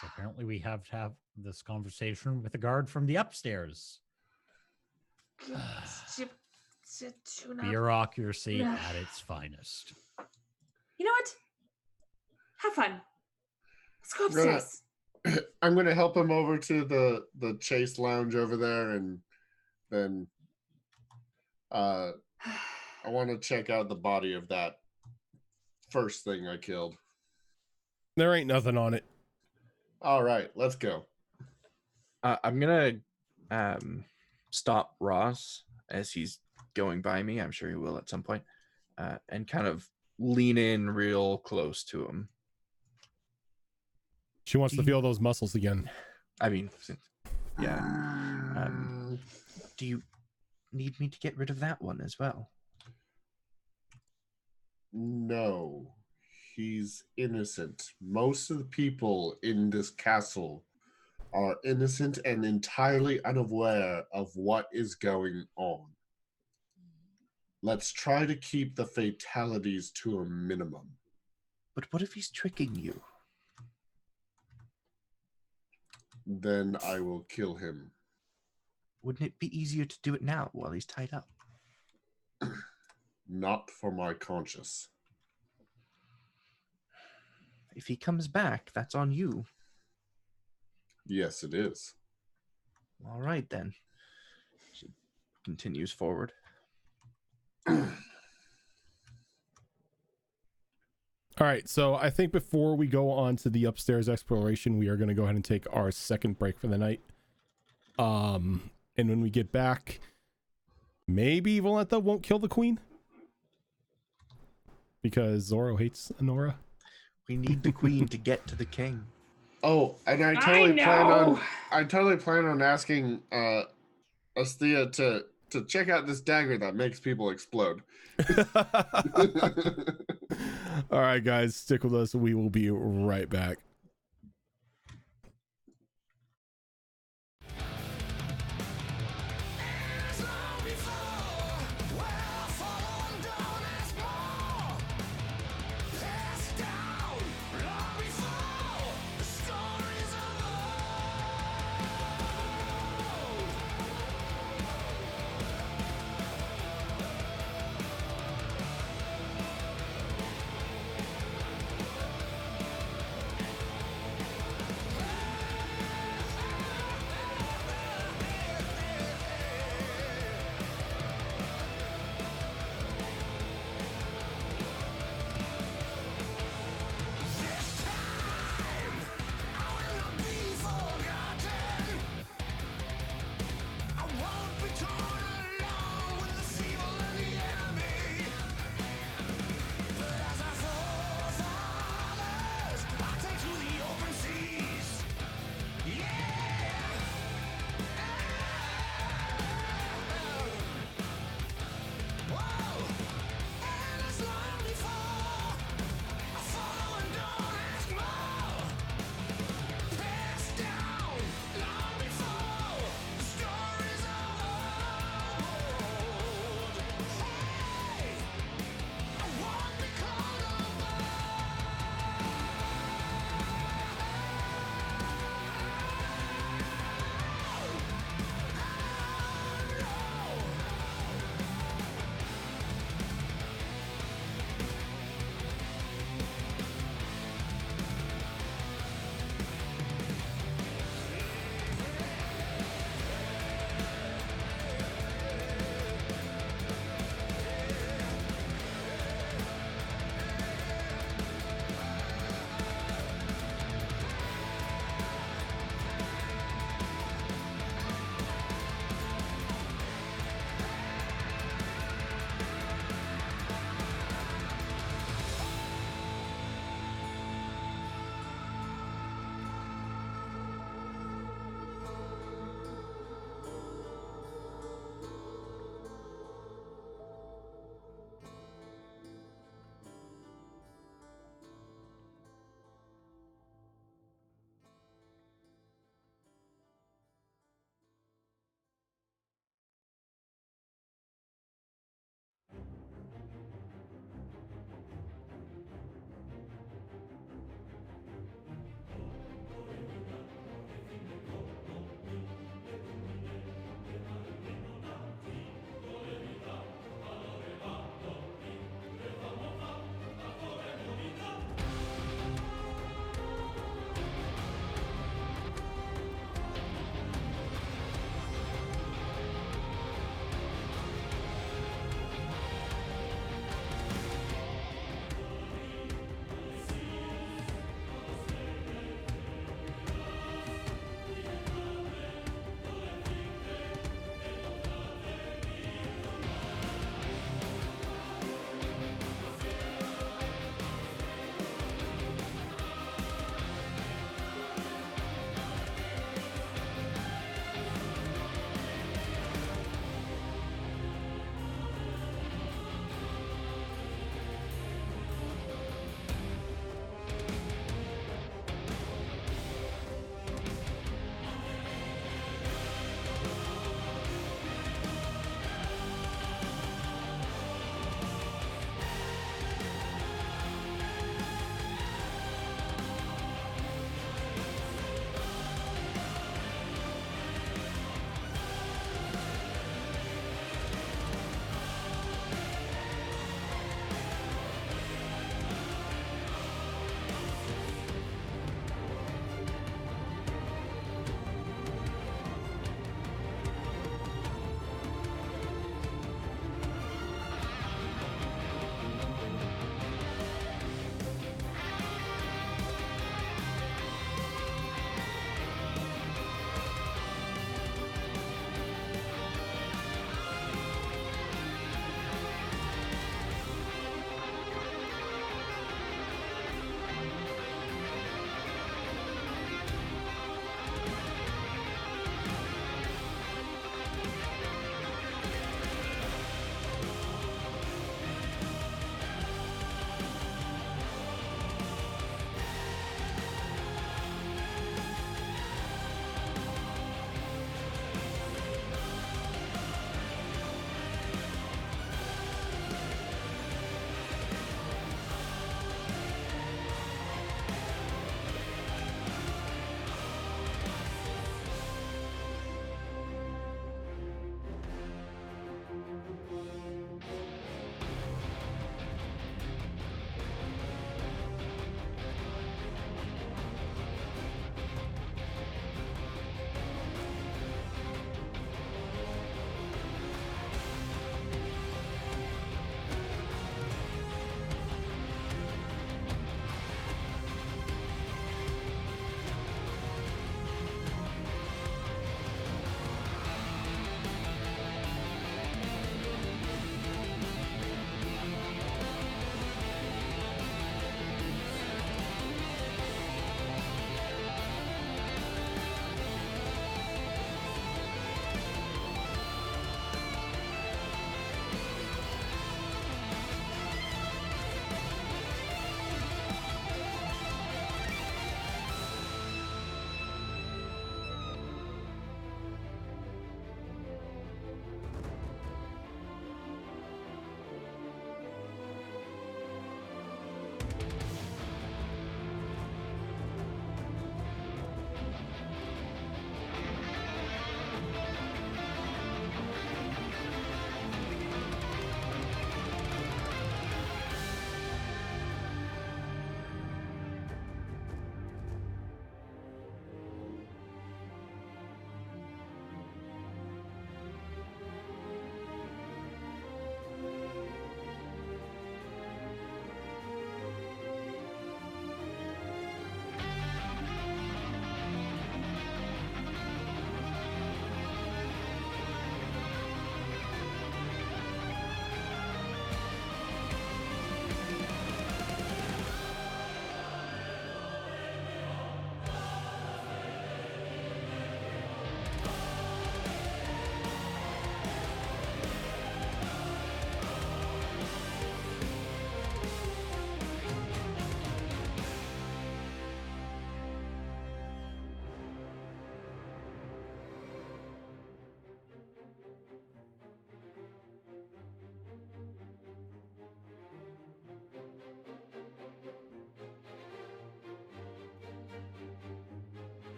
So apparently we have to have this conversation with the guard from the upstairs. Bureaucracy at its finest. You know what? Have fun. Let's go upstairs. I'm gonna help him over to the chase lounge over there, and then I want to check out the body of that first thing I killed. There ain't nothing on it. All right, let's go. I'm gonna stop Ross as he's going by me. I'm sure he will at some point, and kind of lean in real close to him. She wants to feel those muscles again. I mean, yeah. Do you need me to get rid of that one as well? No, he's innocent. Most of the people in this castle are innocent and entirely unaware of what is going on. Let's try to keep the fatalities to a minimum. But what if he's tricking you? Then I will kill him. Wouldn't it be easier to do it now while he's tied up? Not for my conscience. If he comes back, that's on you. Yes, it is. All right, then. She continues forward. All right, so I think before we go on to the upstairs exploration, we are going to go ahead and take our second break for the night. And when we get back, maybe Valenta won't kill the queen because Zorro hates Honora. We need the queen to get to the king. Oh, and I totally plan on asking Asthea to check out this dagger that makes people explode. All right, guys, stick with us. We will be right back. Well, fallen down as more. Past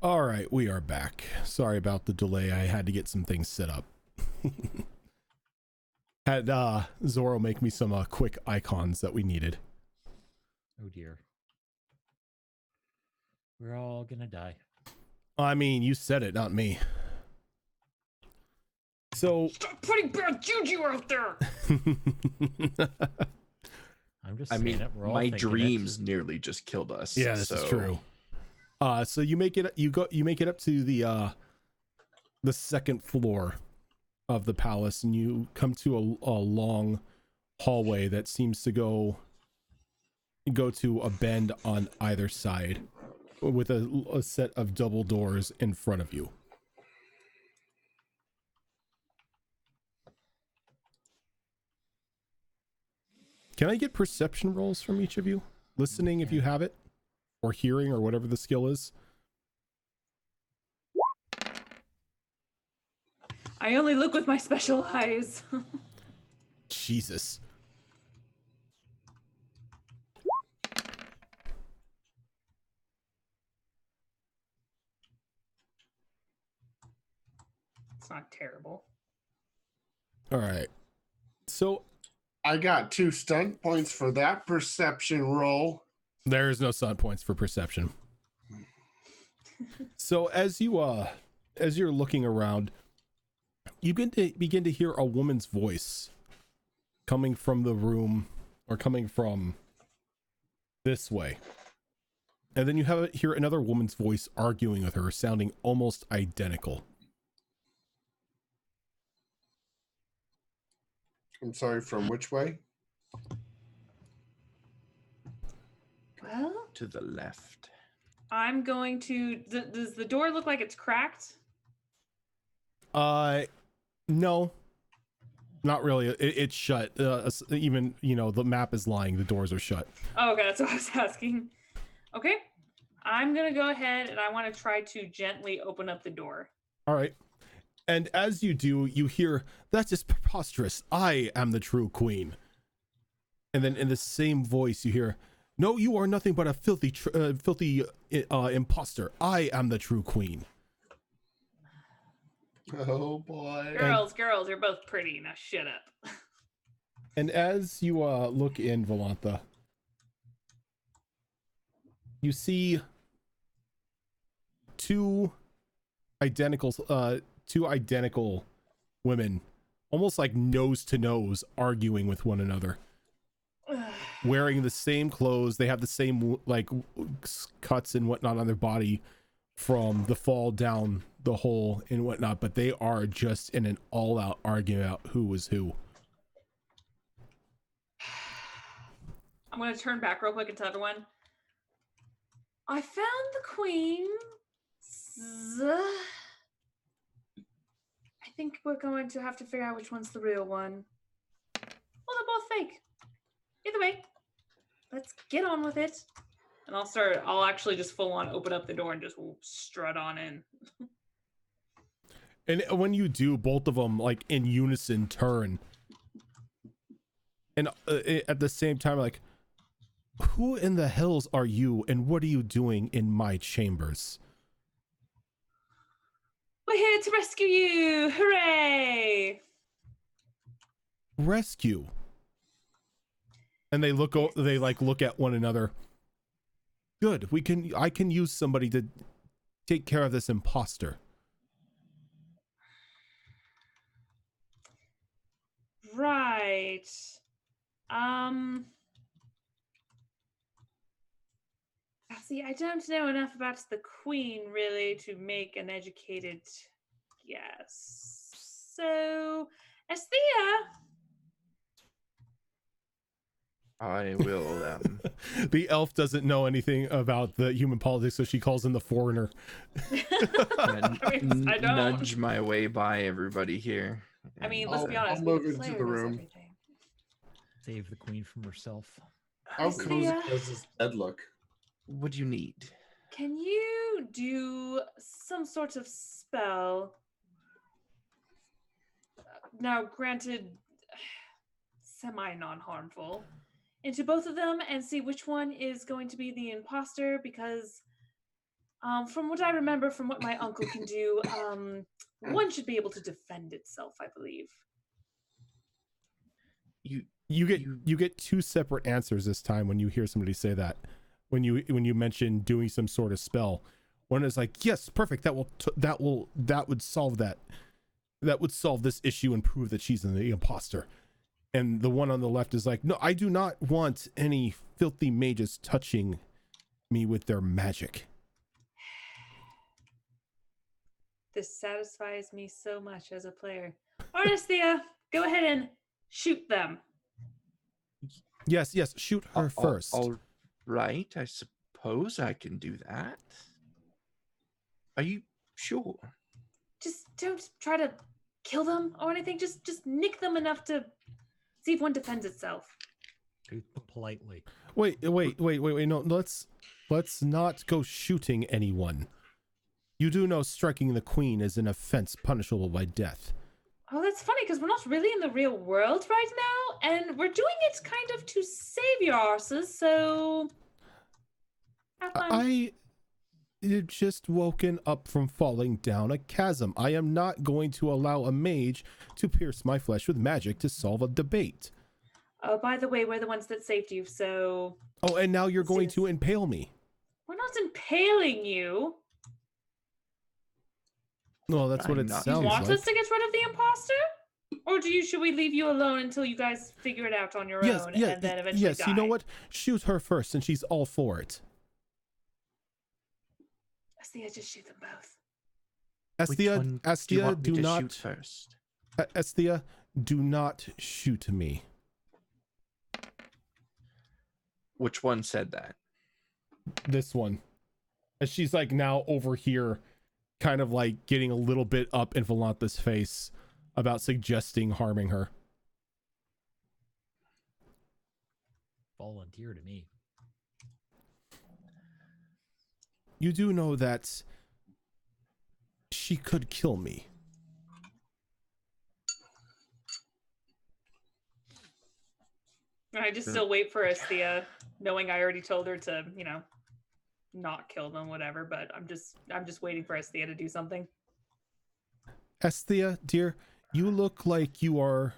All right, we are back. Sorry about the delay. I had to get some things set up. Had Zoro make me some quick icons that we needed. Oh dear. We're all gonna die. I mean, you said it, not me. So Stop putting bad juju out there. I'm just I saying mean, it. We're all my thinking it. dreams nearly just killed us. yeah, this is so- true. So you make it up to the second floor of the palace, and you come to a long hallway that seems to go to a bend on either side, with a set of double doors in front of you. Can I get perception rolls from each of you? Listening if you have it, or hearing, or whatever the skill is. I only look with my special eyes. Jesus. It's not terrible. All right. So I got 2 stunt points for that perception roll. there is no sun points for perception. So as you're looking around, you begin to hear a woman's voice coming from the room, or coming from this way. And then you hear another woman's voice arguing with her, sounding almost identical. I'm sorry, from which way? Well, To the left. I'm going to. Does the door look like it's cracked? No, not really. It's shut. Even, the map is lying. The doors are shut. Oh, okay, that's what I was asking. Okay, I'm gonna go ahead and I want to try to gently open up the door. All right. And as you do, you hear, "That is preposterous. I am the true queen." And then in the same voice, you hear, "No, you are nothing but a filthy imposter. I am the true queen." Oh boy. Girls, you're both pretty. Now shut up. And as you look in, Volantha, you see two identical women, almost like nose to nose, arguing with one another, wearing the same clothes. They have the same cuts and whatnot on their body from the fall down the hole and whatnot, but they are just in an all-out argument about who was who. I'm gonna turn back real quick and tell everyone. I found the queen. I think we're going to have to figure out which one's the real one. Well, they're both fake. Either way, let's get on with it. And I'll actually just full on open up the door and just strut on in. And when you do, both of them, like, in unison, turn. And at the same time, like, "Who in the hells are you, and what are you doing in my chambers?" We're here to rescue you! Hooray! Rescue. And they look at one another. "Good. I can use somebody to take care of this imposter." Right. See, I don't know enough about the queen really to make an educated guess. So, Esthea. I will The elf doesn't know anything about the human politics, so she calls him the foreigner. I don't. nudge my way by everybody here. I mean, and, let's be I'll honest. move the into Slayer the knows room. everything. Save the queen from herself. How cozy Esthea, does this bed look? what do you need? can you do some sort of spell? Now, granted, semi non-harmful, into both of them and see which one is going to be the imposter, because From what I remember, from what my uncle can do, one should be able to defend itself, I believe. You get two separate answers this time when you hear somebody say that. When you mention doing some sort of spell, one is like, yes, perfect. That would solve that. That would solve this issue and prove that she's the imposter. And the one on the left is like, no, I do not want any filthy mages touching me with their magic. This satisfies me so much as a player. Ornisthea, go ahead and shoot them. Yes, shoot her first. All right, I suppose I can do that. Are you sure? Just don't try to kill them or anything. Just nick them enough to see if one defends itself. Politely. Wait. No, let's not go shooting anyone. You do know striking the queen is an offense punishable by death. Oh, that's funny because we're not really in the real world right now, and we're doing it kind of to save your arses, so have fun. I had just woken up from falling down a chasm. I am not going to allow a mage to pierce my flesh with magic to solve a debate. Oh, by the way, we're the ones that saved you, so... Oh, and now you're going Yes. to impale me. We're not impaling you. Well, that's what I'm it not- Do you sounds want like. us to get rid of the imposter? Or should we leave you alone until you guys figure it out on your own and then eventually yes. die? You know what? Shoot her first, and she's all for it. Asthea, just shoot them both. Which one do you Asthea, want me do to not. shoot first? Asthea, do not shoot me. Which one said that? This one. As she's like now over here, kind of like getting a little bit up in Volanta's face about suggesting harming her. Volunteer to me. You do know that she could kill me. I just still wait for Asthea, knowing I already told her to, not kill them, whatever. But I'm just waiting for Asthea to do something. Asthea, dear, you look like you are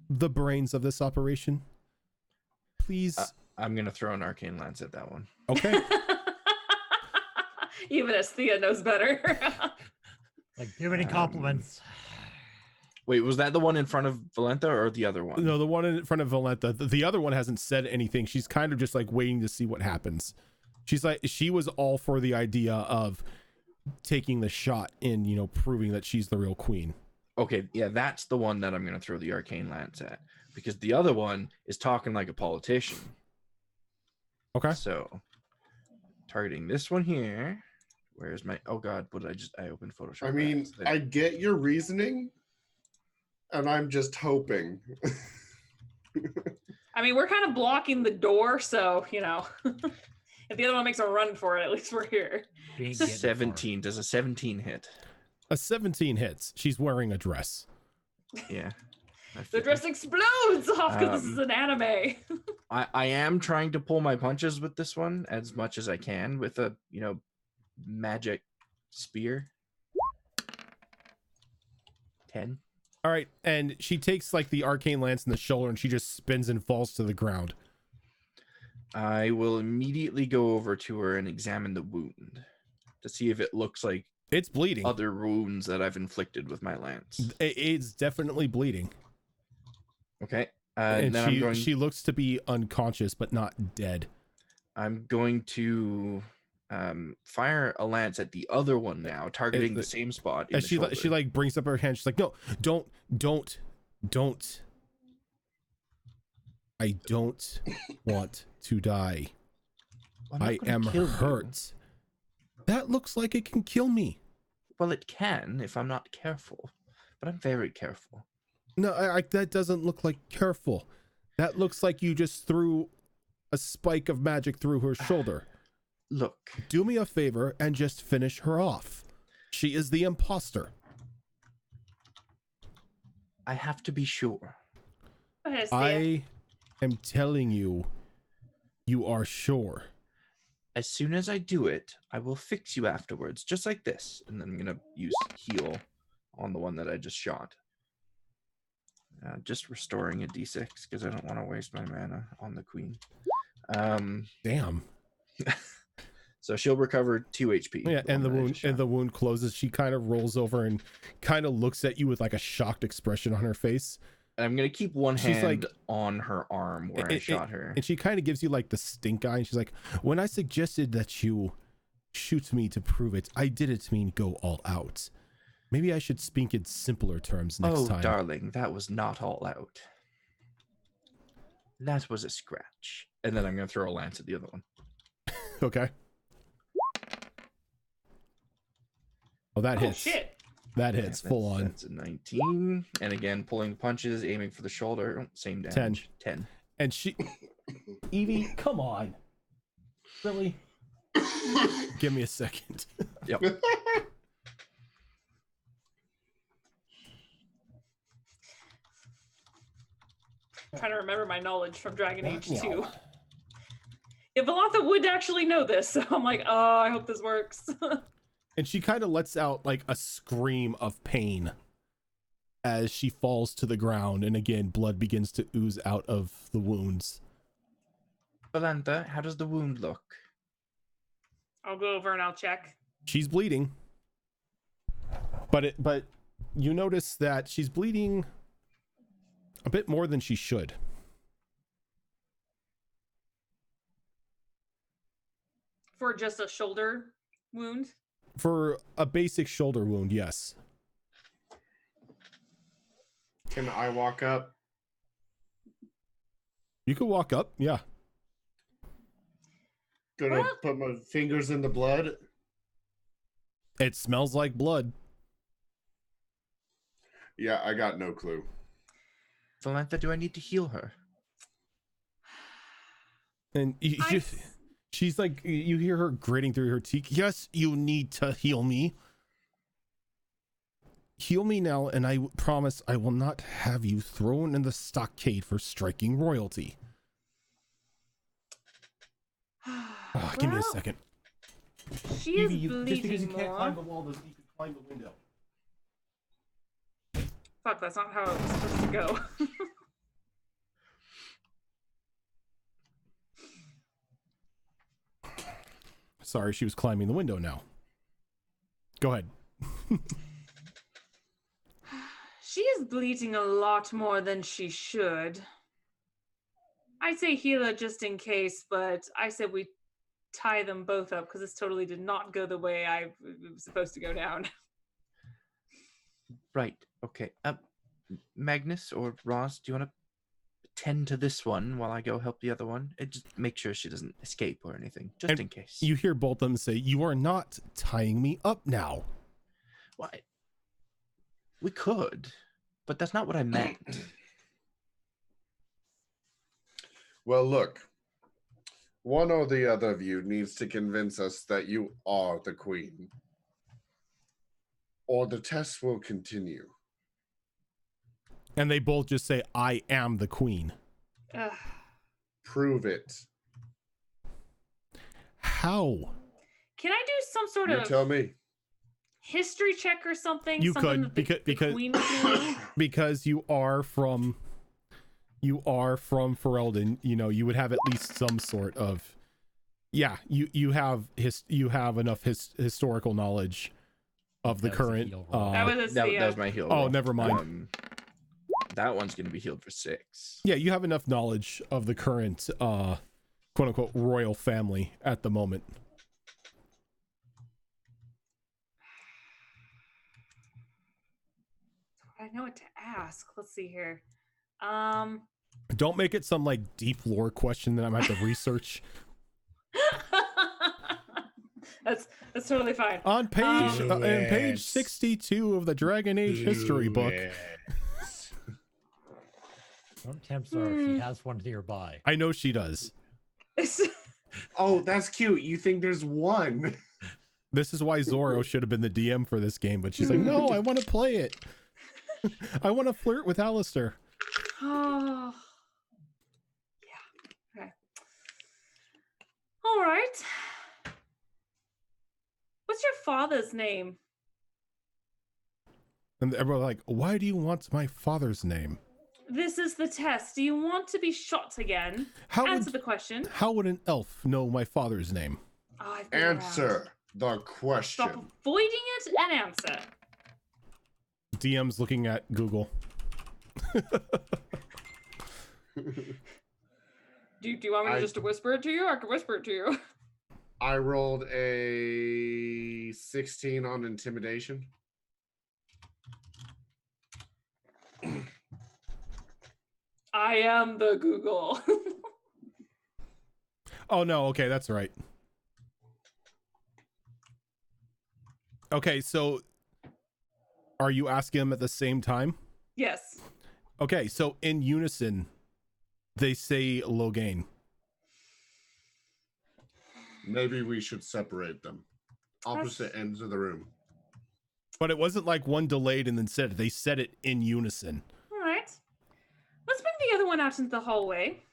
the brains of this operation. Please. I'm gonna throw an arcane lance at that one. Okay. Even Asthea knows better. Like, too many compliments. Wait, was that the one in front of Valenta or the other one? No, the one in front of Valenta. The other one hasn't said anything. She's kind of just like waiting to see what happens. She was all for the idea of taking the shot in, proving that she's the real queen. Okay, yeah, that's the one that I'm gonna throw the arcane lance at, because the other one is talking like a politician. Okay. So, targeting this one here. Where's my? Oh God, what did I opened Photoshop? I mean, It's there. I get your reasoning, and I'm just hoping. I mean, we're kind of blocking the door, so if the other one makes a run for it, at least we're here. We ain't getting far. 17. Does a 17 hit? A 17 hits. She's wearing a dress. Yeah. I The figured. dress explodes off because this is an anime. I am trying to pull my punches with this one as much as I can with a magic spear. 10. All right, and she takes like the arcane lance in the shoulder and she just spins and falls to the ground. I will immediately go over to her and examine the wound to see if it looks like It's bleeding. other wounds that I've inflicted with my lance. It's definitely bleeding. Okay. And Then she looks to be unconscious but not dead. I'm going to fire a lance at the other one now, targeting the same spot. In As the she shoulder. she like brings up her hand, she's like, no, don't. I don't want to die. I'm not I gonna am kill you. hurt. That looks like it can kill me. Well, it can if I'm not careful, but I'm very careful. No, that doesn't look like careful. That looks like you just threw a spike of magic through her shoulder. Look, Do me a favor and just finish her off. She is the imposter. I have to be sure. Go ahead, Asthea. I am telling you, you are sure. as soon as I do it, I will fix you afterwards, just like this. And then I'm gonna use heal on the one that I just shot. Just restoring a d6 because I don't want to waste my mana on the queen. Damn. So she'll recover 2 HP. Yeah, and one that I just the shot. wound closes. She kind of rolls over and kind of looks at you with like a shocked expression on her face. And I'm gonna keep one She's hand like- on her arm where I shot her. And she kind of gives you like the stink eye, and she's like, when I suggested that you shoot me to prove it, I didn't mean go all out. Maybe I should speak in simpler terms next Oh, time. darling, that was not all out. That was a scratch. And then I'm gonna throw a lance at the other one. Okay. Oh, that Oh hits. shit! That Yeah, hits full on. That's a 19. And again, pulling punches, aiming for the shoulder. Oh, same damage. 10. And she, Evie, come on. Really? Give me a second. Yep. I'm trying to remember my knowledge from Dragon Age Yeah. 2. Yeah, Valantha would actually know this, so I'm like, oh, I hope this works. And she kind of lets out like a scream of pain as she falls to the ground. And again, blood begins to ooze out of the wounds. Valantha, how does the wound look? I'll go over and I'll check. She's bleeding. But you notice that she's bleeding a bit more than she should. For just a shoulder wound. For a basic shoulder wound, yes. Can I walk up? You could walk up, yeah. Gonna Well- put my fingers in the blood. It smells like blood. Yeah, I got no clue. Valantha, do I need to heal her? And she's like, you hear her gritting through her teeth. Yes, you need to heal me. Heal me now, and I promise I will not have you thrown in the stockade for striking royalty. Give me a Well, second. She is bleeding more. the wall doesn't mean you can climb the window. Fuck, that's not how it was supposed to go. Sorry, she was climbing the window now. Go ahead. She is bleeding a lot more than she should. I'd say heal her just in case, but I said we tie them both up because this totally did not go the way I was supposed to go down. Right. Okay. Magnus or Ross, do you want to tend to this one while I go help the other one? Just make sure she doesn't escape or anything, just And in case. You hear both of them say, "You are not tying me up now." Why? We could, but that's not what I meant. Well, look. One or the other of you needs to convince us that you are the queen. Or the test will continue. And they both just say, "I am the queen." Ugh. Prove it. How? Can I do some sort You of tell me. history check or something? You Something could, that the because queen was doing? because you are from Ferelden, you know, you would have at least some sort of, yeah, you have enough historical knowledge of the That was a current heal roll. That was a That was my heal. Oh, roll. never mind. That one's gonna be healed for 6. yeah, you have enough knowledge of the current quote unquote royal family at the moment. I know what to ask. Let's see here. Don't make it some like deep lore question that I'm gonna have to research. that's totally fine. On page Um, in page Yes. 62 of the Dragon Age history book. Don't tempt her if she has one nearby. I know she does. Oh, that's cute. You think there's one. This is why Zoro should have been the DM for this game, but she's like, no, I want to play it. I want to flirt with Alistair. Oh, yeah. Okay. All right. father's name? And everyone like, why do you want my father's name? This is the test. Do you want to be shot again? Answer the question. How would an elf know my father's name? Oh, I've been around. Answer the question. Stop avoiding it and answer. DM's looking at Google. Do you want me just to whisper it to you? I can whisper it to you. I rolled a 16 on intimidation. I am the Google. Oh no, okay, that's right. Okay, so are you asking them at the same time? Yes. Okay, so in unison, they say Logain. Maybe we should separate them. Opposite ends of the room. But it wasn't like one delayed and then said it. They said it in unison. All right. Let's bring the other one out into the hallway.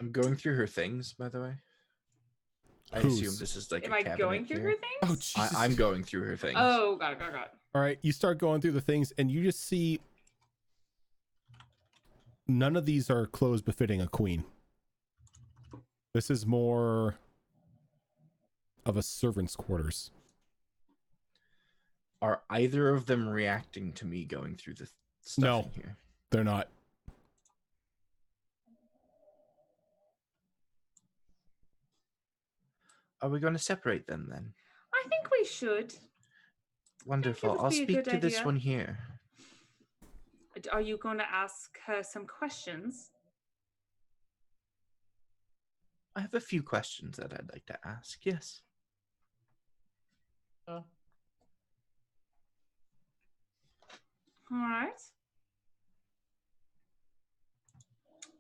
I'm going through her things, by the way. I Whose? assume this is like Am a I cabinet going through here. her things? Oh, Jesus. I'm going through her things. Oh, got it. All right, you start going through the things and you just see none of these are clothes befitting a queen. This is more of a servant's quarters. Are either of them reacting to me going through the stuff No. in here? They're not. Are we going to separate them then? I think we should. Wonderful. would I'll be a speak good to this idea. one here. Are you going to ask her some questions? I have a few questions that I'd like to ask. Yes. All right.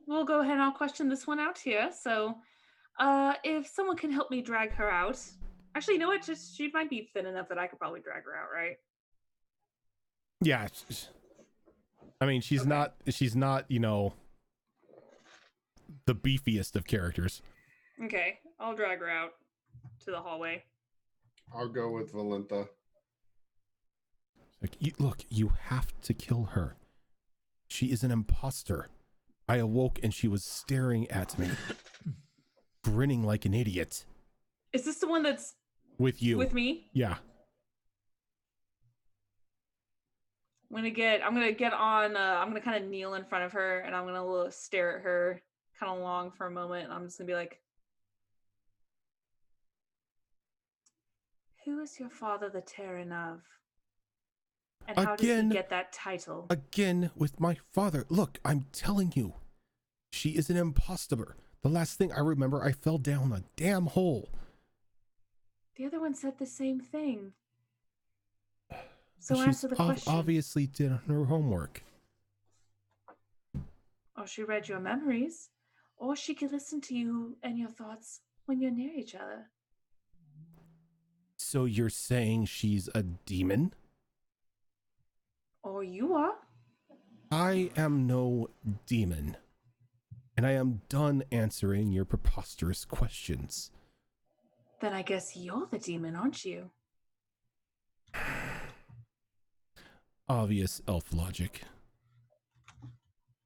We'll go ahead and I'll question this one out here. So, if someone can help me drag her out. Actually, you know what? Just she might be thin enough that I could probably drag her out, right? Yeah. I mean, she's not, you know, the beefiest of characters. Okay, I'll drag her out to the hallway. I'll go with Valenta. Like, look, you have to kill her. She is an imposter. I awoke and she was staring at me, grinning like an idiot. Is this the one that's With you. with me? Yeah. I'm gonna kind of kneel in front of her and I'm gonna stare at her kind of long for a moment, and I'm just gonna be like, who is your father the Terran of? And how does he Again. get that title? Again with my father. Look, I'm telling you, she is an imposter. The last thing I remember, I fell down a damn hole. The other one said the same thing. So She's answer the question. obviously did her homework. Or she read your memories, or she could listen to you and your thoughts when you're near each other. So you're saying she's a demon? Or you are. I am no demon. And I am done answering your preposterous questions. Then I guess you're the demon, aren't you? Obvious elf logic.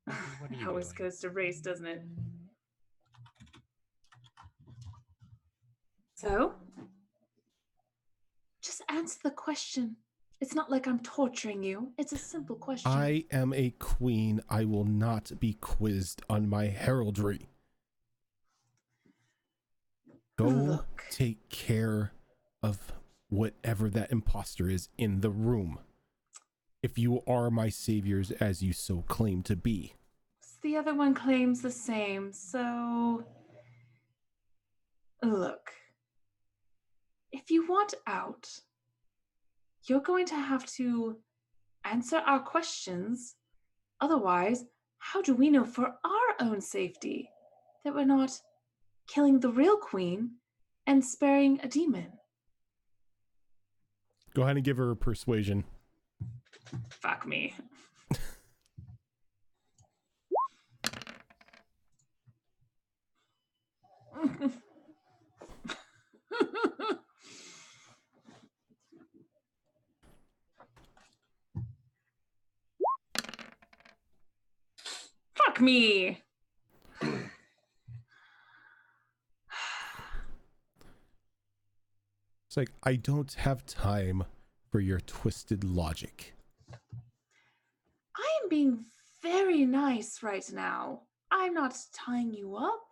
What are It you always doing? goes to race, doesn't it? So, just answer the question. It's not like I'm torturing you. It's a simple question. I am a queen. I will not be quizzed on my heraldry. Go Look. take care of whatever that imposter is in the room. If you are my saviors as you so claim to be. The other one claims the same, so look. If you want out, you're going to have to answer our questions. Otherwise, how do we know for our own safety that we're not killing the real queen and sparing a demon? Go ahead and give her a persuasion. Fuck me. Fuck me. It's like, I don't have time for your twisted logic. I am being very nice right now. I'm not tying you up.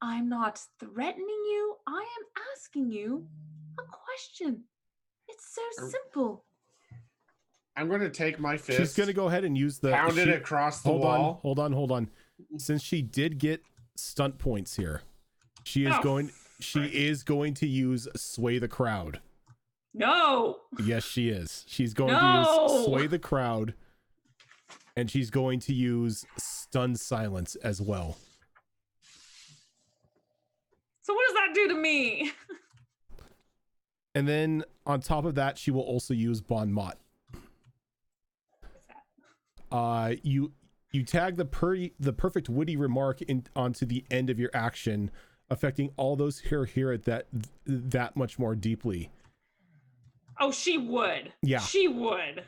I'm not threatening you. I am asking you a question. It's so simple. I'm going to take my fist. She's gonna go ahead and use the pound it across the wall. Hold on. Since she did get stunt points here, she is going to use sway the crowd. No. Yes, she is. She's going to No. use sway the crowd, and she's going to use stun silence as well. So what does that do to me? And then on top of that, she will also use Bon Mot. You tag the perfect witty remark onto the end of your action, affecting all those who hear it that much more deeply. Oh, she would. Yeah. She would.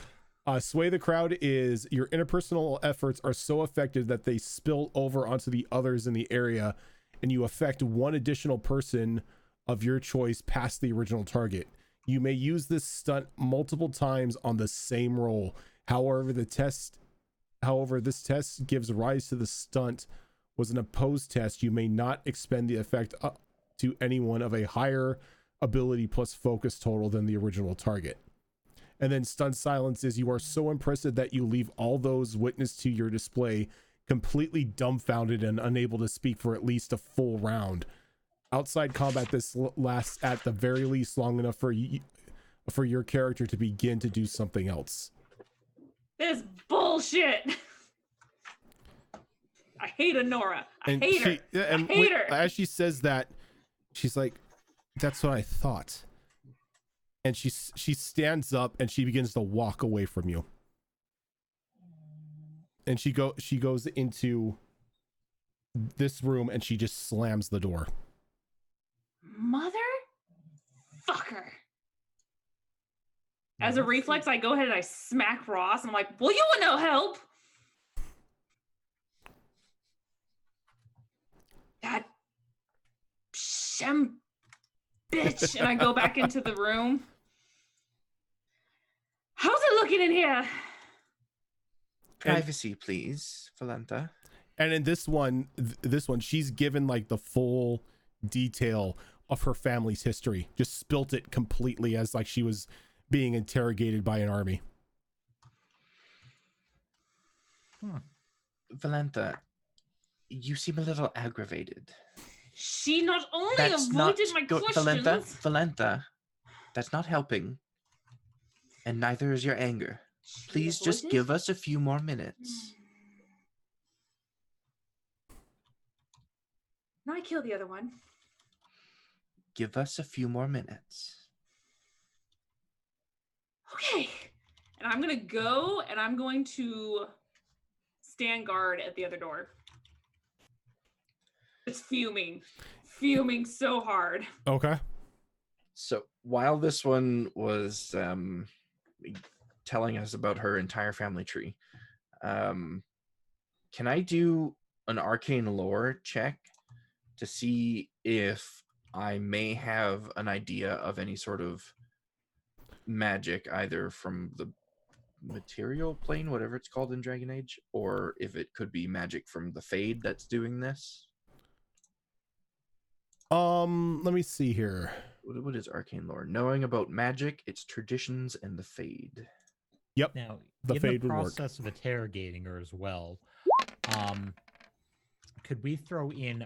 Sway the crowd is your interpersonal efforts are so effective that they spill over onto the others in the area, and you affect one additional person of your choice past the original target. You may use this stunt multiple times on the same roll. However, this test gives rise to the stunt was an opposed test. You may not expend the effect up to anyone of a higher ability plus focus total than the original target. And then stunt silence is you are so impressive that you leave all those witness to your display completely dumbfounded and unable to speak for at least a full round. Outside combat, this lasts at the very least long enough for your character to begin to do something else. This bullshit. I hate Honora. I hate her. As she says that, she's like, "That's what I thought." And she stands up and she begins to walk away from you. And she goes into this room and she just slams the door. Motherfucker. As a reflex, I go ahead and I smack Ross. And I'm like, well, you want no help. That shem bitch. And I go back into the room. How's it looking in here? Privacy, please, Valenta. And in this one, she's given like the full detail of her family's history. Just spilt it completely as like she was being interrogated by an army. Valenta, you seem a little aggravated. She not only avoided my questions. Valenta, that's not helping. And neither is your anger. Please just give us a few more minutes. No, I killed the other one. Give us a few more minutes. Okay. And I'm going to go and I'm going to stand guard at the other door. It's fuming so hard. Okay. So while this one was telling us about her entire family tree, can I do an arcane lore check to see if I may have an idea of any sort of magic, either from the material plane, whatever it's called in Dragon Age, or if it could be magic from the Fade that's doing this? Let me see here. What is arcane lore? Knowing about magic, its traditions, and the Fade. Yep. Now, The in Fade the would work. process of interrogating her as well, could we throw in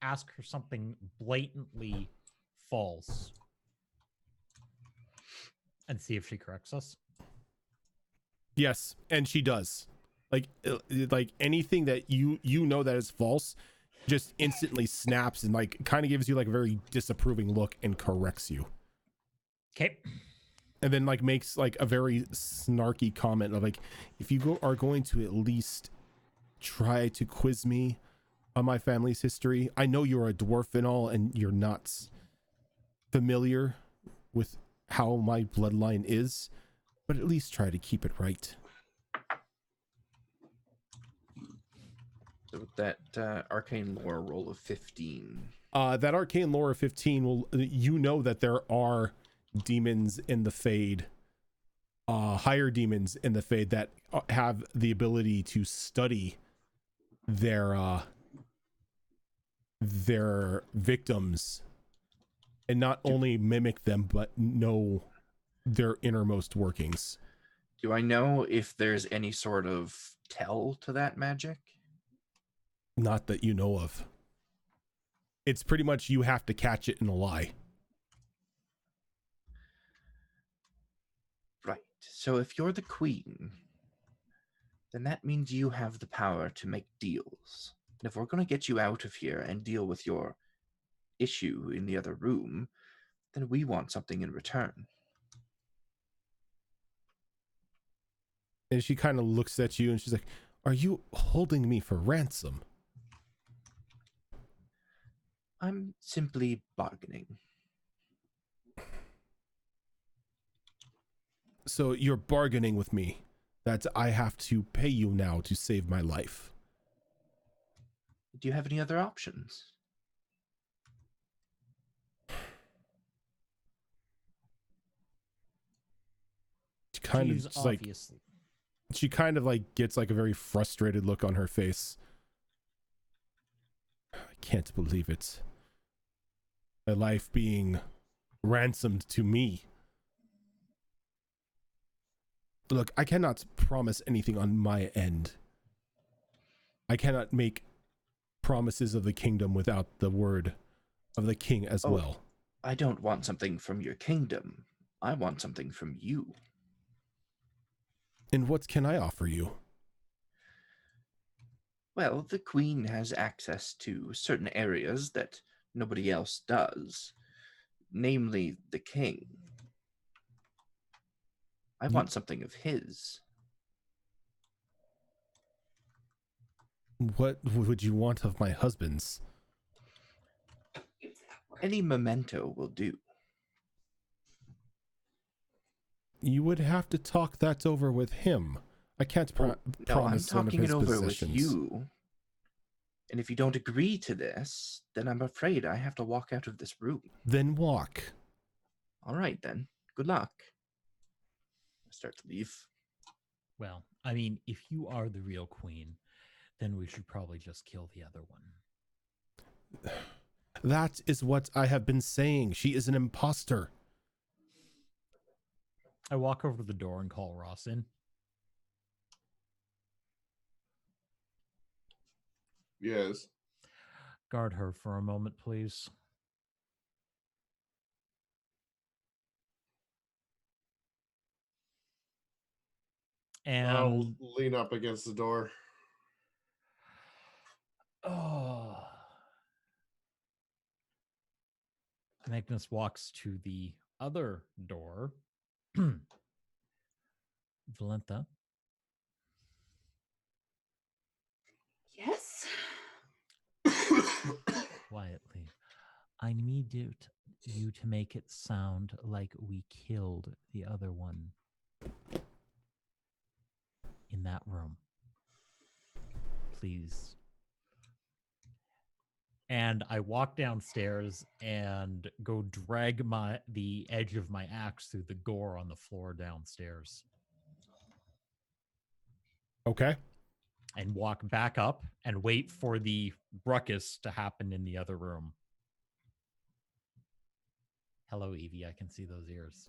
ask her something blatantly false and see if she corrects us? Yes, and she does. Like anything that you know that is false, just instantly snaps and like kind of gives you like a very disapproving look and corrects you. Okay. And then like makes like a very snarky comment of like, if you are going to at least try to quiz me on my family's history, I know you're a dwarf and all, and you're not familiar with how my bloodline is, but at least try to keep it right. that arcane lore roll of 15. That arcane lore of 15 will, you know that there are demons in the Fade, higher demons in the Fade that have the ability to study their victims and not only mimic them, but know their innermost workings. Do I know if there's any sort of tell to that magic? Not that you know of. It's pretty much you have to catch it in a lie. Right. So if you're the queen, then that means you have the power to make deals. And if we're going to get you out of here and deal with your issue in the other room, then we want something in return. And she kind of looks at you and she's like, are you holding me for ransom? I'm simply bargaining. So you're bargaining with me that I have to pay you now to save my life. Do you have any other options? She kind She's of just like, obviously. she kind of like gets like a very frustrated look on her face. I can't believe it. My life being ransomed to me. Look, I cannot promise anything on my end. I cannot make promises of the kingdom without the word of the king as well. I don't want something from your kingdom. I want something from you. And what can I offer you? Well, the queen has access to certain areas that nobody else does, namely the king. I want something of his. What would you want of my husband's? Any memento will do. You would have to talk that over with him. I can't No, I'm promise one of talking his it over possessions. with you. And if you don't agree to this, then I'm afraid I have to walk out of this room. Then walk. All right, then. Good luck. I start to leave. Well, I mean, if you are the real queen, then we should probably just kill the other one. That is what I have been saying. She is an imposter. I walk over to the door and call Ross in. Yes. Guard her for a moment, please. I'll And lean up against the door. oh, Magnus walks to the other door. Valentha, Yes. quietly. I need you to make it sound like we killed the other one in that room. Please. And I walk downstairs and go drag the edge of my axe through the gore on the floor downstairs. Okay. And walk back up and wait for the ruckus to happen in the other room. Hello, Evie. I can see those ears.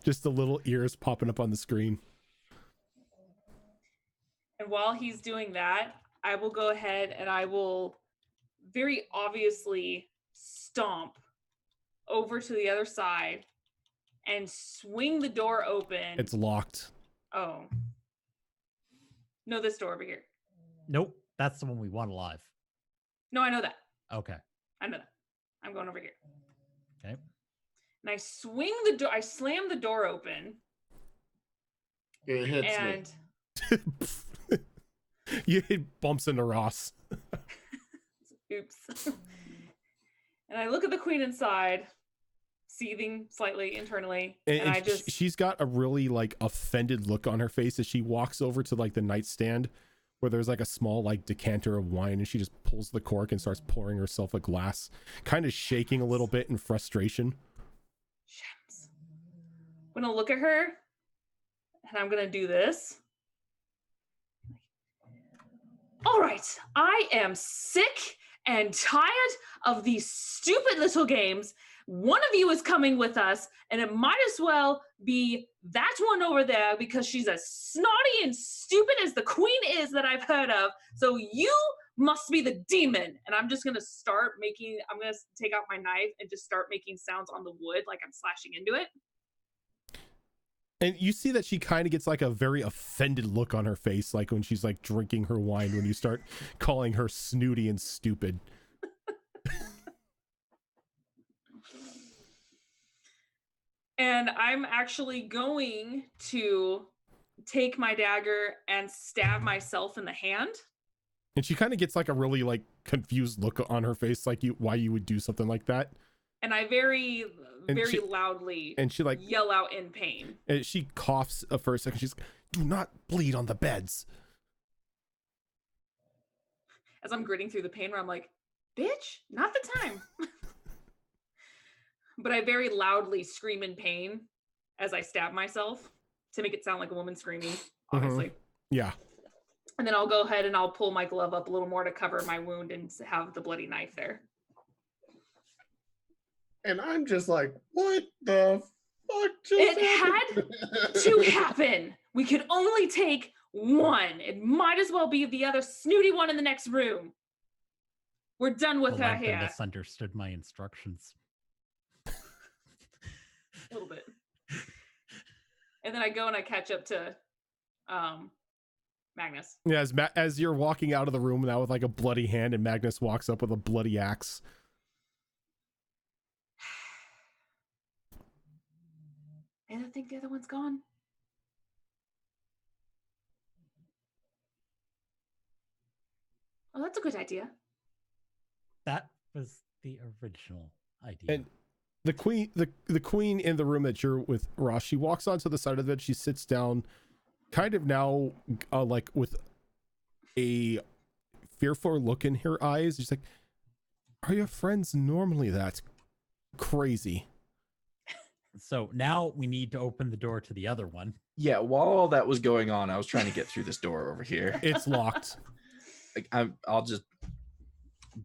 Just the little ears popping up on the screen. And while he's doing that, I will go ahead and I will very obviously stomp over to the other side and swing the door open. It's locked. Oh. No, this door over here. Nope. That's the one we want alive. No, I know that. Okay. I know that. I'm going over here. Okay. And I swing the door. I slam the door open. It hits And You hit bumps into Ross. oops. And I look at the queen inside, seething slightly internally. And I just she's got a really like offended look on her face as she walks over to like the nightstand where there's like a small like decanter of wine, and she just pulls the cork and starts pouring herself a glass, kind of shaking a little bit in frustration. Shams. I'm gonna look at her and I'm gonna do this. All right, I am sick and tired of these stupid little games. One of you is coming with us, and it might as well be that one over there because she's as snotty and stupid as the queen is that I've heard of. So you must be the demon. And I'm just gonna I'm gonna take out my knife and just start making sounds on the wood like I'm slashing into it. And you see that she kind of gets like a very offended look on her face, like when she's like drinking her wine, when you start calling her snooty and stupid. And I'm actually going to take my dagger and stab myself in the hand. And she kind of gets like a really like confused look on her face, like why you would do something like that. And I very loudly and she like yell out in pain. And she coughs for a second. She's like, do not bleed on the beds. As I'm gritting through the pain, where I'm like, bitch, not the time. But I very loudly scream in pain as I stab myself to make it sound like a woman screaming, obviously. Yeah. And then I'll go ahead and I'll pull my glove up a little more to cover my wound and have the bloody knife there. And I'm just like, what the fuck just happened? Had to happen. We could only take one. It might as well be the other snooty one in the next room. We're done with her here. Misunderstood my instructions. A little bit. And then I go and I catch up to Magnus. Yeah, as you're walking out of the room now with like a bloody hand, and Magnus walks up with a bloody axe. And I think the other one's gone. Oh, that's a good idea. That was the original idea. And the queen in the room that you're with, Ross, she walks onto the side of the bed. She sits down, kind of now like with a fearful look in her eyes. She's like, are your friends normally that crazy? So now we need to open the door to the other one. Yeah, while all that was going on, I was trying to get through this door over here. It's locked. Like, I'll just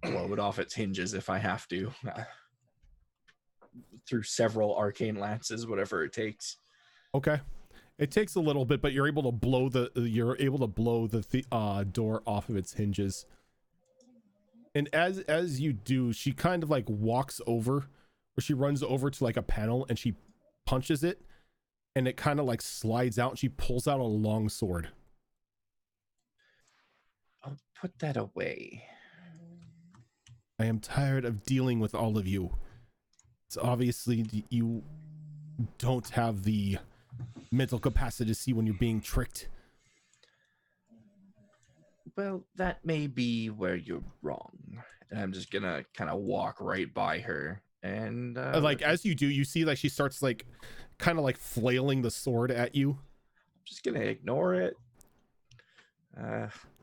blow it off its hinges if I have to. Through several arcane lances, whatever it takes. Okay. It takes a little bit, but you're able to blow the door off of its hinges. And as you do, she kind of like walks over, or she runs over to like a panel and she punches it, and it kind of like slides out, and she pulls out a long sword. I'll put that away. I am tired of dealing with all of you. It's obviously you don't have the mental capacity to see when you're being tricked. Well, that may be where you're wrong. And I'm just gonna kind of walk right by her. And like as you do, you see like she starts like kind of like flailing the sword at you. I'm just gonna ignore it.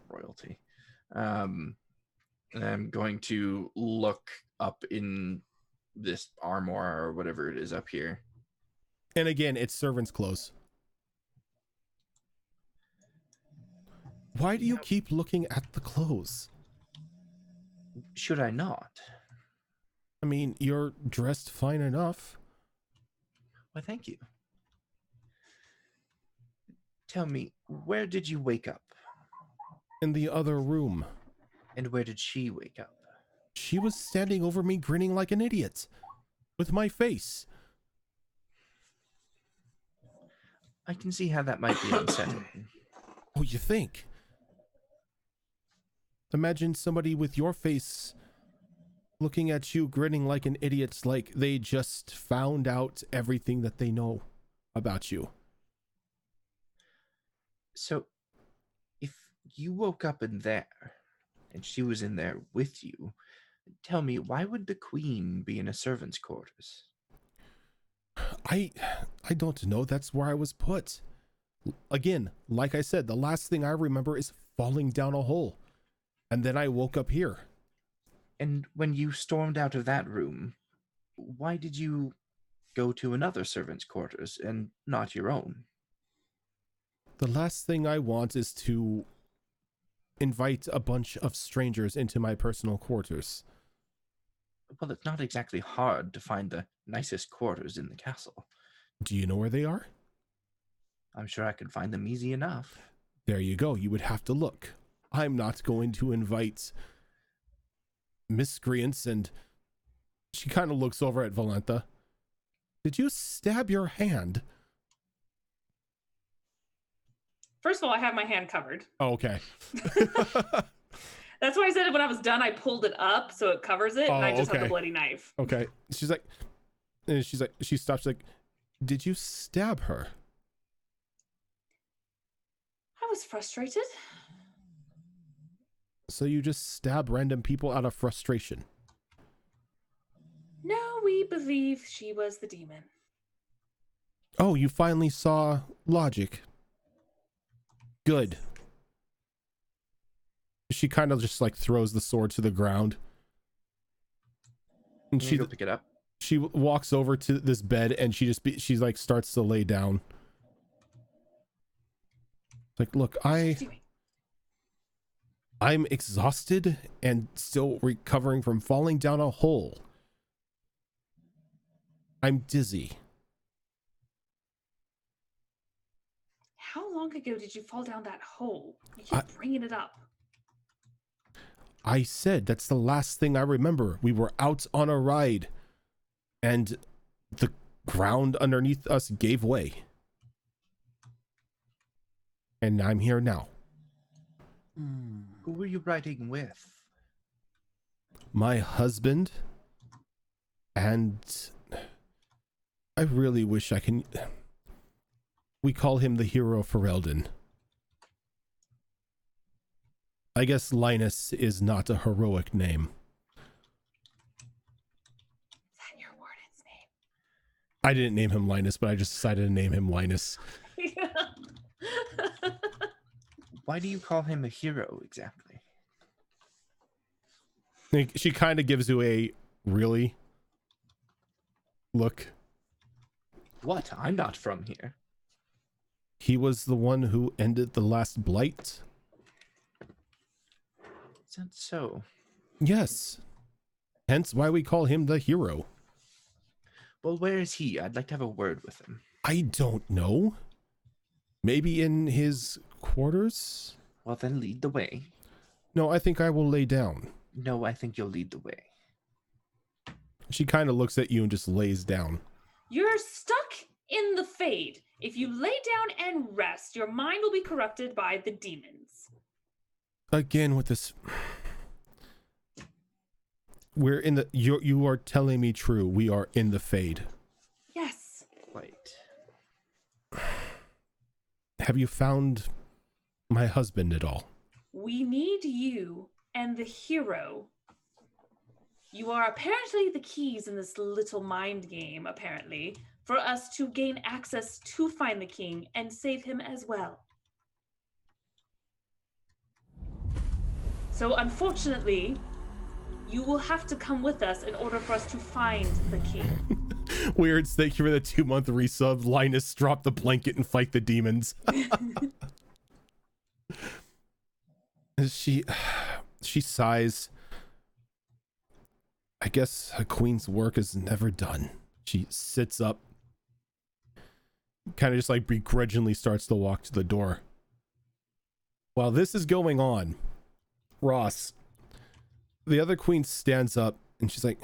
Royalty. And I'm going to look up in this armoire or whatever it is up here. And again, it's servant's clothes. Why do you keep looking at the clothes? Should I not? I mean, you're dressed fine enough. Well, thank you. Tell me, where did you wake up? In the other room. And where did she wake up? She was standing over me grinning like an idiot. With my face. I can see how that might be unsettling. Oh, you think? Imagine somebody with your face looking at you grinning like an idiot, like they just found out everything that they know about you. So, if you woke up in there, and she was in there with you, tell me, why would the queen be in a servant's quarters? I don't know. That's where I was put. Again, like I said, the last thing I remember is falling down a hole. And then I woke up here. And when you stormed out of that room, why did you go to another servant's quarters and not your own? The last thing I want is to invite a bunch of strangers into my personal quarters. Well, it's not exactly hard to find the nicest quarters in the castle. Do you know where they are? I'm sure I could find them easy enough. There you go. You would have to look. I'm not going to invite miscreants. And she kind of looks over at Valenta. Did you stab your hand? First of all, I have my hand covered. Oh, okay. That's why I said when I was done, I pulled it up so it covers it, and I just have okay. the bloody knife. Okay. She's like, she stops. She's like, did you stab her? I was frustrated. So you just stab random people out of frustration? No, we believe she was the demon. Oh, you finally saw logic. Good. She kind of just like throws the sword to the ground. And Can you go pick it up? she walks over to this bed and she like starts to lay down. Like, look, I'm exhausted and still recovering from falling down a hole. I'm dizzy. How long ago did you fall down that hole? You keep bringing it up. I said that's the last thing I remember. We were out on a ride and the ground underneath us gave way. And I'm here now. Who were you riding with? My husband, and I really wish I can. We call him the hero Ferelden. I guess Linus is not a heroic name. Is that your warden's name? I didn't name him Linus, but I just decided to name him Linus. Why do you call him a hero exactly? She kind of gives you a really look. What? I'm not from here. He was the one who ended the last blight. Is that so? Yes. Hence why we call him the hero. Well, where is he? I'd like to have a word with him. I don't know. Maybe in his quarters? Well, then lead the way. No, I think I will lay down. No, I think you'll lead the way. She kind of looks at you and just lays down. You're stuck in the fade. If you lay down and rest, your mind will be corrupted by the demons. Again with this. We're in the. You are telling me true. We are in the fade. Yes. Right. Have you found my husband at all? We need you and the hero. You are apparently the keys in this little mind game, apparently, for us to gain access to find the king and save him as well. So unfortunately, you will have to come with us in order for us to find the king. Weird. Thank you for the 2-month resub. Linus, drop the blanket and fight the demons. She sighs. I guess a queen's work is never done. She sits up, kind of just like begrudgingly starts to walk to the door. While this is going on, Ross, the other queen, stands up and she's like,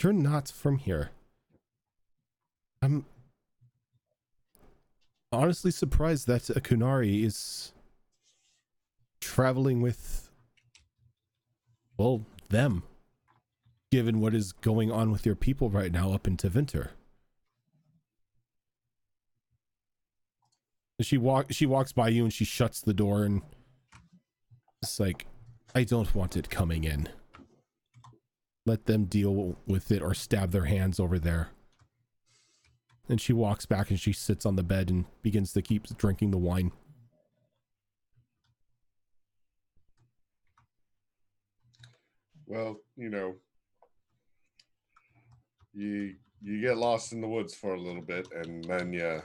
"You're not from here." I'm honestly surprised that a Kunari is traveling with, well, them, given what is going on with your people right now up in Tevinter. She walks by you and she shuts the door and it's like, I don't want it coming in. Let them deal with it or stab their hands over there. And she walks back and she sits on the bed and begins to keep drinking the wine. Well, you get lost in the woods for a little bit, and then you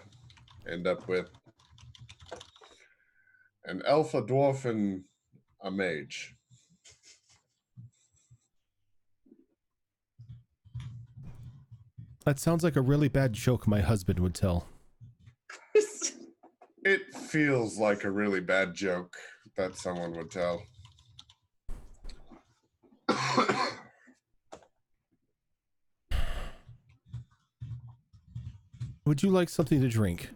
end up with an elf, a dwarf, and a mage. That sounds like a really bad joke my husband would tell. It feels like a really bad joke that someone would tell. Would you like something to drink?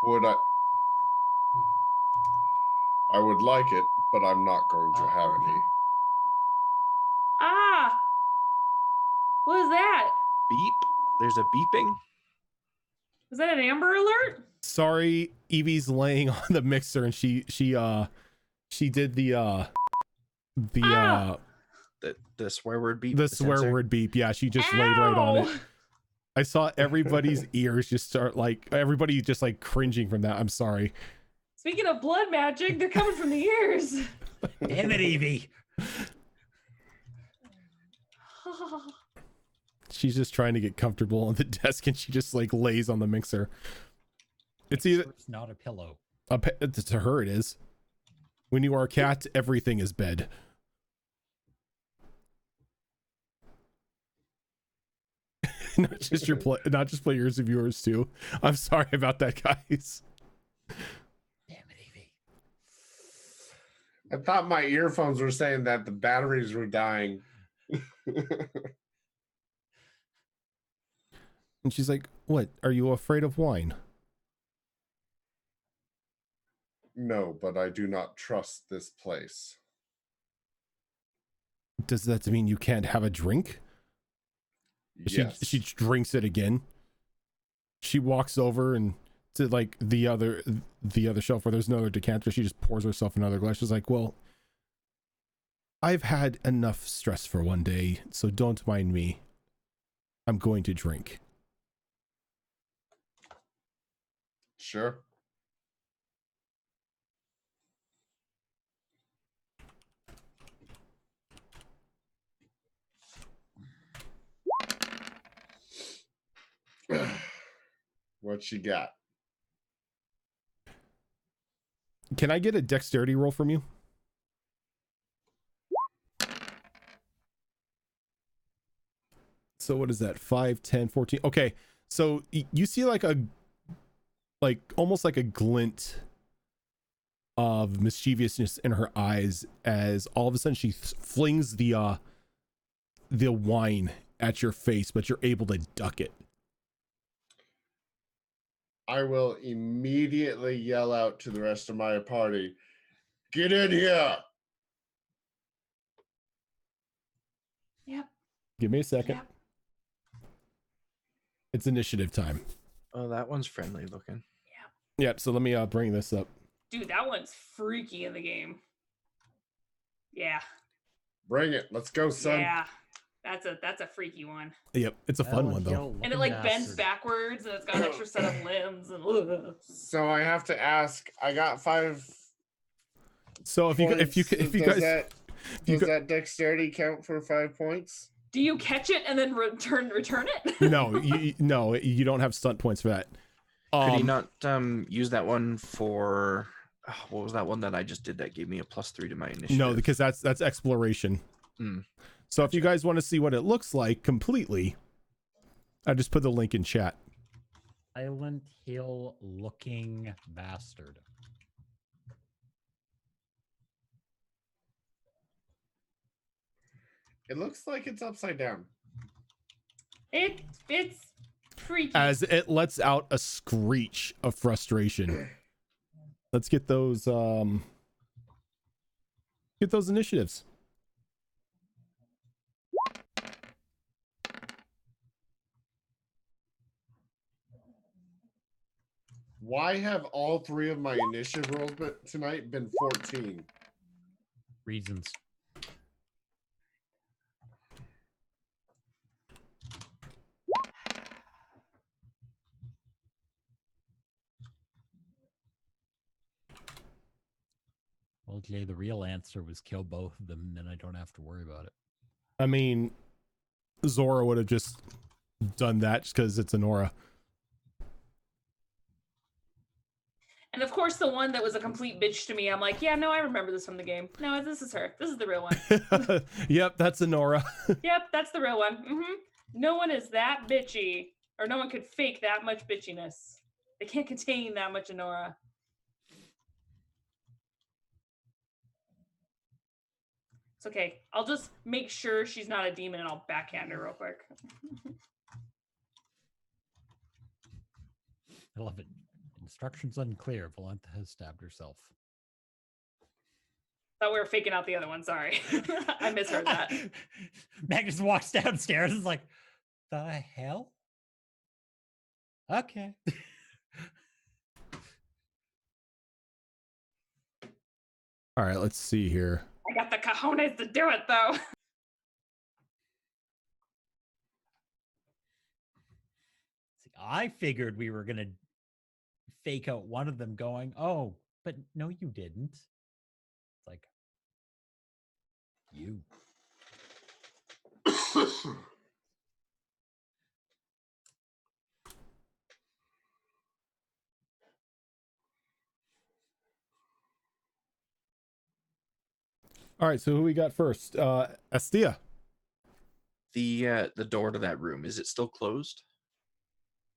Would I would like it, but I'm not going to have any. Ah! What is that? Beep. There's a beeping. Was that an Amber Alert? Sorry, Evie's laying on the mixer and she did the The swear word beep. the swear sensor. word beep. Yeah, she just laid right on Ow! it. I saw everybody's ears just start like everybody just like cringing from that. I'm sorry. Speaking of blood magic, they're coming from the ears. Damn it, Evie. She's just trying to get comfortable on the desk and she just like lays on the mixer. It's either It's not a pillow. to her it is. When you are a cat, everything is bed. Not just your not just players of yours too. I'm sorry about that, guys. Damn it, Evie. I thought my earphones were saying that the batteries were dying. And she's like, "What? Are you afraid of wine?" No, but I do not trust this place. Does that mean you can't have a drink? Yes. She drinks it again. She walks over and to like the other shelf where there's another decanter. She just pours herself another glass. She's like, "Well, I've had enough stress for one day, so don't mind me. I'm going to drink." Sure. What she got? Can I get a dexterity roll from you? So what is that? 5, 10, 14. Okay. So you see like almost like a glint of mischievousness in her eyes as all of a sudden she flings the wine at your face, but you're able to duck it. I will immediately yell out to the rest of my party, "Get in here!" Yep. Give me a second. Yep. It's initiative time. Oh, that one's friendly looking. Yep. So let me bring this up. Dude, that one's freaky in the game. Yeah. Bring it. Let's go, son. Yeah. That's a freaky one. Yep. It's a fun one though. And it like bends backwards and it's got an extra set of limbs and ugh. So I have to ask. I got 5. So if you does guys that dexterity count for 5 points? Do you catch it and then return it? no, you don't have stunt points for that. Could he not use that one for what was that one that I just did that gave me a +3 to my initiative? No, because that's exploration. So if you guys want to see what it looks like completely, I just put the link in chat. Silent Hill looking bastard. It looks like it's upside down. It's freaky. As it lets out a screech of frustration. Let's get those initiatives. Why have all 3 of my initiative rolls tonight been 14? Reasons. Technically, the real answer was kill both of them, and then I don't have to worry about it. I mean, Zora would have just done that just because it's Anora. And of course, the one that was a complete bitch to me, I'm like, yeah, no, I remember this from the game. No, this is her. This is the real one. Yep, that's Anora. Yep, that's the real one. No one is that bitchy, or no one could fake that much bitchiness. They can't contain that much Anora. It's okay. I'll just make sure she's not a demon and I'll backhand her real quick. I love it. Instructions unclear. Valentha has stabbed herself. Thought we were faking out the other one. Sorry. I misheard that. Magnus walks downstairs and is like, the hell? Okay. All right, let's see here. I got the cojones to do it, though. See, I figured we were going to fake out one of them going, oh, but no, you didn't. It's like, you. All right, so who we got first? Estia. The door to that room, is it still closed?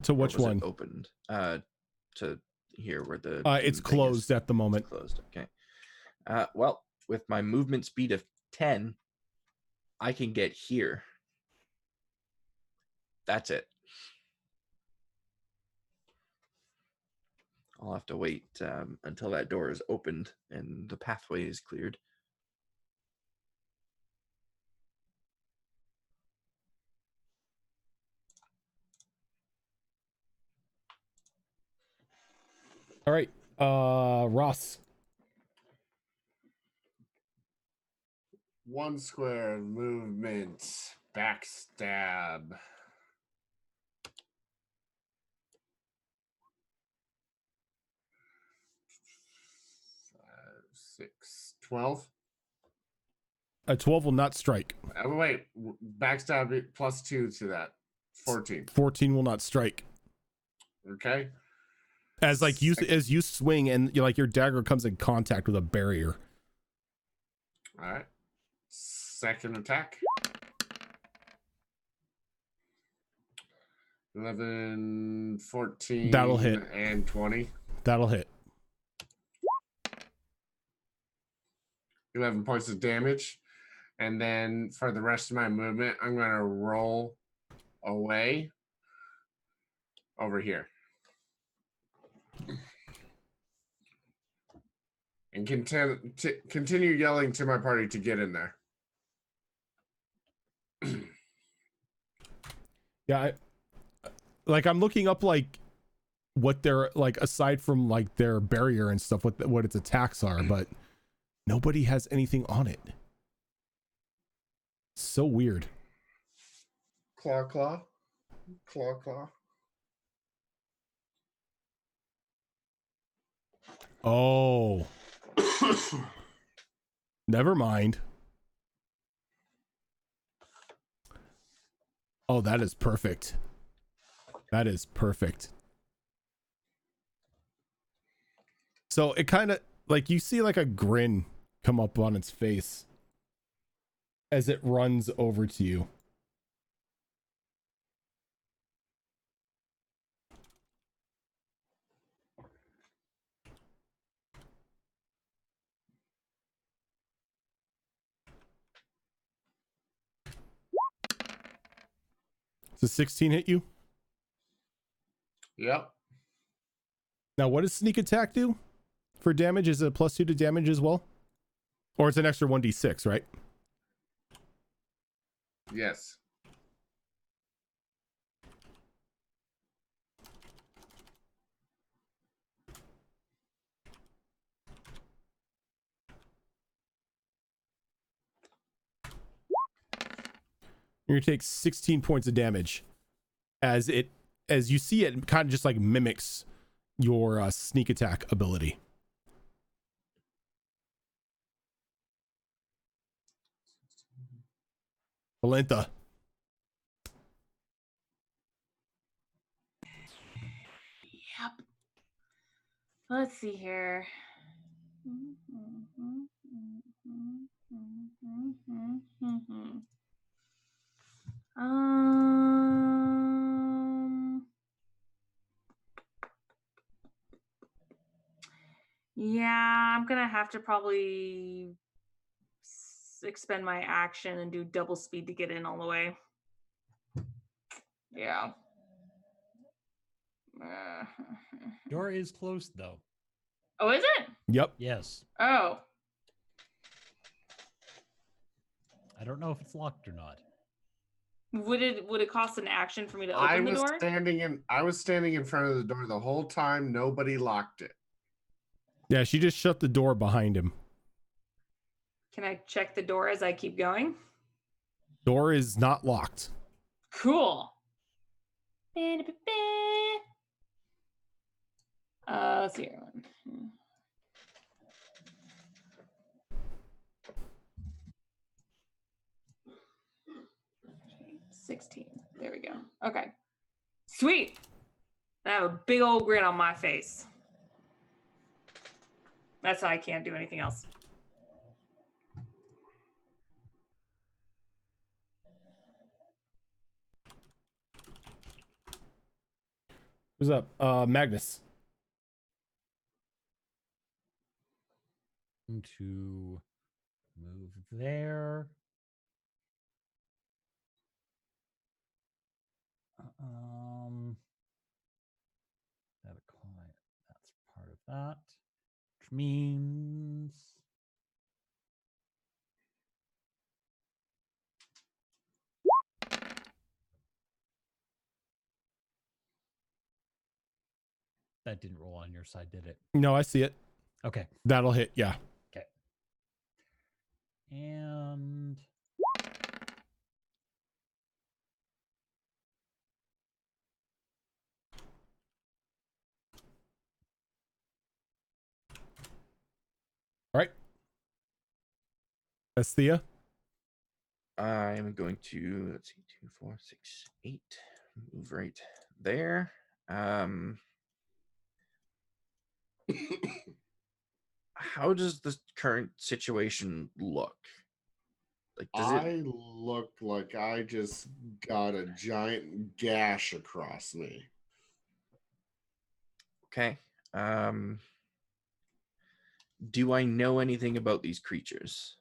To Or which was it one? opened. To here where the It's thing is? closed at the moment. It's closed. Okay. Well, with my movement speed of 10, I can get here. That's it. I'll have to wait until that door is opened and the pathway is cleared. All right, Ross. 1 square of movement. Backstab. 6, 12. A 12 will not strike. Wait, backstab it +2 to that. 14. 14 will not strike. Okay. As you swing and your dagger comes in contact with a barrier. All right. Second attack. 11, 14. That'll hit. And 20. That'll hit. 11 points of damage. And then for the rest of my movement, I'm going to roll away over here. And continue yelling to my party to get in there. Yeah, I'm looking up what their aside from their barrier and stuff, what its attacks are, but nobody has anything on it. So weird. Claw, claw. Claw, claw. Oh. Never mind. Oh, that is perfect. That is perfect. So it kind of you see a grin come up on its face as it runs over to you. Does 16 hit you? Yep. Now, what does sneak attack do for damage? Is it a +2 to damage as well? Or it's an extra 1d6, right? Yes. You're gonna take 16 points of damage as you see it kind of just mimics your sneak attack ability. Valenta. Yep. Let's see here. Yeah, I'm gonna have to probably expend my action and do double speed to get in all the way. Yeah. Door is closed though. Oh, is it? Yep. Yes. Oh. I don't know if it's locked or not. Would it cost an action for me to I open the was door? standing in front of the door the whole time. Nobody locked it. Yeah, she just shut the door behind him. Can I check the door as I keep going? Door is not locked. Cool. Let's see here. 16. There we go. Okay. Sweet. I have a big old grin on my face. That's how I can't do anything else. What's up? Magnus. To move there. That a client. That's part of that, which means that didn't roll on your side, did it? No, I see it. Okay. That'll hit. Yeah. Okay. And All right. Esthea. I'm going to, let's see, 2, 4, 6, 8. Move right there. How does the current situation look? Like, does it? I look like I just got a giant gash across me. Okay. Do I know anything about these creatures?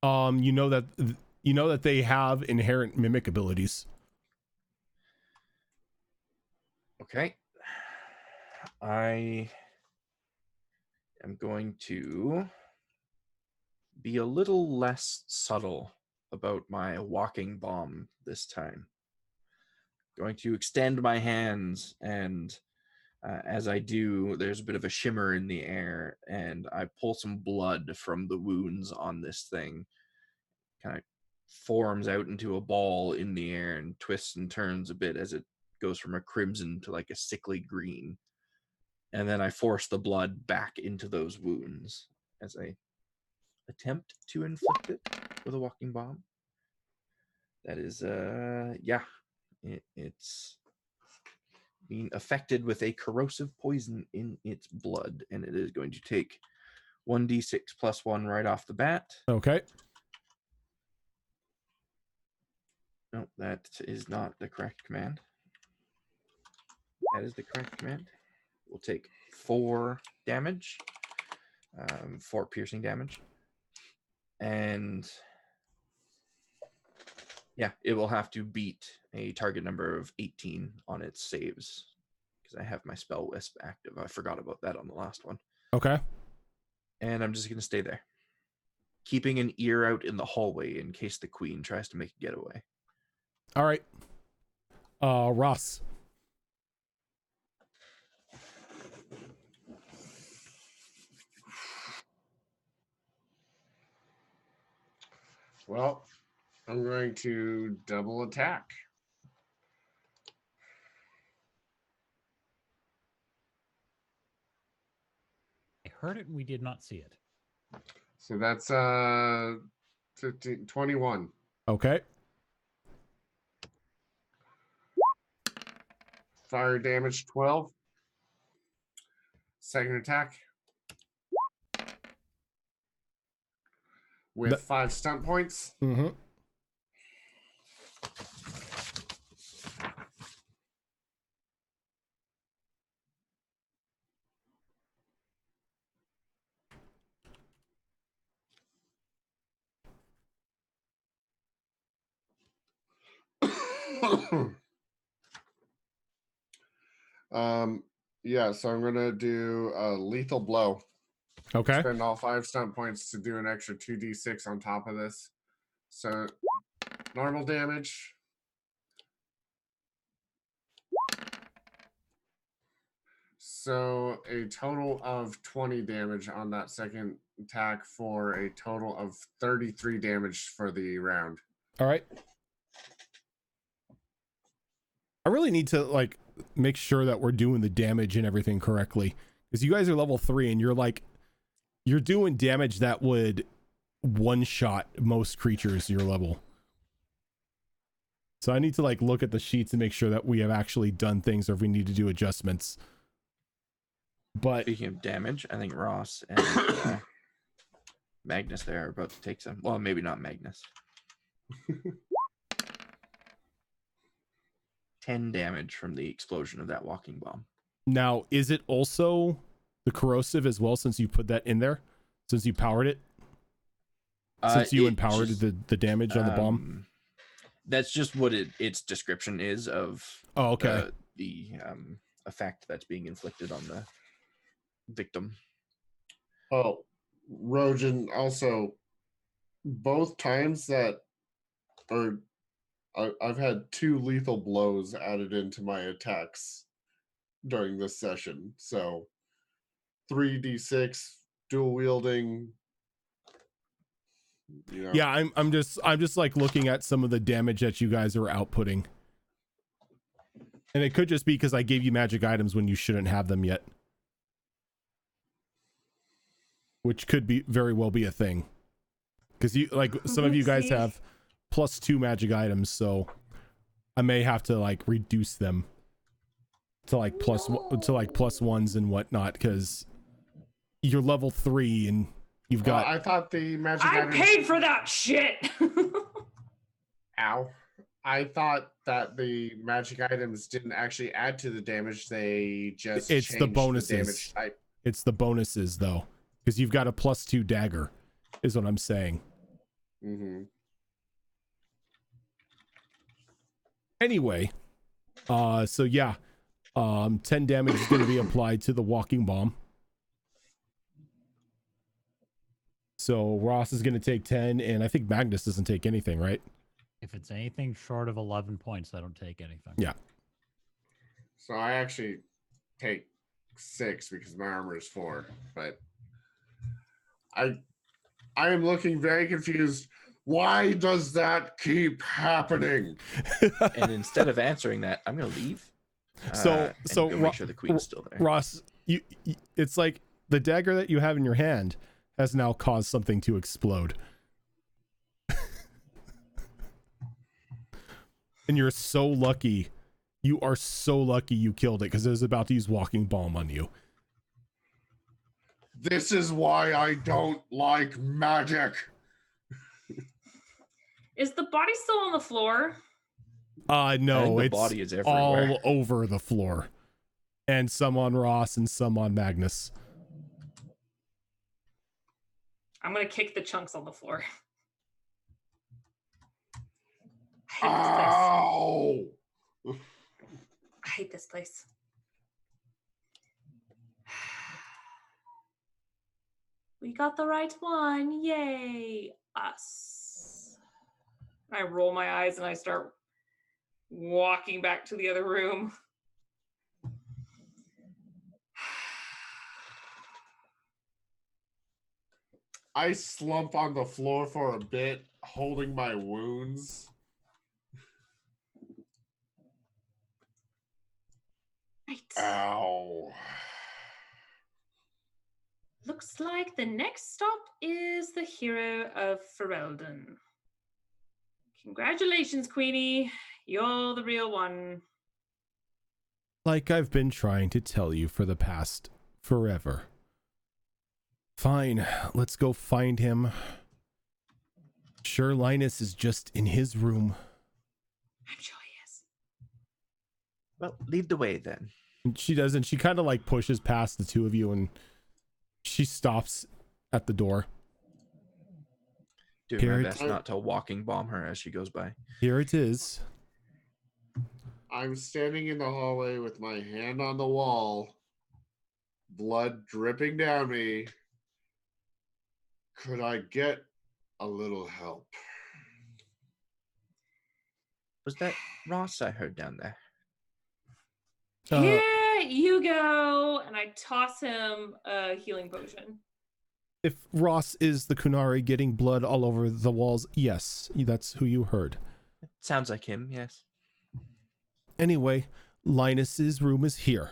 You know that they have inherent mimic abilities. Okay. I am going to be a little less subtle about my walking bomb this time. Going to extend my hands, and as I do, there's a bit of a shimmer in the air, and I pull some blood from the wounds on this thing. Kind of forms out into a ball in the air and twists and turns a bit as it goes from a crimson to like a sickly green. And then I force the blood back into those wounds as I attempt to inflict it with a walking bomb. That is, it's being affected with a corrosive poison in its blood, and it is going to take 1d6 plus 1 right off the bat. Okay. No, that is not the correct command. That is the correct command. We'll take 4 damage, 4 piercing damage. And yeah, it will have to beat a target number of 18 on its saves because I have my spell wisp active. I forgot about that on the last one. Okay. And I'm just going to stay there, keeping an ear out in the hallway in case the queen tries to make a getaway. All right. Ross. Well, I'm going to double attack. I heard it and we did not see it. So that's 15, 21. Okay. Fire damage 12. Second attack. With 5 stunt points. Mm-hmm. Yeah, so I'm gonna do a lethal blow. Okay. Spend all 5 stunt points to do an extra 2d6 on top of this. So normal damage. So a total of 20 damage on that second attack for a total of 33 damage for the round. All right. I really need to like make sure that we're doing the damage and everything correctly, because you guys are level 3 and you're doing damage that would one shot most creatures your level. So I need to like look at the sheets and make sure that we have actually done things, or if we need to do adjustments. But Speaking of damage, I think Ross and Magnus there are about to take some. Well, maybe not Magnus. 10 damage from the explosion of that walking bomb. now, is it also the corrosive as well, since you put that in there? Since you powered it? Since you empowered the damage on the bomb? That's just what its description is of Oh, okay. the effect that's being inflicted on the victim. Oh, Rojan, also, both times that, or I've had 2 lethal blows added into my attacks during this session. So 3d6 dual wielding. You know. Yeah, I'm just like looking at some of the damage that you guys are outputting. And it could just be because I gave you magic items when you shouldn't have them yet. Which could be very well be a thing. Because you like some of you guys See? have +2 magic items, so I may have to like reduce them to like +1s and whatnot, because you're level 3 and you've got I thought the magic I items. paid for that shit. Ow. I thought that the magic items didn't actually add to the damage. They just It's the changed bonuses. damage type. It's the bonuses though, because you've got a +2 dagger, is what I'm saying. Mm-hmm. Anyway, so yeah, 10 damage is going to be applied to the walking bomb. So Ross is going to take 10, and I think Magnus doesn't take anything, right? If it's anything short of 11 points, I don't take anything. Yeah. So I actually take 6 because my armor is 4. But I am looking very confused. Why does that keep happening? And instead of answering that, I'm going to leave. So and go make sure the queen's still there. Ross, you it's like the dagger that you have in your hand has now caused something to explode. And you're so lucky. You are so lucky you killed it, because it was about to use walking bomb on you. This is why I don't like magic. Is the body still on the floor? No, I think the it's body is everywhere. all over the floor. And some on Ross and some on Magnus. I'm gonna kick the chunks on the floor. Ow! I hate this place. We got the right one. Yay. Us. I roll my eyes and I start walking back to the other room. I slump on the floor for a bit, holding my wounds. Right. Ow. Looks like the next stop is is the hero of Ferelden. Congratulations, Queenie. You're the real one. Like I've been trying to tell you for the past forever. Fine, let's go find him. Sure, Linus is just in his room. I'm sure he is. Well, lead the way then. And she does, and she kind of like pushes past the two of you, and she stops at the door. Doing Here my it- best not to walking bomb her as she goes by. Here it is. I'm standing in the hallway with my hand on the wall, blood dripping down me. Could I get a little help? Was that Ross I heard down there? Here you go. And I toss him a healing potion. If Ross is the Kunari getting blood all over the walls, yes, that's who you heard. Sounds like him, yes. Anyway, Linus's room is here.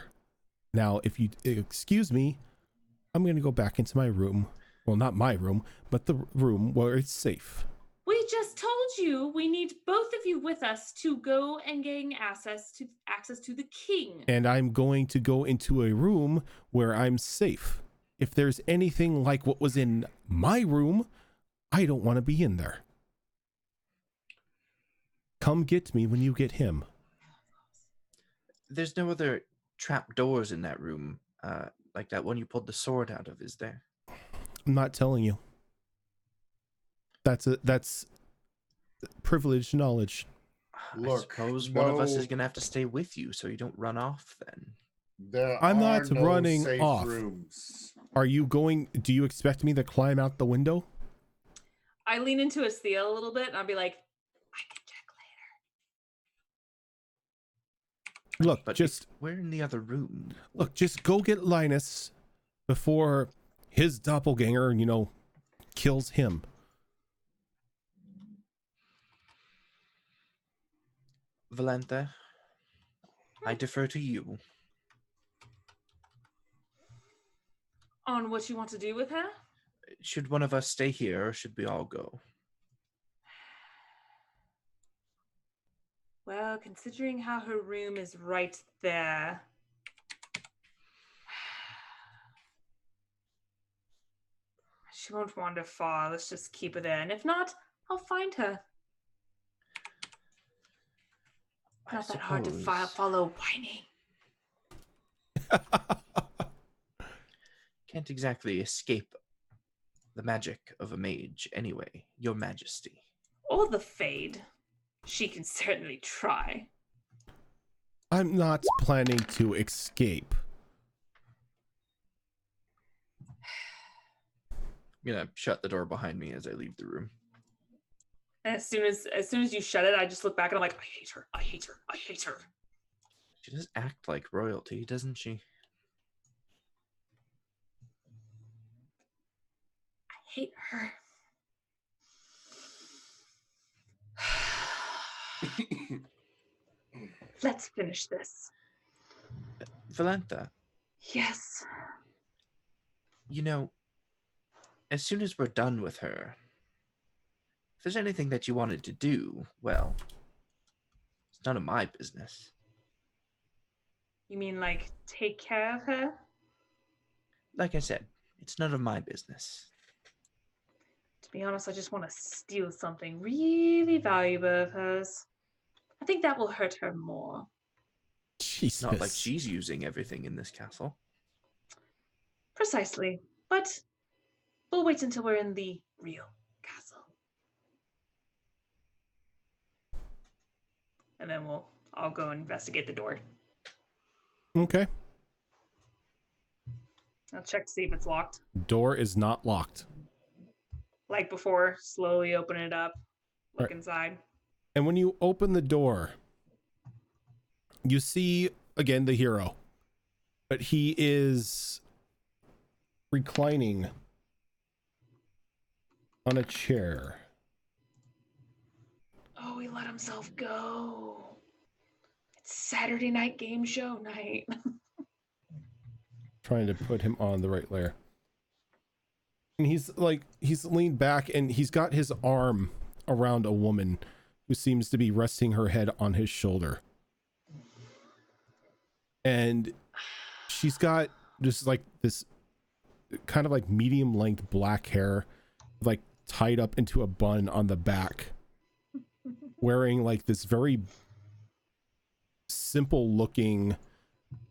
Now, if you excuse me, I'm going to go back into my room. Well, not my room, but the room where it's safe. We just told you we need both of you with us to go and gain access to the king. And I'm going to go into a room where I'm safe. If there's anything like what was in my room, I don't want to be in there. Come get me when you get him. There's no other trap doors in that room, like that one you pulled the sword out of, is there? I'm not telling you. That's privileged knowledge. Look, I suppose one of us no- is gonna have to stay with you so you don't run off then. There I'm are not no running safe off. rooms. Are you going? Do you expect me to climb out the window? I lean into Asthea a little bit and I'll be like, I can check later. Look, But just we're in the other room. just go get Linus before his doppelganger, kills him. Valentha, I defer to you. On what you want to do with her? Should one of us stay here or should we all go? Well, considering how her room is right there. She won't wander far. Let's just keep her there. And if not, I'll find her. I Not that hard to suppose. follow whining. Can't exactly escape the magic of a mage anyway, your majesty. Or the Fade. She can certainly try. I'm not planning to escape. I'm gonna shut the door behind me as I leave the room. And as soon as you shut it, I just look back and I'm like, I hate her. I hate her. I hate her. She does act like royalty, doesn't she? I hate her. Let's finish this. Valentha, Yes. you know, as soon as we're done with her, if there's anything that you wanted to do, well, it's none of my business. You mean like take care of her? Like I said, it's none of my business. To be honest, I just want to steal something really valuable of hers. I think that will hurt her more. Jesus. Not like she's using everything in this castle. Precisely. But we'll wait until we're in the real castle. And then I'll go investigate the door. Okay. I'll check to see if it's locked. Door is not locked. Like before, slowly open it up, look Right. inside. And when you open the door, you see again the hero. But he is reclining on a chair. Oh, he let himself go. It's Saturday night game show night. Trying to put him on the right layer. And he's leaned back and he's got his arm around a woman who seems to be resting her head on his shoulder. And she's got just like this kind of like medium length black hair, like tied up into a bun on the back, wearing like this very simple looking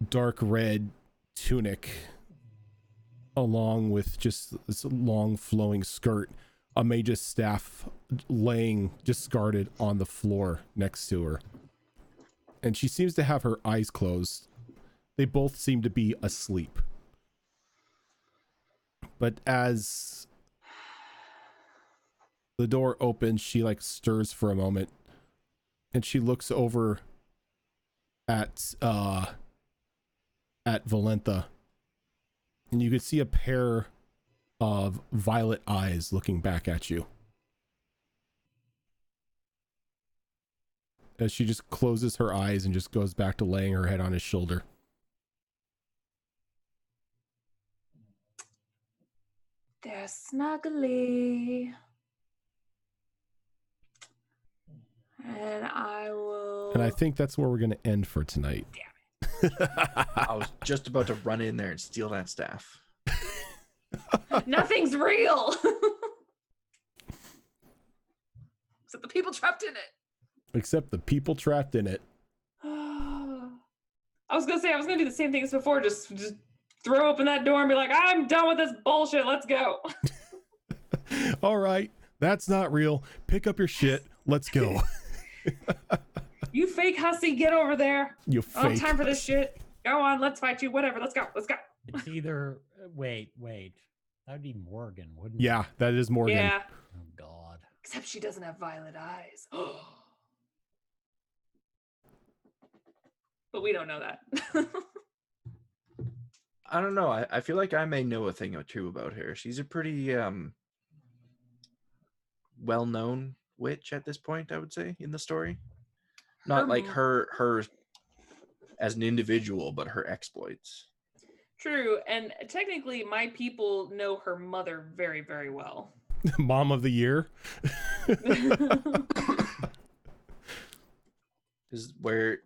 dark red tunic along with just this long flowing skirt, a mage's staff laying discarded on the floor next to her, and she seems to have her eyes closed. They both seem to be asleep, but as the door opens, she like stirs for a moment and she looks over at Valentha, and you could see a pair of violet eyes looking back at you as she just closes her eyes and just goes back to laying her head on his shoulder. They're snuggly. And And I think that's where we're going to end for tonight. I was just about to run in there and steal that staff. Nothing's real. Except the people trapped in it. Except the people trapped in it. I was gonna say I was gonna do the same thing as before. Just throw open that door and be like, I'm done with this bullshit. Let's go. All right, that's not real. Pick up your shit. Let's go. You fake hussy, get over there. You I don't fake. have time for this shit. Go on, let's fight you. Whatever. Let's go. Let's go. It's either wait. That would be Morgan, wouldn't it? Yeah, that is Morgan. Yeah. Oh God. Except she doesn't have violet eyes. But we don't know that. I don't know. I feel like I may know a thing or two about her. She's a pretty well-known witch at this point, I would say, in the story. Not like her as an individual, but her exploits. True. And technically, my people know her mother very, very well. Mom of the year. Is where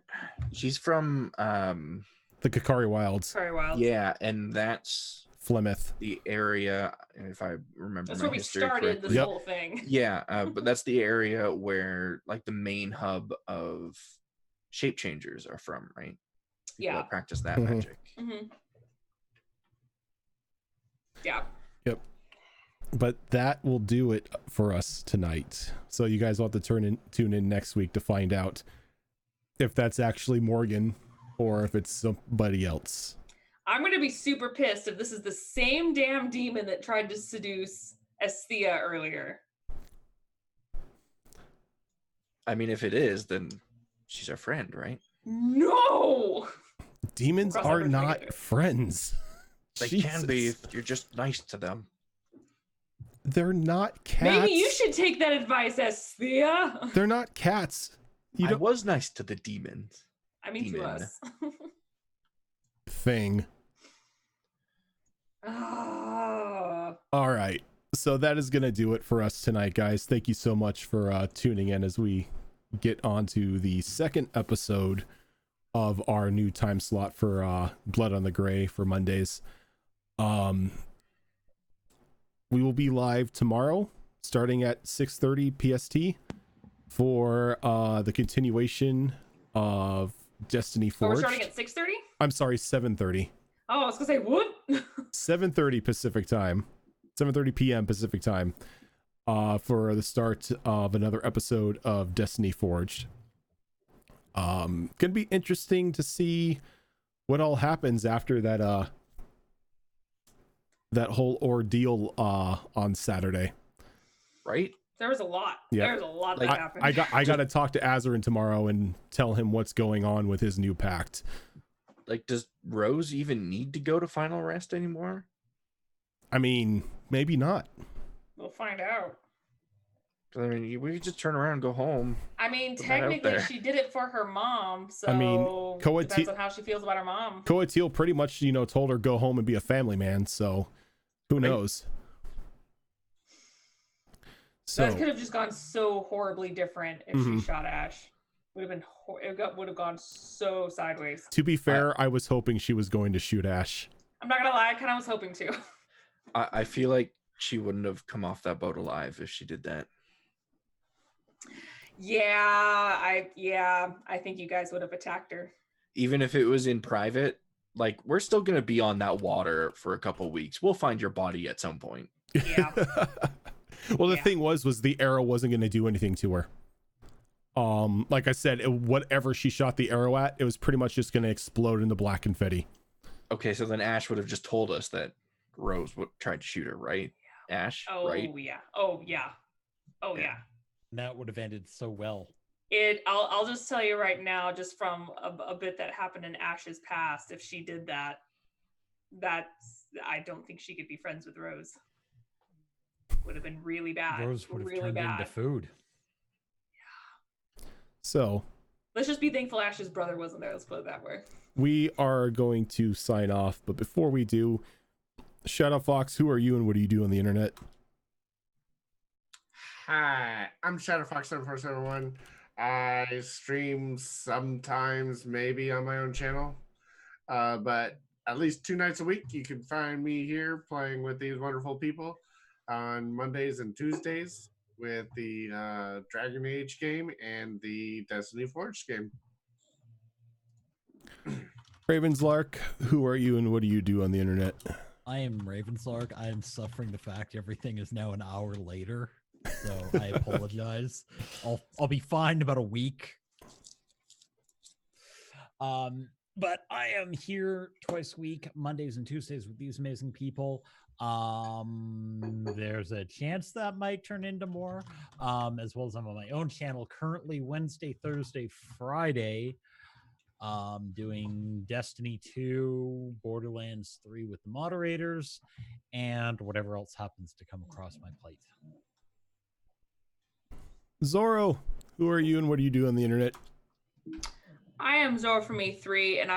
she's from. The Kakari Wilds. Very wild. Yeah, and that's Flemeth. the area, if I remember That's my where we history started correctly. this Yep. whole thing. Yeah, but that's the area where like the main hub of shape changers are from, right? People Yeah. that practice that Mhm. magic. Mm-hmm. Yeah. Yep. But that will do it for us tonight. So you guys will have to tune in next week to find out if that's actually Morgan or if it's somebody else. I'm going to be super pissed if this is the same damn demon that tried to seduce Esthea earlier. I mean, if it is, then she's our friend, right? No! Demons Cross that are bridge when we not get there. friends. They can be Jesus. if you're just nice to them. They're not cats. Maybe you should take that advice, Esthea. They're not cats. You I don't was nice to the demons. I mean, to Demon. us. thing. Oh. All right. So that is going to do it for us tonight, guys. Thank you so much for tuning in as we get on to the second episode of our new time slot for Blood on the Gray for Mondays. We will be live tomorrow starting at 6:30 PST for the continuation of Destiny Oh, we're Forged. starting at 6:30? I'm sorry, 7:30. Oh, I was going to say, what? 7:30 Pacific time, 7:30 p.m. Pacific time, for the start of another episode of Destiny Forged. Gonna be interesting to see what all happens after that that whole ordeal on Saturday. Right? There was a lot. Yeah. There's a lot Like, that happened. I got to talk to Azarin tomorrow and tell him what's going on with his new pact. Like, does Rose even need to go to Final Rest anymore? I mean, maybe not. We'll find out. 'Cause, I mean, we could just turn around and go home. I mean, Put that out technically, there. she did it for her mom, so I mean, depends on how she feels about her mom. Coatil pretty much, told her go home and be a family man. So who Right. knows? So That could have just gone so horribly different if Mhm. she shot Ash. Would have been would have gone so sideways. to be fair, I was hoping she was going to shoot Ash. I'm not gonna lie, I kind of was hoping to. I feel like she wouldn't have come off that boat alive if she did that. I think you guys would have attacked her. Even if it was in private, like we're still gonna be on that water for a couple weeks. We'll find your body at some point. Yeah. Well, the Yeah. thing was the arrow wasn't going to do anything to her. Like I said, whatever she shot the arrow at, it was pretty much just going to explode into black confetti. Okay, so then Ash would have just told us that Rose tried to shoot her, right? Ash, Oh right? yeah. Oh yeah. Oh Yeah. yeah. That would have ended so well. I'll just tell you right now, just from a bit that happened in Ash's past, if she did that, I don't think she could be friends with Rose. Would have been really bad. Rose would have really turned bad. into food. So Let's just be thankful Ash's brother wasn't there. Let's put it that way. we are going to sign off. But before we do, Shadow Fox, who are you and what do you do on the internet? Hi, I'm ShadowFox7471. I stream sometimes, maybe on my own channel, but at least 2 nights a week. You can find me here playing with these wonderful people on Mondays and Tuesdays with the Dragon Age game and the Destiny Forge game. Ravenslark, who are you and what do you do on the internet? I am Ravenslark. I am suffering the fact everything is now an hour later. So I apologize. I'll be fine in about a week. But I am here twice a week, Mondays and Tuesdays with these amazing people. There's a chance that might turn into more, as well as I'm on my own channel currently Wednesday, Thursday, Friday, doing Destiny 2, Borderlands 3 with the moderators, and whatever else happens to come across my plate. Zorro, who are you and what do you do on the internet? I am Zora from E3, and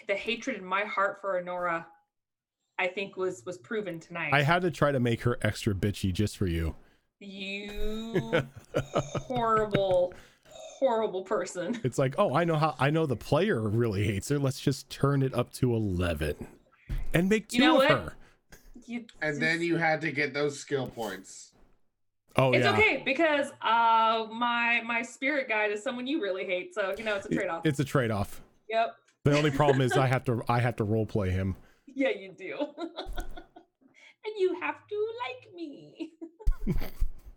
the hatred in my heart for Honora, I think was proven tonight. I had to try to make her extra bitchy just for you. You horrible, horrible person. It's like, oh, I know the player really hates her. Let's just turn it up to 11 and make 2 You know of what? her. And then you had to get those skill points. Oh It's yeah. okay because my spirit guide is someone you really hate, so it's a trade-off. It's a trade-off. Yep. The only problem is I have to role play him. Yeah, you do. And you have to like me.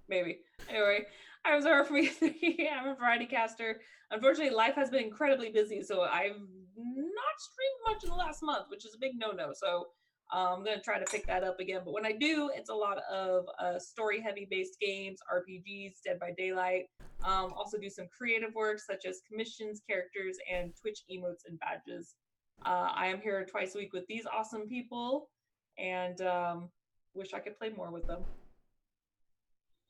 Maybe. Anyway, I was Zara from E3. I'm a variety caster. Unfortunately, life has been incredibly busy, so I've not streamed much in the last month, which is a big no-no. So I'm going to try to pick that up again. But when I do, it's a lot of story-heavy based games, RPGs, Dead by Daylight. Also do some creative work, such as commissions, characters, and Twitch emotes and badges. I am here twice a week with these awesome people, and wish I could play more with them.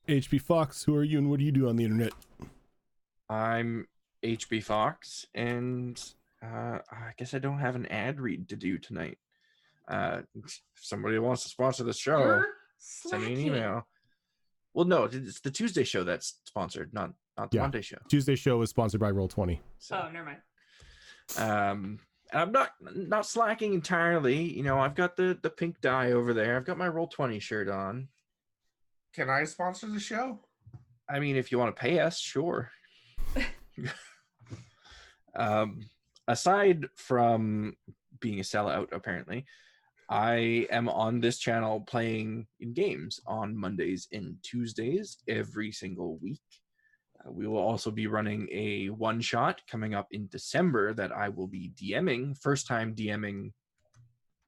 HB Fox, who are you and what do you do on the internet? I'm HB Fox, and I guess I don't have an ad read to do tonight. If somebody wants to sponsor the show, You're send me an slacking. email. Well, no, it's the Tuesday show that's sponsored, not the Yeah. Monday show. Tuesday show is sponsored by Roll20. So, Oh, never mind. and I'm not slacking entirely. I've got the pink dye over there. I've got my Roll20 shirt on. Can I sponsor the show? I mean, if you want to pay us, sure. Aside from being a sellout, apparently, I am on this channel playing in games on Mondays and Tuesdays every single week. We will also be running a one-shot coming up in December that I will be DMing, first time DMing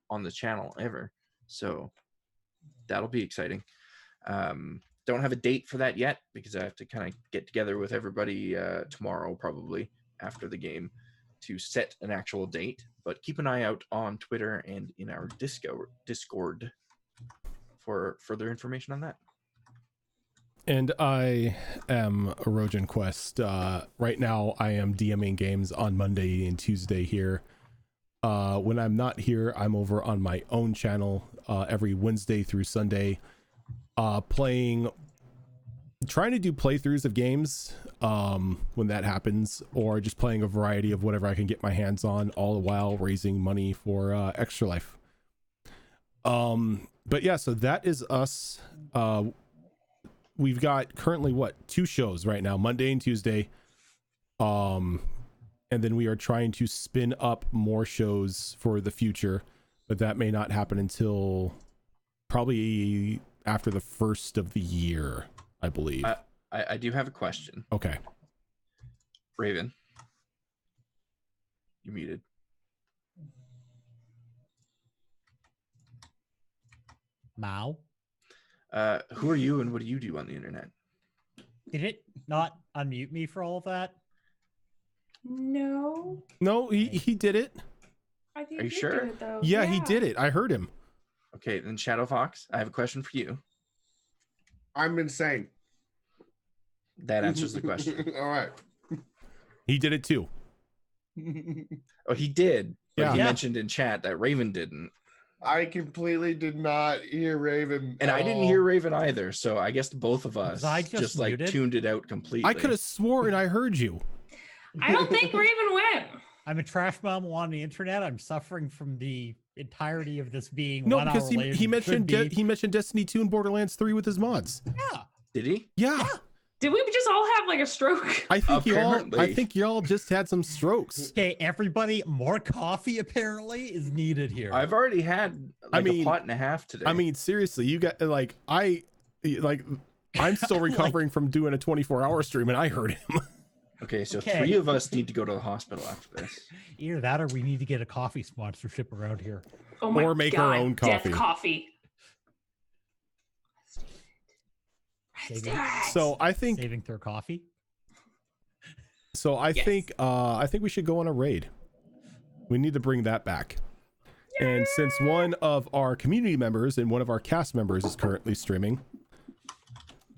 on the channel ever. So that'll be exciting. Don't have a date for that yet because I have to kind of get together with everybody tomorrow, probably after the game, to set an actual date. But keep an eye out on Twitter and in our Discord for further information on that. And I am Erosion Quest. Right now, I am DMing games on Monday and Tuesday here. When I'm not here, I'm over on my own channel every Wednesday through Sunday, playing trying to do playthroughs of games when that happens, or just playing a variety of whatever I can get my hands on, all the while raising money for Extra Life. But yeah, so that is us. We've got currently 2 shows right now, Monday and Tuesday. And then we are trying to spin up more shows for the future, but that may not happen until probably after the first of the year, I believe. I do have a question. Okay. Raven, you muted. Mao, Who are you and what do you do on the internet? did it not unmute me for all of that? No, No, he did it. I think Are you did sure? do it, though. Yeah, he did it. I heard him. Okay, then Shadow Fox, I have a question for you. I'm insane. That answers the question. All right. He did it too. Oh, he did. But Yeah. he Yeah. mentioned in chat that Raven didn't. I completely did not hear Raven. And at I didn't all. hear Raven either. So I guess both of us Was I just like muted? tuned it out completely. I could have sworn I heard you. I don't think Raven went. I'm a trash mom on the internet. I'm suffering from the entirety of this being No, 1 hour because later. he than mentioned it should be. he mentioned Destiny 2 and Borderlands 3 with his mods. Yeah. Did he? Yeah. Did we just all have like a stroke? I think Apparently. y'all just had some strokes. Okay, everybody, more coffee apparently is needed here. I've already had like a pot and a half today. I mean, seriously, you got I'm still recovering from doing a 24-hour stream, and I heard him. okay, so Okay. 3 of us need to go to the hospital after this. Either that or we need to get a coffee sponsorship around here. Oh my Or make God. our own Death coffee. coffee. Let's do Let's do it. So I think Saving through coffee. Yes. I think we should go on a raid. We need to bring that back. And since one of our community members and one of our cast members is currently streaming,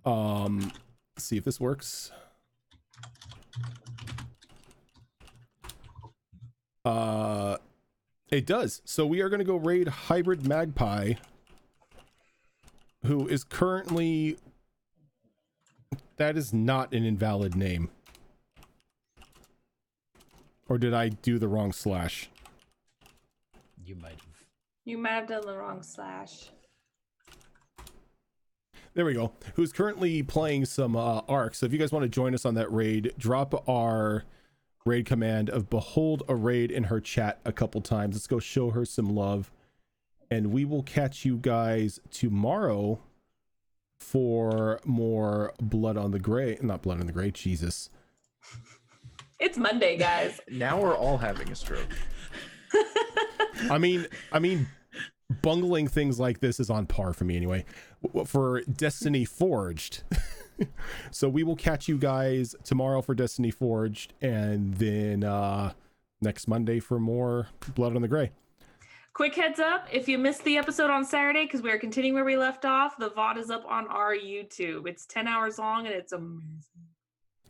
let's see if this works. It does. So we are going to go raid Hybrid Magpie, who is currently... That is not an invalid name. Or did I do the wrong slash? You might have. You might have done the wrong slash. There we go. Who's currently playing some Ark. So if you guys want to join us on that raid, drop our raid command of behold a raid in her chat a couple times. Let's go show her some love. And we will catch you guys tomorrow for more Blood on the Gray. Not Blood on the Gray, Jesus. It's Monday, guys. Now we're all having a stroke. I mean, bungling things like this is on par for me anyway. For Destiny Forged. So we will catch you guys tomorrow for Destiny Forged, and then next Monday for more Blood on the Gray. Quick heads up, if you missed the episode on Saturday, because we are continuing where we left off, the VOD is up on our YouTube. It's 10 hours long and it's amazing.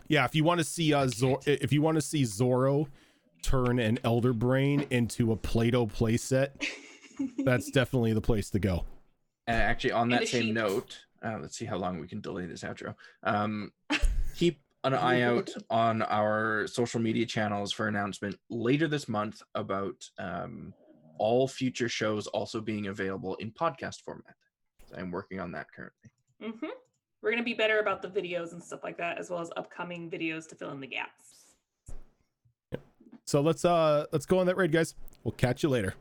Yeah, if you want to see Zorro turn an Elder Brain into a Play-Doh playset, that's definitely the place to go. And actually, on And that the same sheep. note, let's see how long we can delay this outro. Keep an eye out on our social media channels for announcement later this month about all future shows also being available in podcast format. So I'm working on that currently. Mm-hmm. We're going to be better about the videos and stuff like that, as well as upcoming videos to fill in the gaps. So let's go on that raid, guys. We'll catch you later.